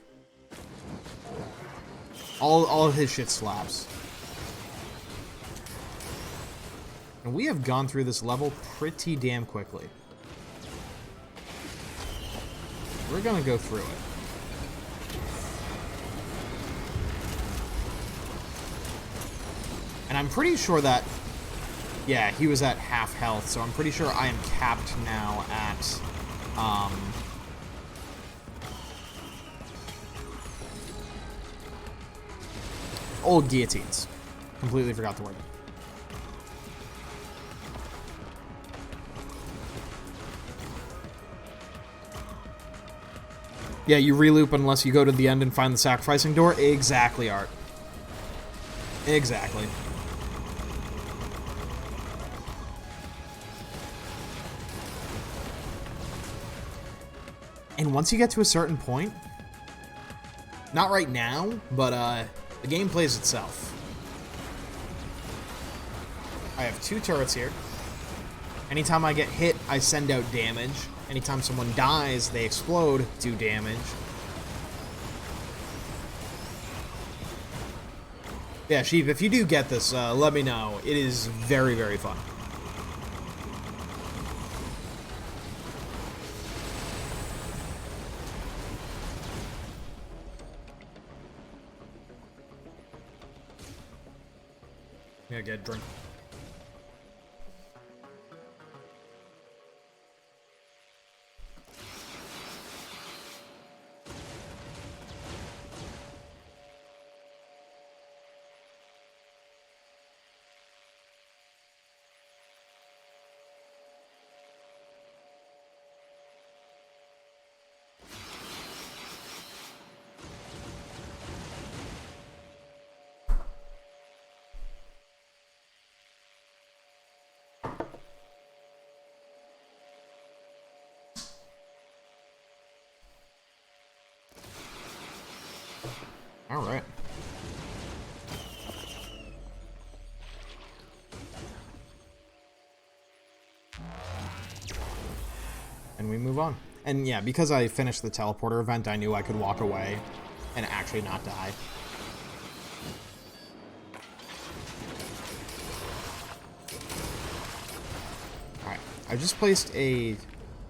All of his shit slaps. And we have gone through this level pretty damn quickly. We're gonna go through it. And I'm pretty sure that, yeah, he was at half health, so I'm pretty sure I am capped now at, old guillotines. Completely forgot the word. Yeah, you reloop unless you go to the end and find the sacrificing door. Exactly, Art. Exactly. And once you get to a certain point, not right now, but the game plays itself. I have 2 turrets here. Anytime I get hit, I send out damage. Anytime someone dies, they explode, do damage. Yeah, Sheep, if you do get this, let me know. It is very, very fun. Yeah, get a drink. All right. And we move on. And yeah, because I finished the teleporter event, I knew I could walk away and actually not die. Alright, I just placed a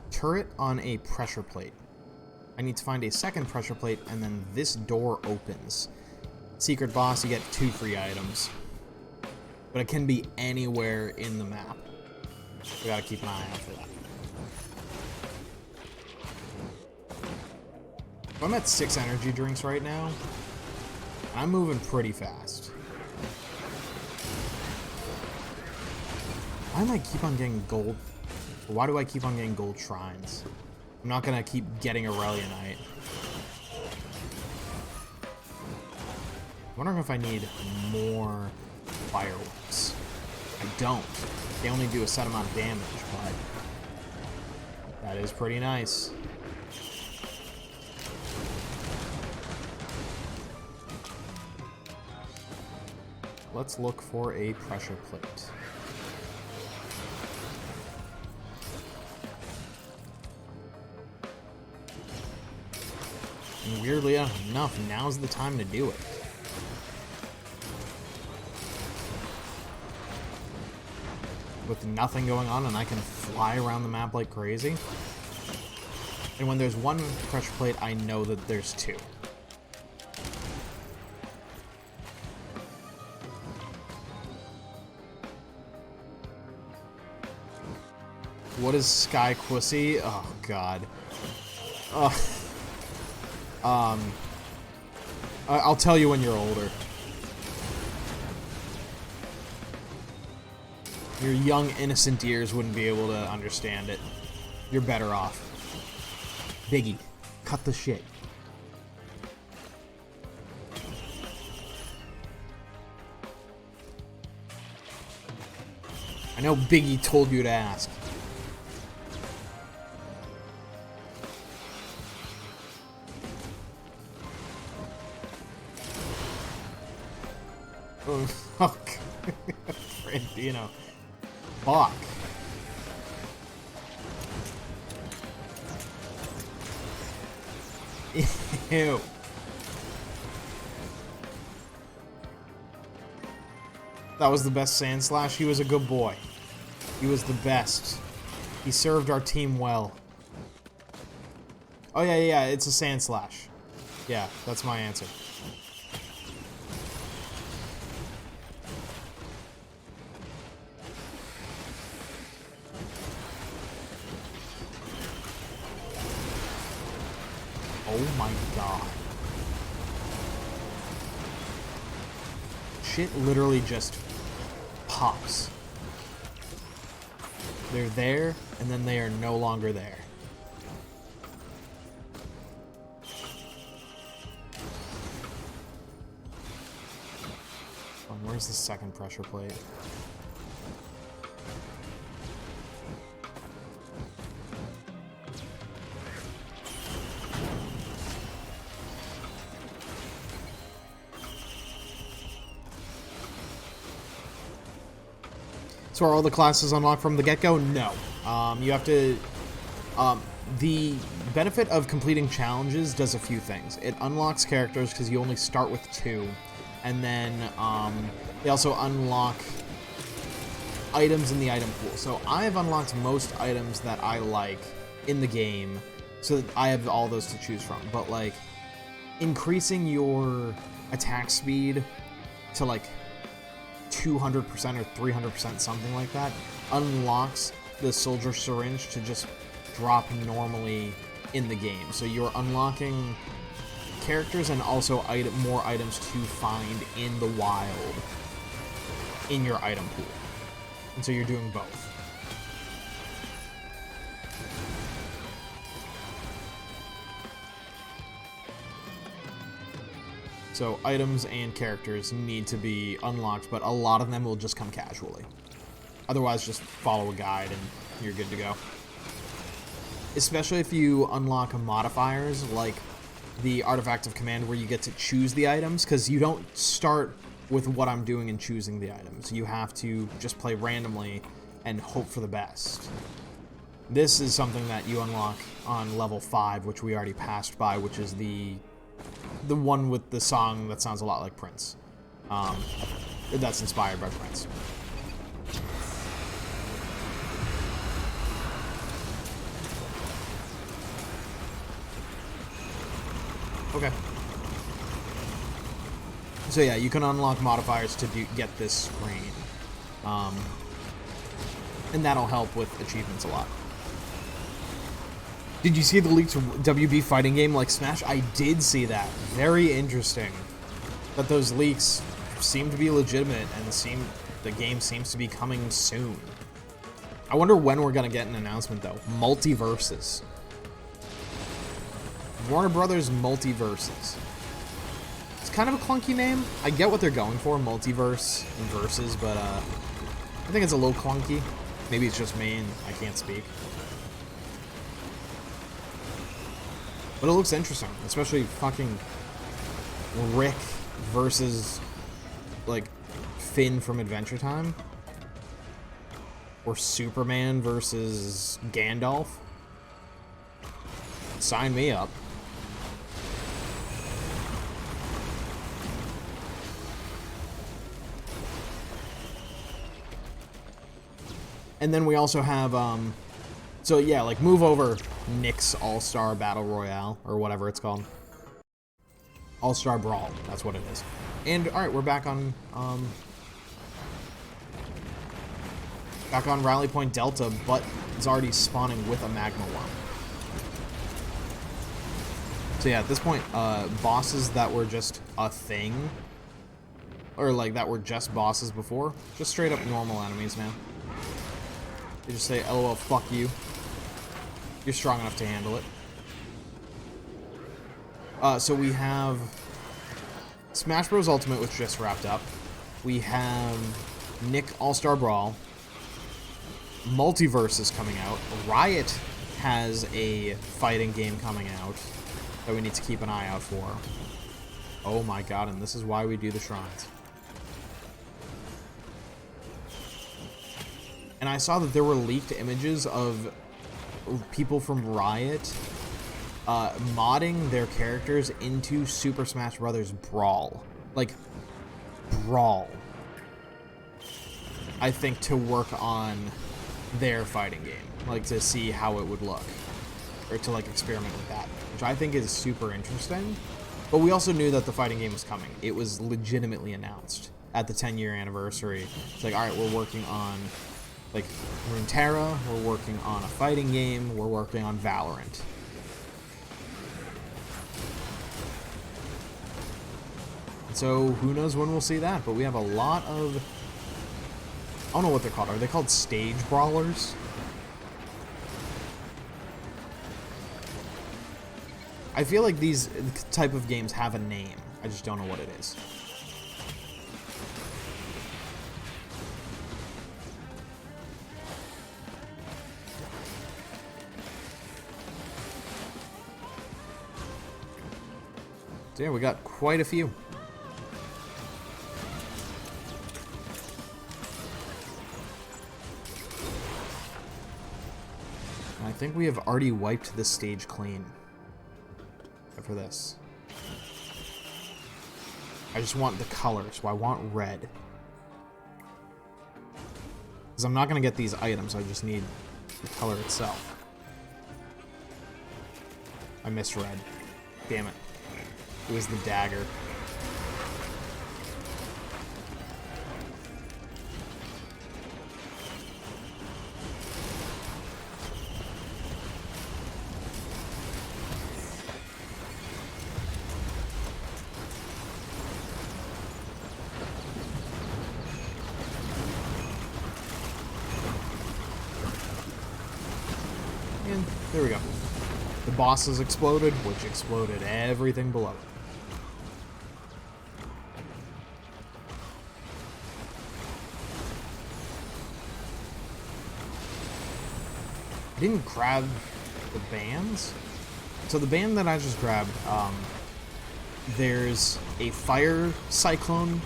turret on a pressure plate. I need to find a second pressure plate, and then this door opens. Secret boss, you get 2 free items. But it can be anywhere in the map. We gotta keep an eye out for that. I'm at 6 energy drinks right now. I'm moving pretty fast. Why do I keep on getting gold? Why do I keep on getting gold shrines? I'm not gonna keep getting Aurelionite. I'm wondering if I need more fireworks. I don't. They only do a set amount of damage, but that is pretty nice. Let's look for a pressure plate. And weirdly enough, now's the time to do it. With nothing going on, and I can fly around the map like crazy. And when there's 1 pressure plate, I know that there's 2. What is Sky Quissy? Oh, God. I'll tell you when you're older. Your young, innocent ears wouldn't be able to understand it. You're better off. Biggie, cut the shit. I know Biggie told you to ask. Oh, fuck. Frandino. Fuck. Ew. That was the best Sand Slash. He was a good boy. He was the best. He served our team well. Oh, yeah, it's a Sand Slash. Yeah, that's my answer. Oh my god. shit literally just pops. They're there, and then they are no longer there. Where's the second pressure plate? So are all the classes unlocked from the get-go? No. You have to... the benefit of completing challenges does a few things. It unlocks characters because you only start with 2. And then they also unlock items in the item pool. So I have unlocked most items that I like in the game. So I have all those to choose from. But like increasing your attack speed to like 200% or 300%, something like that, unlocks the soldier syringe to just drop normally in the game. So you're unlocking characters and also more items to find in the wild in your item pool. And so you're doing both. So items and characters need to be unlocked, but a lot of them will just come casually. Otherwise, just follow a guide and you're good to go. Especially if you unlock modifiers like the Artifact of Command, where you get to choose the items, because you don't start with what I'm doing and choosing the items. You have to just play randomly and hope for the best. This is something that you unlock on level 5, which we already passed by, which is the one with the song that sounds a lot like Prince. That's inspired by Prince. Okay. So yeah, you can unlock modifiers to get this screen. And that'll help with achievements a lot. Did you see the leaked WB fighting game like Smash? I did see that. Very interesting. But those leaks seem to be legitimate, and the game seems to be coming soon. I wonder when we're gonna get an announcement though. Multiverses. Warner Brothers Multiverses. It's kind of a clunky name. I get what they're going for, multiverse and verses, but I think it's a little clunky. Maybe it's just me and I can't speak. But it looks interesting, especially fucking Rick versus, like, Finn from Adventure Time. Or Superman versus Gandalf. Sign me up. And then we also have, so yeah, like, move over Nick's All-Star Battle Royale, or whatever it's called. All-Star Brawl, that's what it is. And, alright, we're back on Rally Point Delta, but it's already spawning with a Magma Worm. So yeah, at this point, bosses that were just a thing, or like that were just bosses before, just straight up normal enemies now. They just say, LOL, fuck you. You're strong enough to handle it. So we have Smash Bros. Ultimate, which just wrapped up. We have Nick All-Star Brawl. Multiverse is coming out. Riot has a fighting game coming out that we need to keep an eye out for. Oh my god, and this is why we do the shrines. And I saw that there were leaked images of people from Riot modding their characters into Super Smash Bros. Brawl. Like, Brawl. I think to work on their fighting game. Like, to see how it would look. Or to, like, experiment with that. Which I think is super interesting. But we also knew that the fighting game was coming. It was legitimately announced at the 10-year anniversary. It's like, alright, we're working on, like, Runeterra, we're working on a fighting game, we're working on Valorant. So who knows when we'll see that, but we have a lot of... I don't know what they're called. Are they called stage brawlers? I feel like these type of games have a name. I just don't know what it is. So yeah, we got quite a few. And I think we have already wiped this stage clean. Except for this. I just want the color, so I want red. Because I'm not going to get these items, I just need the color itself. I missed red. Damn it. It was the dagger. And there we go. The boss has exploded, which exploded everything below it. I didn't grab the bands. So the band that I just grabbed, there's a fire cyclone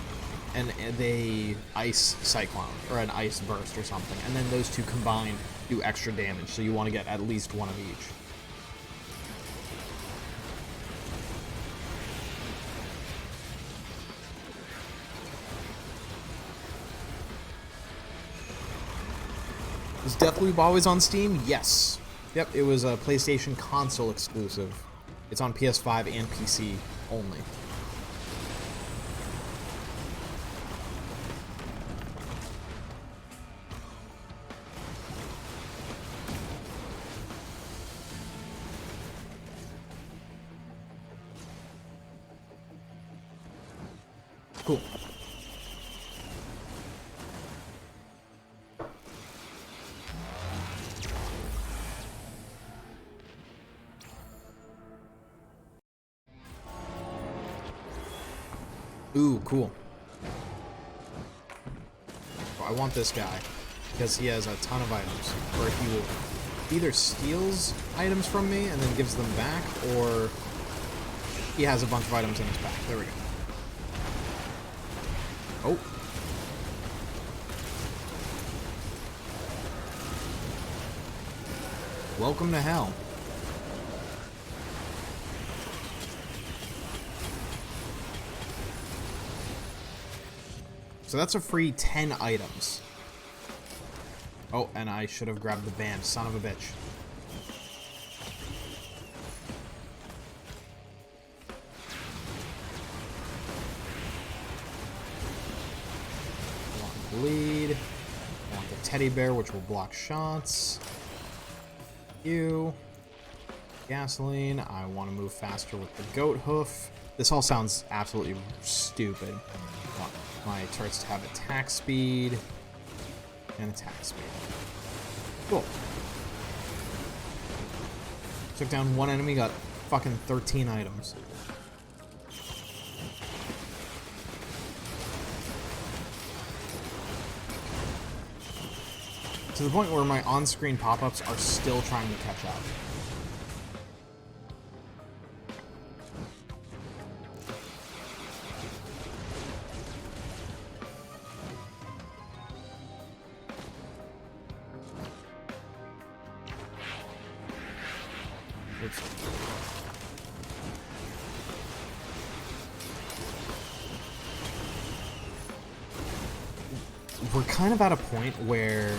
and a ice cyclone, or an ice burst or something. And then those two combined do extra damage, so you want to get at least one of each. Is Deathloop always on Steam? Yes. Yep, it was a PlayStation console exclusive. It's on PS5 and PC only. Cool. Ooh, cool. Well, I want this guy, because he has a ton of items, where he will either steals items from me and then gives them back, or he has a bunch of items in his back. There we go. Oh. Welcome to hell. So that's a free 10 items. Oh, and I should have grabbed the band, son of a bitch. I want bleed. I want the teddy bear, which will block shots. You. Gasoline. I want to move faster with the goat hoof. This all sounds absolutely stupid. I want my turrets to have attack speed and attack speed. Cool. Took down one enemy, got fucking 13 items. To the point where my on-screen pop-ups are still trying to catch up. Oops. We're kind of at a point where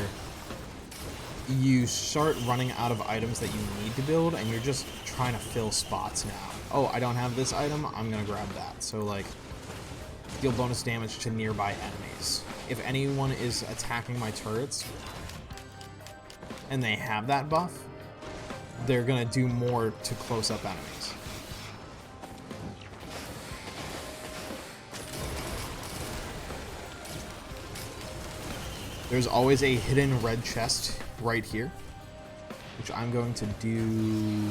you start running out of items that you need to build, and you're just trying to fill spots now. Oh, I don't have this item, I'm gonna grab that. So, like, deal bonus damage to nearby enemies. If anyone is attacking my turrets, and they have that buff, they're gonna do more to close-up enemies. There's always a hidden red chest right here, which I'm going to do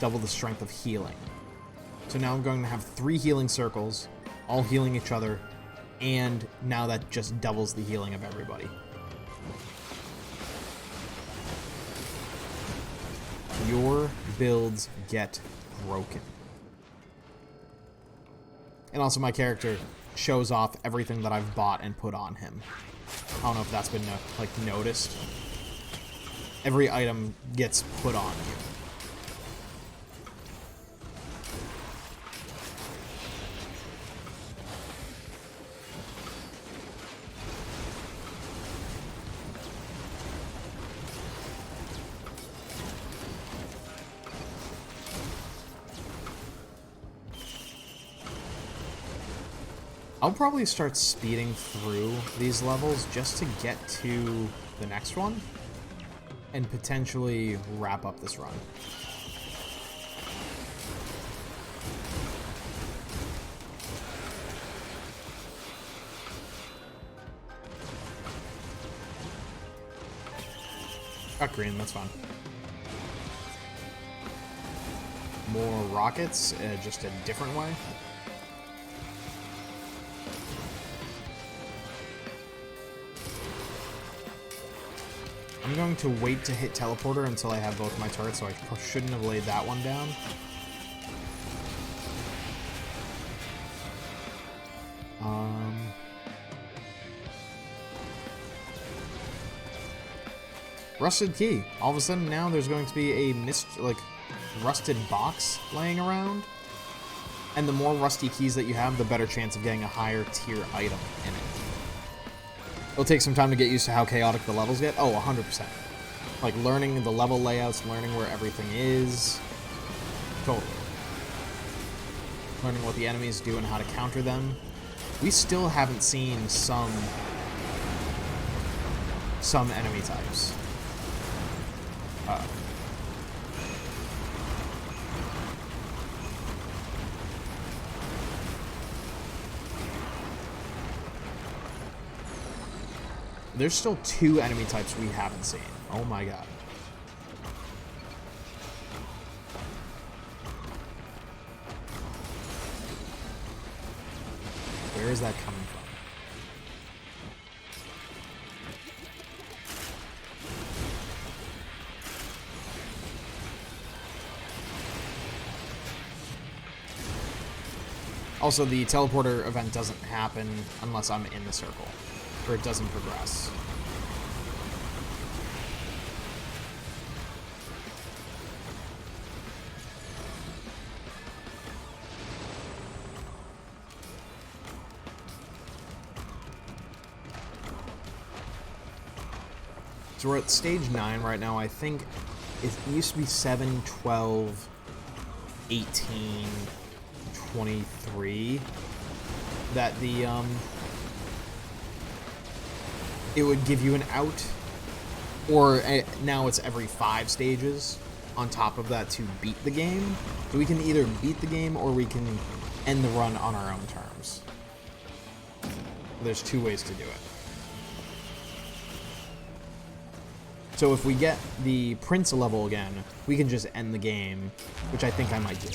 double the strength of healing. So now I'm going to have 3 healing circles, all healing each other, and now that just doubles the healing of everybody. Your builds get broken. And also my character shows off everything that I've bought and put on him. I don't know if that's been noticed. Every item gets put on you. I'll probably start speeding through these levels just to get to the next one and potentially wrap up this run. Got green, that's fine. More rockets, just a different way. I'm going to wait to hit teleporter until I have both my turrets, so I shouldn't have laid that one down. Rusted key. All of a sudden now there's going to be a rusted box laying around. And the more rusty keys that you have, the better chance of getting a higher tier item in it. It'll take some time to get used to how chaotic the levels get. Oh, 100%. Like, learning the level layouts, learning where everything is. Totally. Learning what the enemies do and how to counter them. We still haven't seen some enemy types. Uh-oh. There's still 2 enemy types we haven't seen. Oh my god. Where is that coming from? Also, the teleporter event doesn't happen unless I'm in the circle, or it doesn't progress. So we're at stage 9 right now. I think it used to be 7, 12, 18, 23 that it would give you an out, or now it's every 5 stages on top of that to beat the game. So we can either beat the game or we can end the run on our own terms. There's 2 ways to do it. So if we get the Prince level again, we can just end the game, which I think I might do.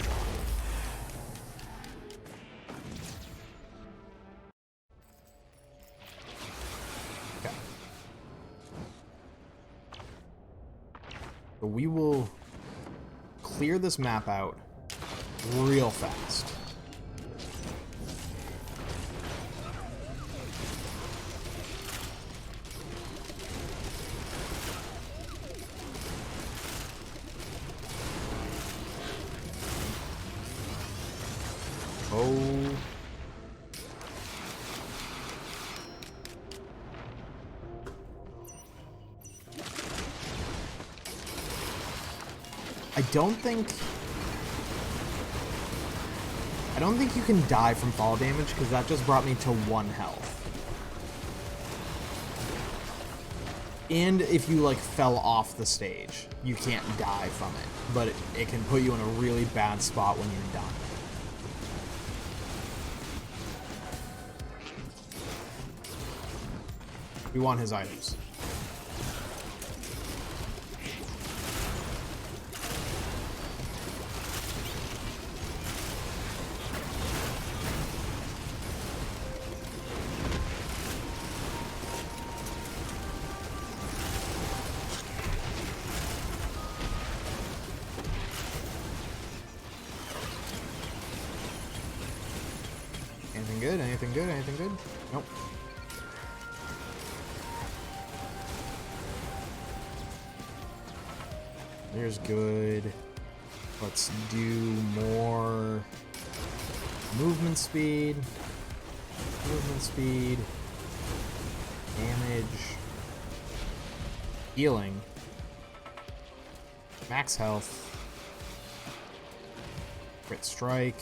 Okay. So we will clear this map out real fast. Oh. I don't think you can die from fall damage, because that just brought me to 1 health. And if you like fell off the stage, you can't die from it, but it can put you in a really bad spot when you're done. We want his items. Anything good? Anything good? Anything good? Nope. There's good. Let's do more movement speed. Movement speed. Damage. Healing. Max health. Crit strike.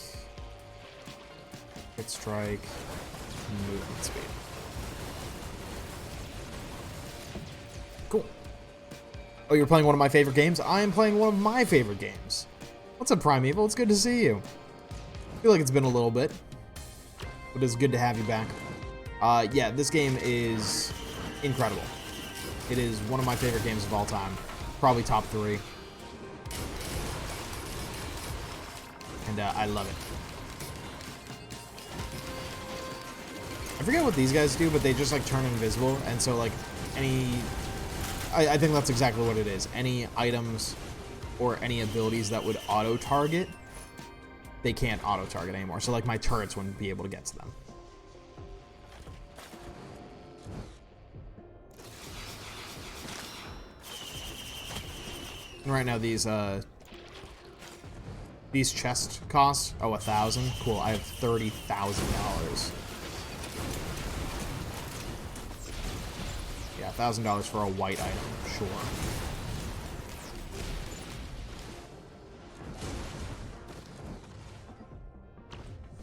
Crit strike. Movement speed. Cool. Oh, you're playing one of my favorite games? I am playing one of my favorite games. What's up, Primeval? It's good to see you. I feel like it's been a little bit, but it's good to have you back. Yeah, this game is incredible. It is one of my favorite games of all time. Probably top 3. And I love it. I forget what these guys do, but they just like turn invisible, and so like any... I think that's exactly what it is. Any items or any abilities that would auto-target, they can't auto-target anymore. So like my turrets wouldn't be able to get to them. And right now these chests cost, oh, 1,000. Cool, I have $30,000. Yeah, $1,000 for a white item, sure.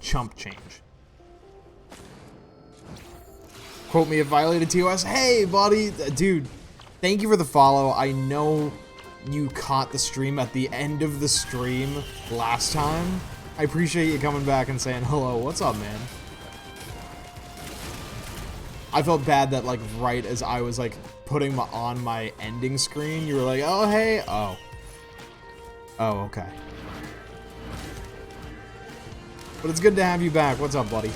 Chump change. Quote me if violated TOS. Hey, buddy, dude, thank you for the follow. I know you caught the stream at the end of the stream last time. I appreciate you coming back and saying hello. What's up, man? I felt bad that, like, right as I was, like, putting on my ending screen, you were like, oh, hey. Oh. Oh, okay. But it's good to have you back. What's up, buddy?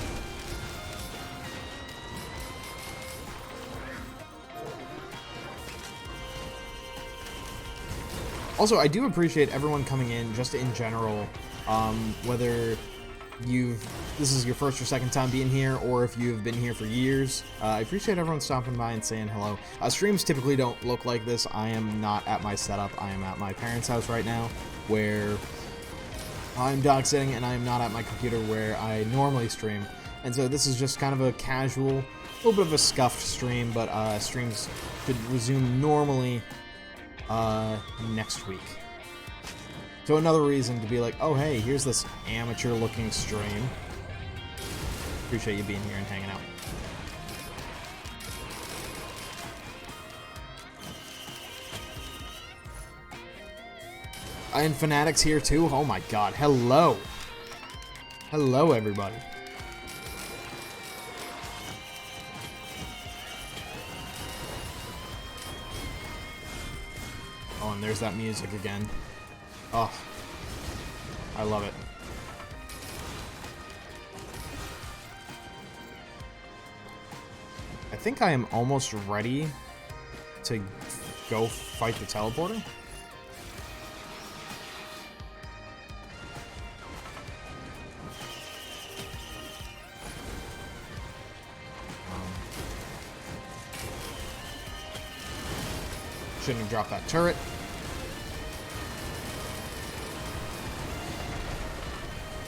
Also, I do appreciate everyone coming in, just in general, whether this is your first or second time being here, or if you've been here for years. I appreciate everyone stopping by and saying hello. Streams typically don't look like this. I am not at my setup. I am at my parents' house right now, where I'm dog sitting, and I am not at my computer where I normally stream. And so this is just kind of a casual, a little bit of a scuffed stream, but streams could resume normally next week. So another reason to be like, oh hey, here's this amateur looking stream. Appreciate you being here and hanging out. And Fanatics here too? Oh my god, hello. Hello everybody. Oh, and there's that music again. Oh, I love it. I think I am almost ready to go fight the teleporter. Shouldn't have dropped that turret.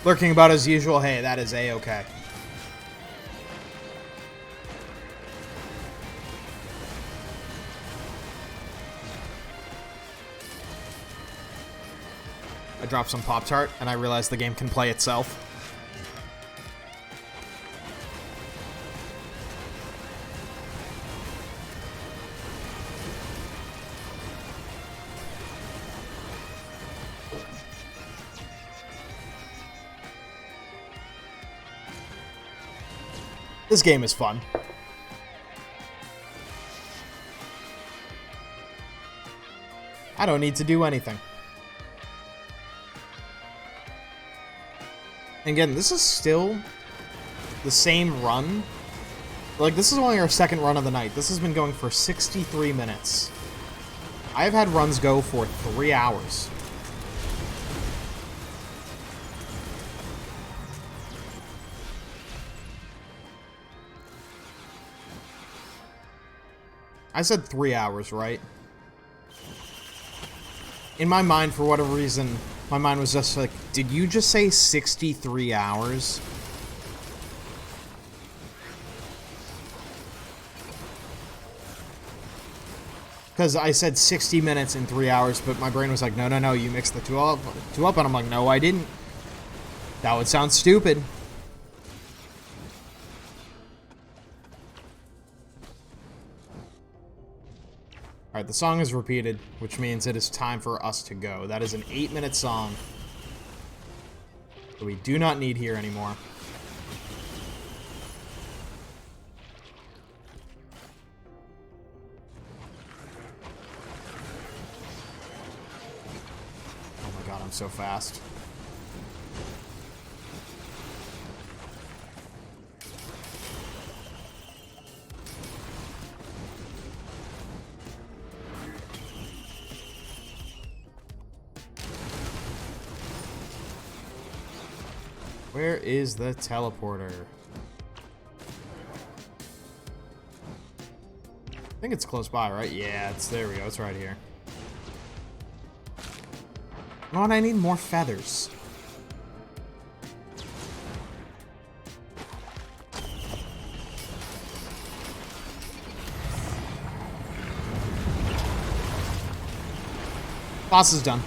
Lurking about as usual. Hey, that is A-okay. I dropped some Pop-Tart, and I realized the game can play itself. This game is fun. I don't need to do anything. And again, this is still the same run. Like, this is only our second run of the night. This has been going for 63 minutes. I've had runs go for 3 hours. I said 3 hours, right? In my mind, for whatever reason, my mind was just like, did you just say 63 hours? Because I said 60 minutes in 3 hours, but my brain was like, no, no, no, you mixed the two up, and I'm like, no, I didn't. That would sound stupid. Alright, the song is repeated, which means it is time for us to go. That is an 8-minute song that we do not need here anymore. Oh my god, I'm so fast. Where is the teleporter? I think it's close by, right? Yeah, there we go. It's right here. You know what? I need more feathers. Boss is done.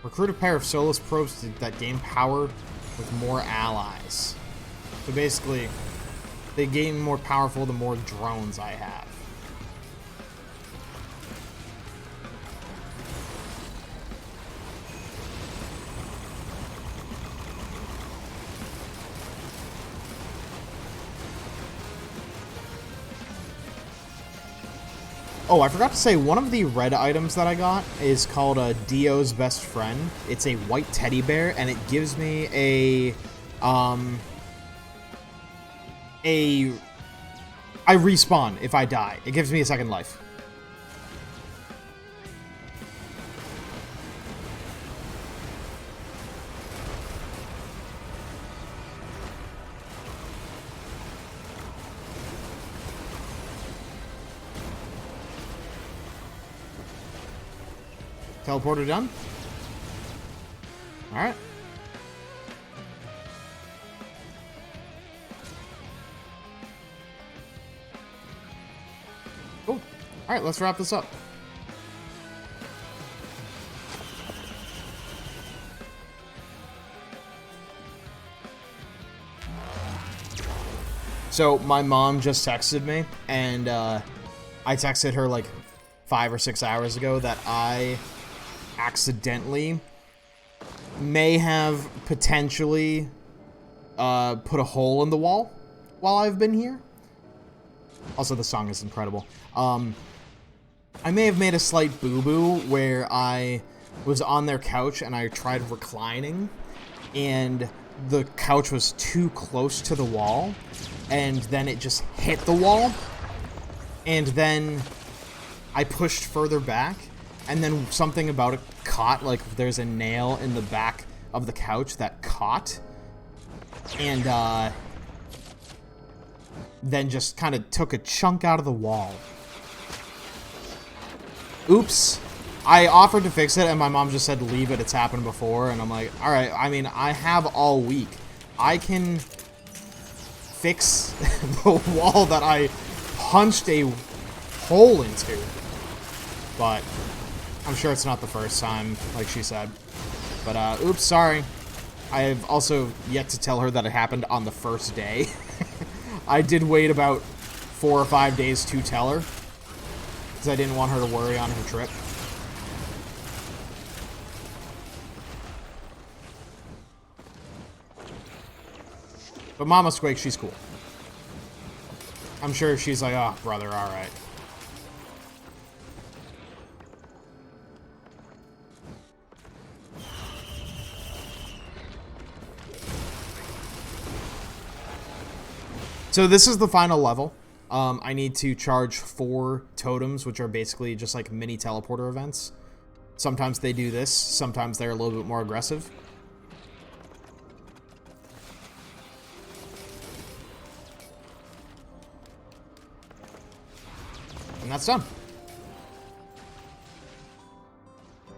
Recruit a pair of Solus probes that gain power with more allies. So basically, they gain more powerful the more drones I have. Oh, I forgot to say, one of the red items that I got is called Dio's Best Friend. It's a white teddy bear, and it gives me I respawn if I die. It gives me a second life. Teleporter done? Alright. Cool. Alright, let's wrap this up. So, my mom just texted me, and I texted her like 5 or 6 hours ago that I accidentally may have potentially put a hole in the wall while I've been here. Also, the song is incredible. I may have made a slight boo-boo where I was on their couch and I tried reclining, and the couch was too close to the wall, and then it just hit the wall, and then I pushed further back, and then something about it caught, like there's a nail in the back of the couch that caught, and then just kind of took a chunk out of the wall. Oops. I offered to fix it, and my mom just said, leave it, it's happened before, and I'm like, alright, I mean, I have all week. I can fix the wall that I punched a hole into, but I'm sure it's not the first time, like she said. But, oops, sorry. I have also yet to tell her that it happened on the first day. I did wait about 4 or 5 days to tell her, because I didn't want her to worry on her trip. But Mama Squake, she's cool. I'm sure she's like, oh, brother, alright. So this is the final level. I need to charge 4 totems, which are basically just like mini teleporter events. Sometimes they do this, sometimes they're a little bit more aggressive. And that's done.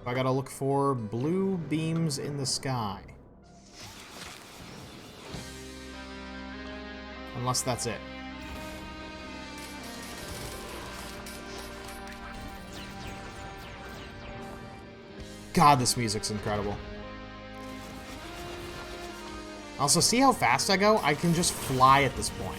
I gotta look for blue beams in the sky. Unless that's it. God, this music's incredible. Also, see how fast I go? I can just fly at this point.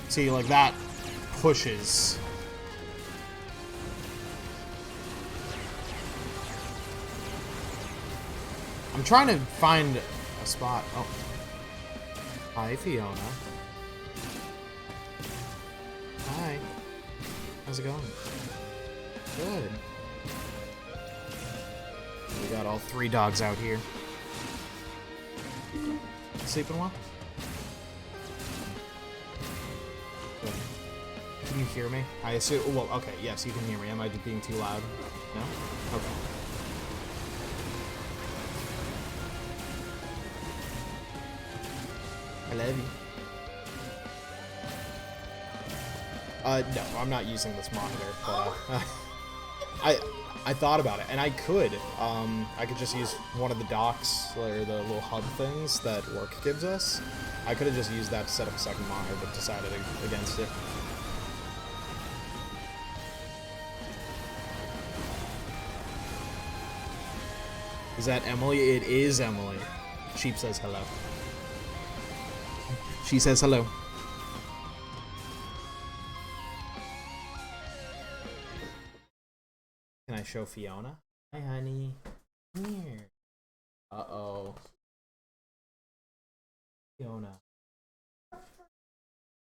See, like that pushes. I'm trying to find a spot. Oh. Hi, Fiona. Hi. How's it going? Good. We got all 3 dogs out here. Sleeping well? Good. Can you hear me? I assume. Well, okay, yes, you can hear me. Am I just being too loud? No? Okay. I love you. No, I'm not using this monitor, but, I thought about it, and I could just use one of the docks, or the little hub things that work gives us. I could have just used that to set up a second monitor, but decided against it. Is that Emily? It is Emily. Sheep says hello. She says hello. Can I show Fiona? Hi, honey. Come here. Uh-oh. Fiona.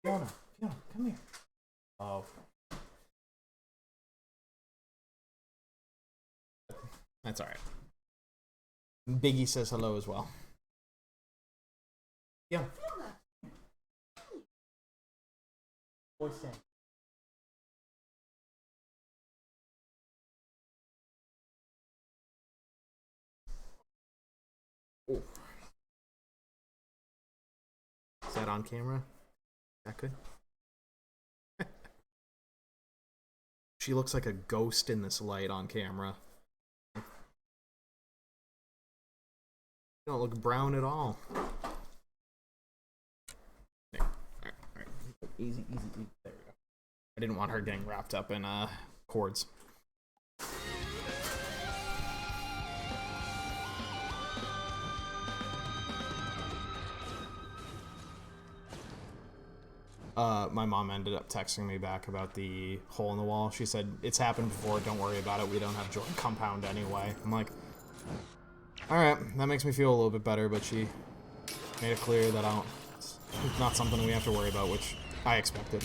Fiona, come here. Oh. That's alright. Biggie says hello as well. Yeah. What's that? Oh. Is that on camera? Is that good? She looks like a ghost in this light on camera. You don't look brown at all. There. Alright. Easy. There we go. I didn't want her getting wrapped up in cords. My mom ended up texting me back about the hole in the wall. She said, it's happened before, don't worry about it, we don't have joint compound anyway. I'm like, alright, that makes me feel a little bit better, but she made it clear that it's not something we have to worry about, which I expected.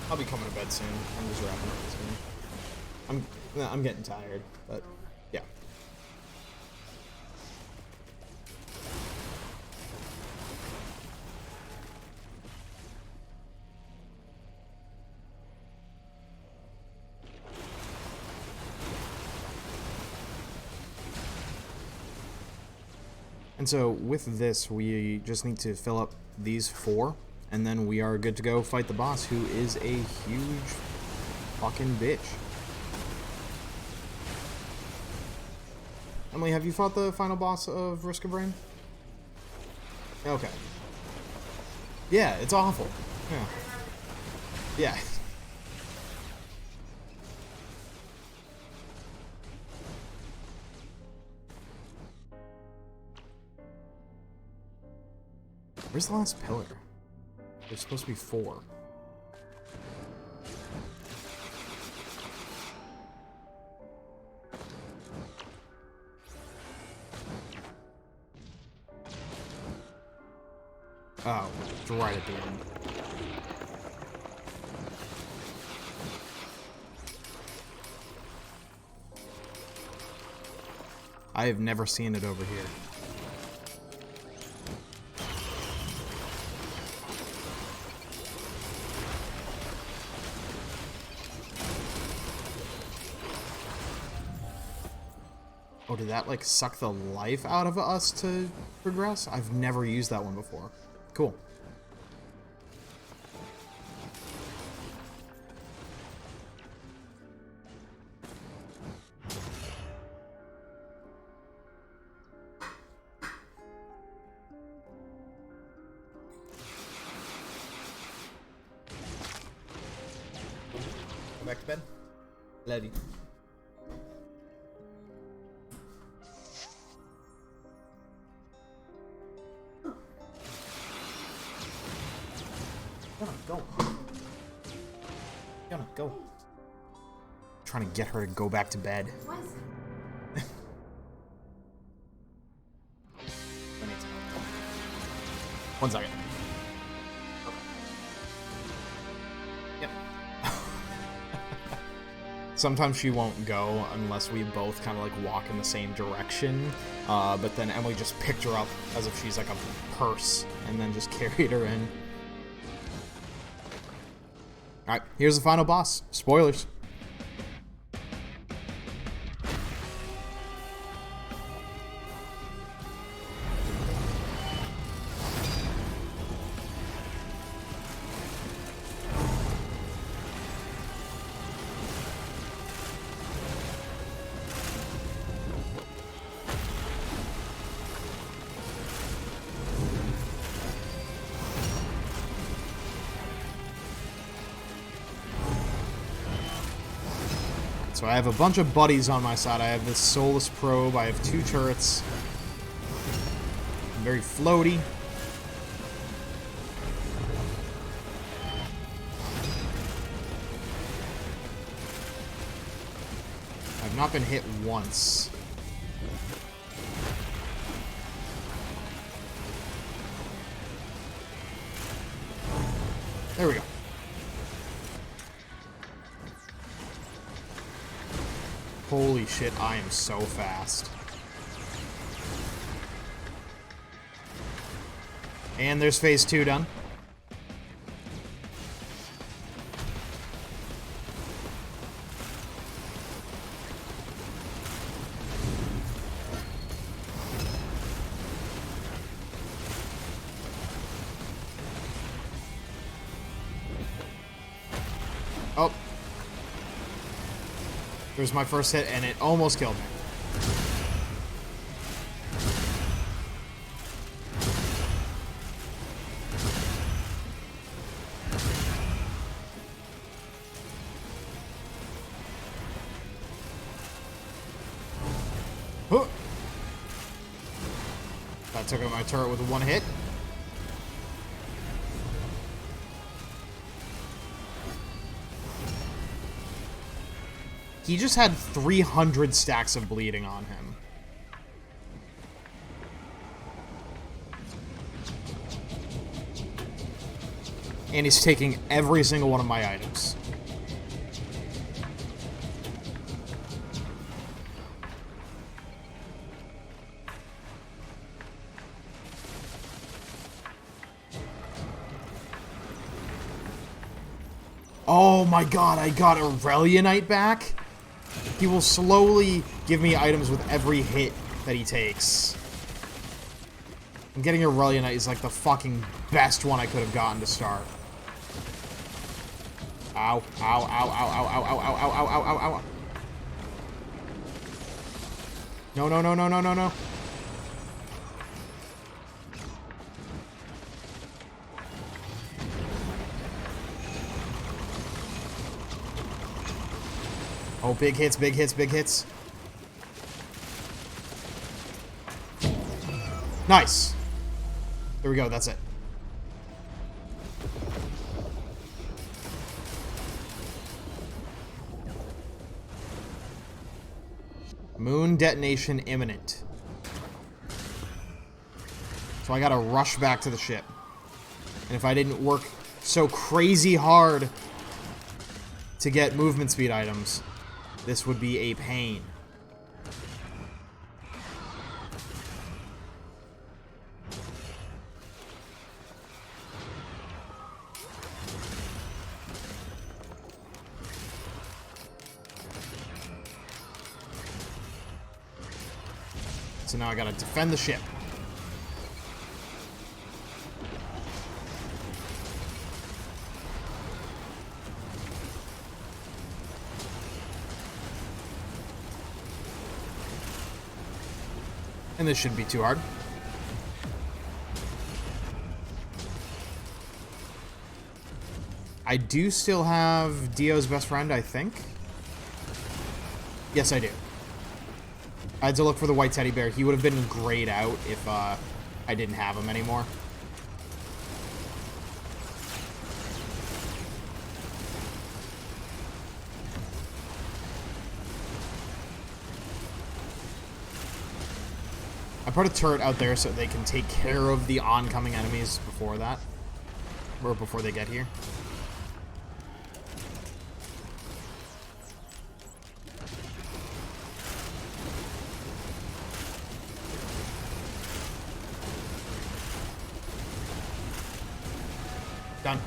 I'll be coming to bed soon. I'm just wrapping up this game. I'm getting tired, but yeah. And so with this, we just need to fill up these 4, and then we are good to go fight the boss, who is a huge fucking bitch. Emily, have you fought the final boss of Risk of Rain? Okay. Yeah, it's awful. Yeah. Where's the last pillar? There's supposed to be 4. Oh, it's right at the end. I have never seen it over here. Oh, did that, like, suck the life out of us to progress? I've never used that one before. Cool. Go back to bed. Love you. Go. Go. I'm trying to get her to go back to bed. One second. Yep. Sometimes she won't go unless we both kind of like walk in the same direction. But then Emily just picked her up as if she's like a purse and then just carried her in. Alright, here's the final boss. Spoilers. So I have a bunch of buddies on my side. I have this soulless probe. I have 2 turrets. I'm very floaty. I've not been hit once. There we go. Holy shit, I am so fast. And there's phase 2 done. Oh. There's my first hit, and it almost killed me. Huh. That took out my turret with 1 hit. He just had 300 stacks of bleeding on him. And he's taking every single one of my items. Oh my god, I got Aurelionite back? He will slowly give me items with every hit that he takes. And getting Aurelionite is like the fucking best one I could have gotten to start. Ow, ow, ow, ow, ow, ow, ow, ow, ow, ow, ow, ow. No, no, no, no, no, no, no. Oh, big hits, big hits, big hits. Nice. There we go, that's it. Moon detonation imminent. So I gotta rush back to the ship. And if I didn't work so crazy hard to get movement speed items, this would be a pain. So now I gotta defend the ship. And this shouldn't be too hard. I do still have Dio's best friend, I think. Yes, I do. I had to look for the white teddy bear. He would have been grayed out if I didn't have him anymore. I put a turret out there so they can take care of the oncoming enemies before that. Or before they get here. Done.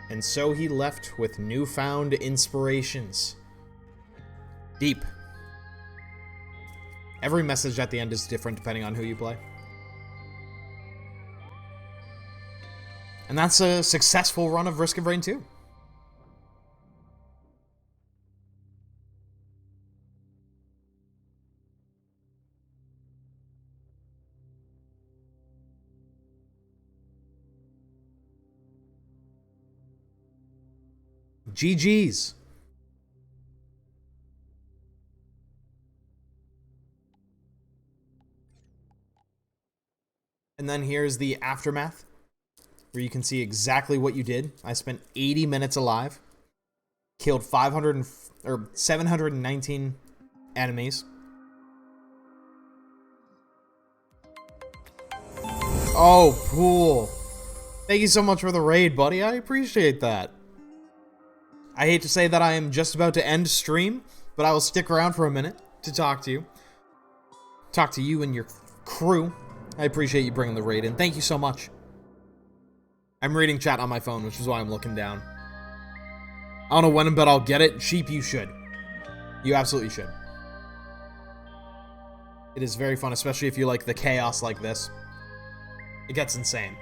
And so he left with newfound inspirations. Deep. Every message at the end is different depending on who you play. And that's a successful run of Risk of Rain 2. GG's. And then here's the aftermath, where you can see exactly what you did. I spent 80 minutes alive, killed 719 enemies. Oh, cool. Thank you so much for the raid, buddy. I appreciate that. I hate to say that I am just about to end stream, but I will stick around for a minute to talk to you. Talk to you and your crew. I appreciate you bringing the raid in. Thank you so much. I'm reading chat on my phone, which is why I'm looking down. I don't know when, but I'll get it. Sheep, you should. You absolutely should. It is very fun, especially if you like the chaos like this. It gets insane.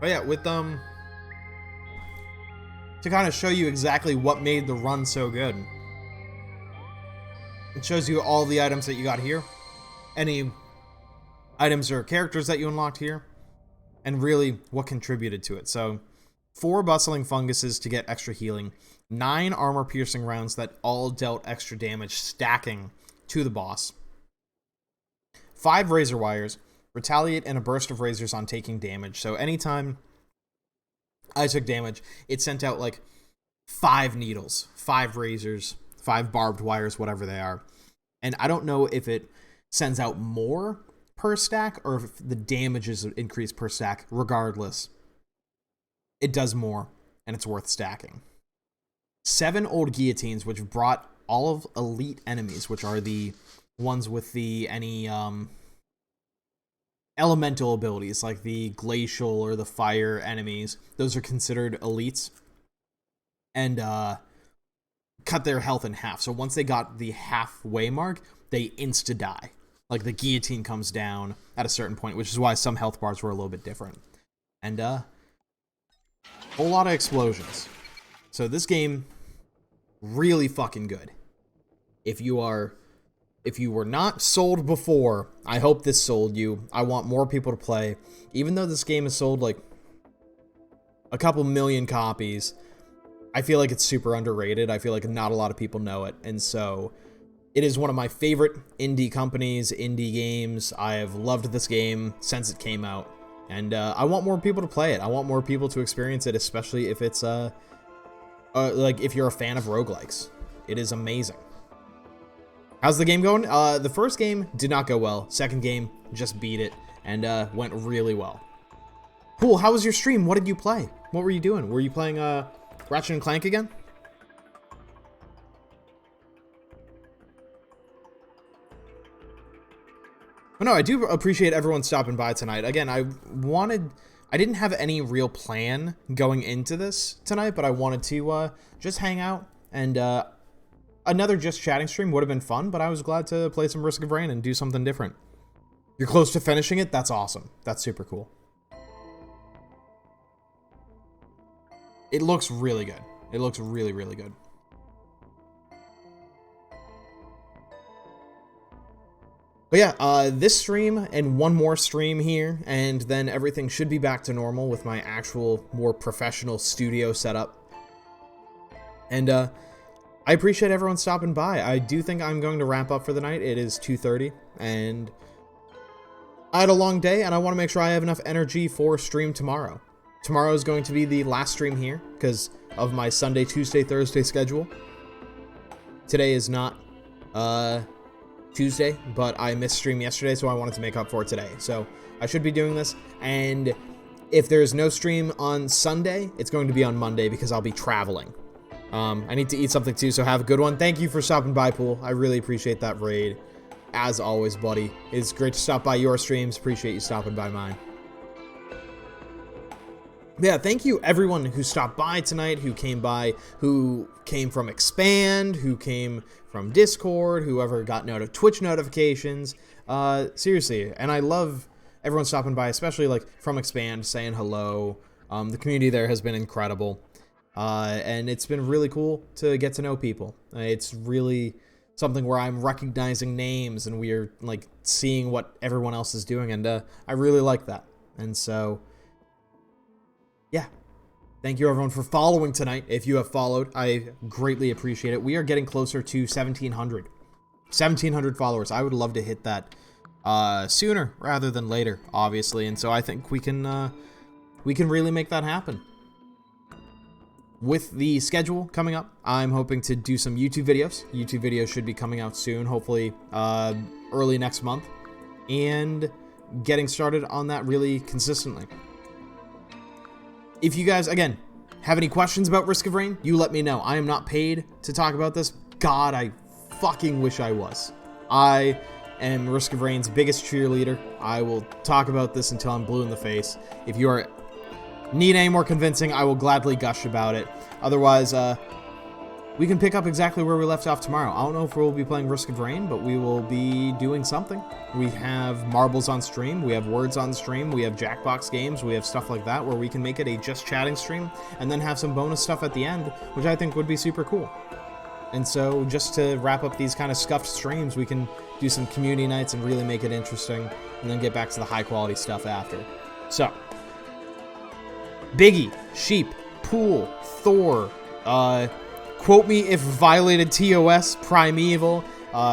But yeah, with to kind of show you exactly what made the run so good. It shows you all the items that you got here, any items or characters that you unlocked here, and really what contributed to it. So 4 bustling funguses to get extra healing, 9 armor piercing rounds that all dealt extra damage stacking to the boss, 5 razor wires, retaliate and a burst of razors on taking damage. So anytime I took damage, it sent out like 5 needles, 5 razors, 5 barbed wires, whatever they are. And I don't know if it sends out more per stack or if the damage is increased per stack. Regardless, it does more and it's worth stacking. 7 old guillotines, which brought all of elite enemies, which are the ones with the any elemental abilities, like the glacial or the fire enemies. Those are considered elites. And cut their health in half. So once they got the halfway mark, they insta-die. Like the guillotine comes down at a certain point, which is why some health bars were a little bit different. And a whole lot of explosions. So this game, really fucking good. If you were not sold before, I hope this sold you. I want more people to play. Even though this game has sold like a couple million copies, I feel like it's super underrated. I feel like not a lot of people know it. And so it is one of my favorite indie companies, indie games. I have loved this game since it came out. And I want more people to play it. I want more people to experience it, especially if it's like if you're a fan of roguelikes. It is amazing. How's the game going? The first game did not go well. Second game, just beat it and went really well. Cool, how was your stream? What did you play? What were you doing? Were you playing Ratchet and Clank again? But no, I do appreciate everyone stopping by tonight. Again, I didn't have any real plan going into this tonight, but I wanted to just hang out, and another just chatting stream would have been fun, but I was glad to play some Risk of Rain and do something different. You're close to finishing it? That's awesome. That's super cool. It looks really good. It looks really, really good. But yeah, this stream and one more stream here, and then everything should be back to normal with my actual, more professional studio setup. And I appreciate everyone stopping by. I do think I'm going to wrap up for the night. It is 2:30, and I had a long day, and I want to make sure I have enough energy for stream tomorrow. Tomorrow is going to be the last stream here because of my Sunday, Tuesday, Thursday schedule. Today is not Tuesday, but I missed stream yesterday, so I wanted to make up for it today. So I should be doing this, and if there's no stream on Sunday, it's going to be on Monday because I'll be traveling. I need to eat something too, so have a good one. Thank you for stopping by, Pool. I really appreciate that raid. As always, buddy. It's great to stop by your streams. Appreciate you stopping by mine. Yeah, thank you everyone who stopped by tonight, who came from Expand, who came from Discord, whoever got Twitch notifications. Seriously, and I love everyone stopping by, especially like from Expand, saying hello. The community there has been incredible. And it's been really cool to get to know people. It's really something where I'm recognizing names and we're like seeing what everyone else is doing, and I really like that. And so yeah, thank you everyone for following tonight. If you have followed, I greatly appreciate it. We are getting closer to 1,700 followers. I would love to hit that sooner rather than later, obviously, and so I think we can really make that happen. With the schedule coming up, I'm hoping to do some YouTube videos. YouTube videos should be coming out soon, hopefully early next month, and getting started on that really consistently. If you guys, again, have any questions about Risk of Rain, you let me know. I am not paid to talk about this. God, I fucking wish I was. I am Risk of Rain's biggest cheerleader. I will talk about this until I'm blue in the face. If you need any more convincing, I will gladly gush about it. Otherwise, we can pick up exactly where we left off tomorrow. I don't know if we'll be playing Risk of Rain, but we will be doing something. We have marbles on stream, we have words on stream, we have Jackbox games, we have stuff like that where we can make it a just chatting stream and then have some bonus stuff at the end, which I think would be super cool. And so just to wrap up these kind of scuffed streams, we can do some community nights and really make it interesting and then get back to the high quality stuff after. So, Biggie, Sheep, Pool, Thor, Quote Me If Violated TOS, Primeval,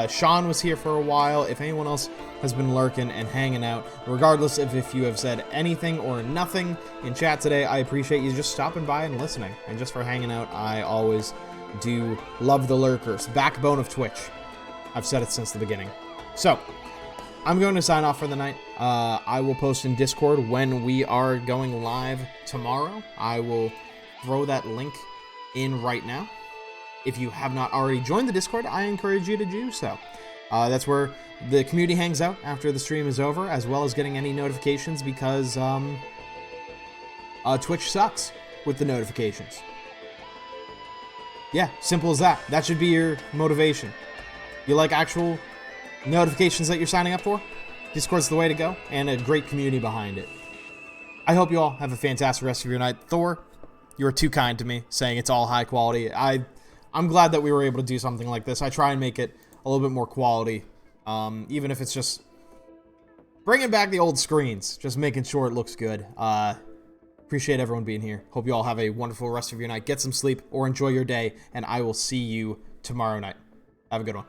Sean was here for a while. If anyone else has been lurking and hanging out, regardless of if you have said anything or nothing in chat today, I appreciate you just stopping by and listening. And just for hanging out, I always do love the lurkers. Backbone of Twitch. I've said it since the beginning. So, I'm going to sign off for the night. I will post in Discord when we are going live tomorrow. I will throw that link in right now. If you have not already joined the Discord, I encourage you to do so. That's where the community hangs out after the stream is over, as well as getting any notifications because Twitch sucks with the notifications. Yeah, simple as that. That should be your motivation. You like actual notifications that you're signing up for? Discord's the way to go, and a great community behind it. I hope you all have a fantastic rest of your night. Thor, you were too kind to me, saying it's all high quality. I'm glad that we were able to do something like this. I try and make it a little bit more quality, even if it's just bringing back the old screens, just making sure it looks good. Appreciate everyone being here. Hope you all have a wonderful rest of your night. Get some sleep or enjoy your day, and I will see you tomorrow night. Have a good one.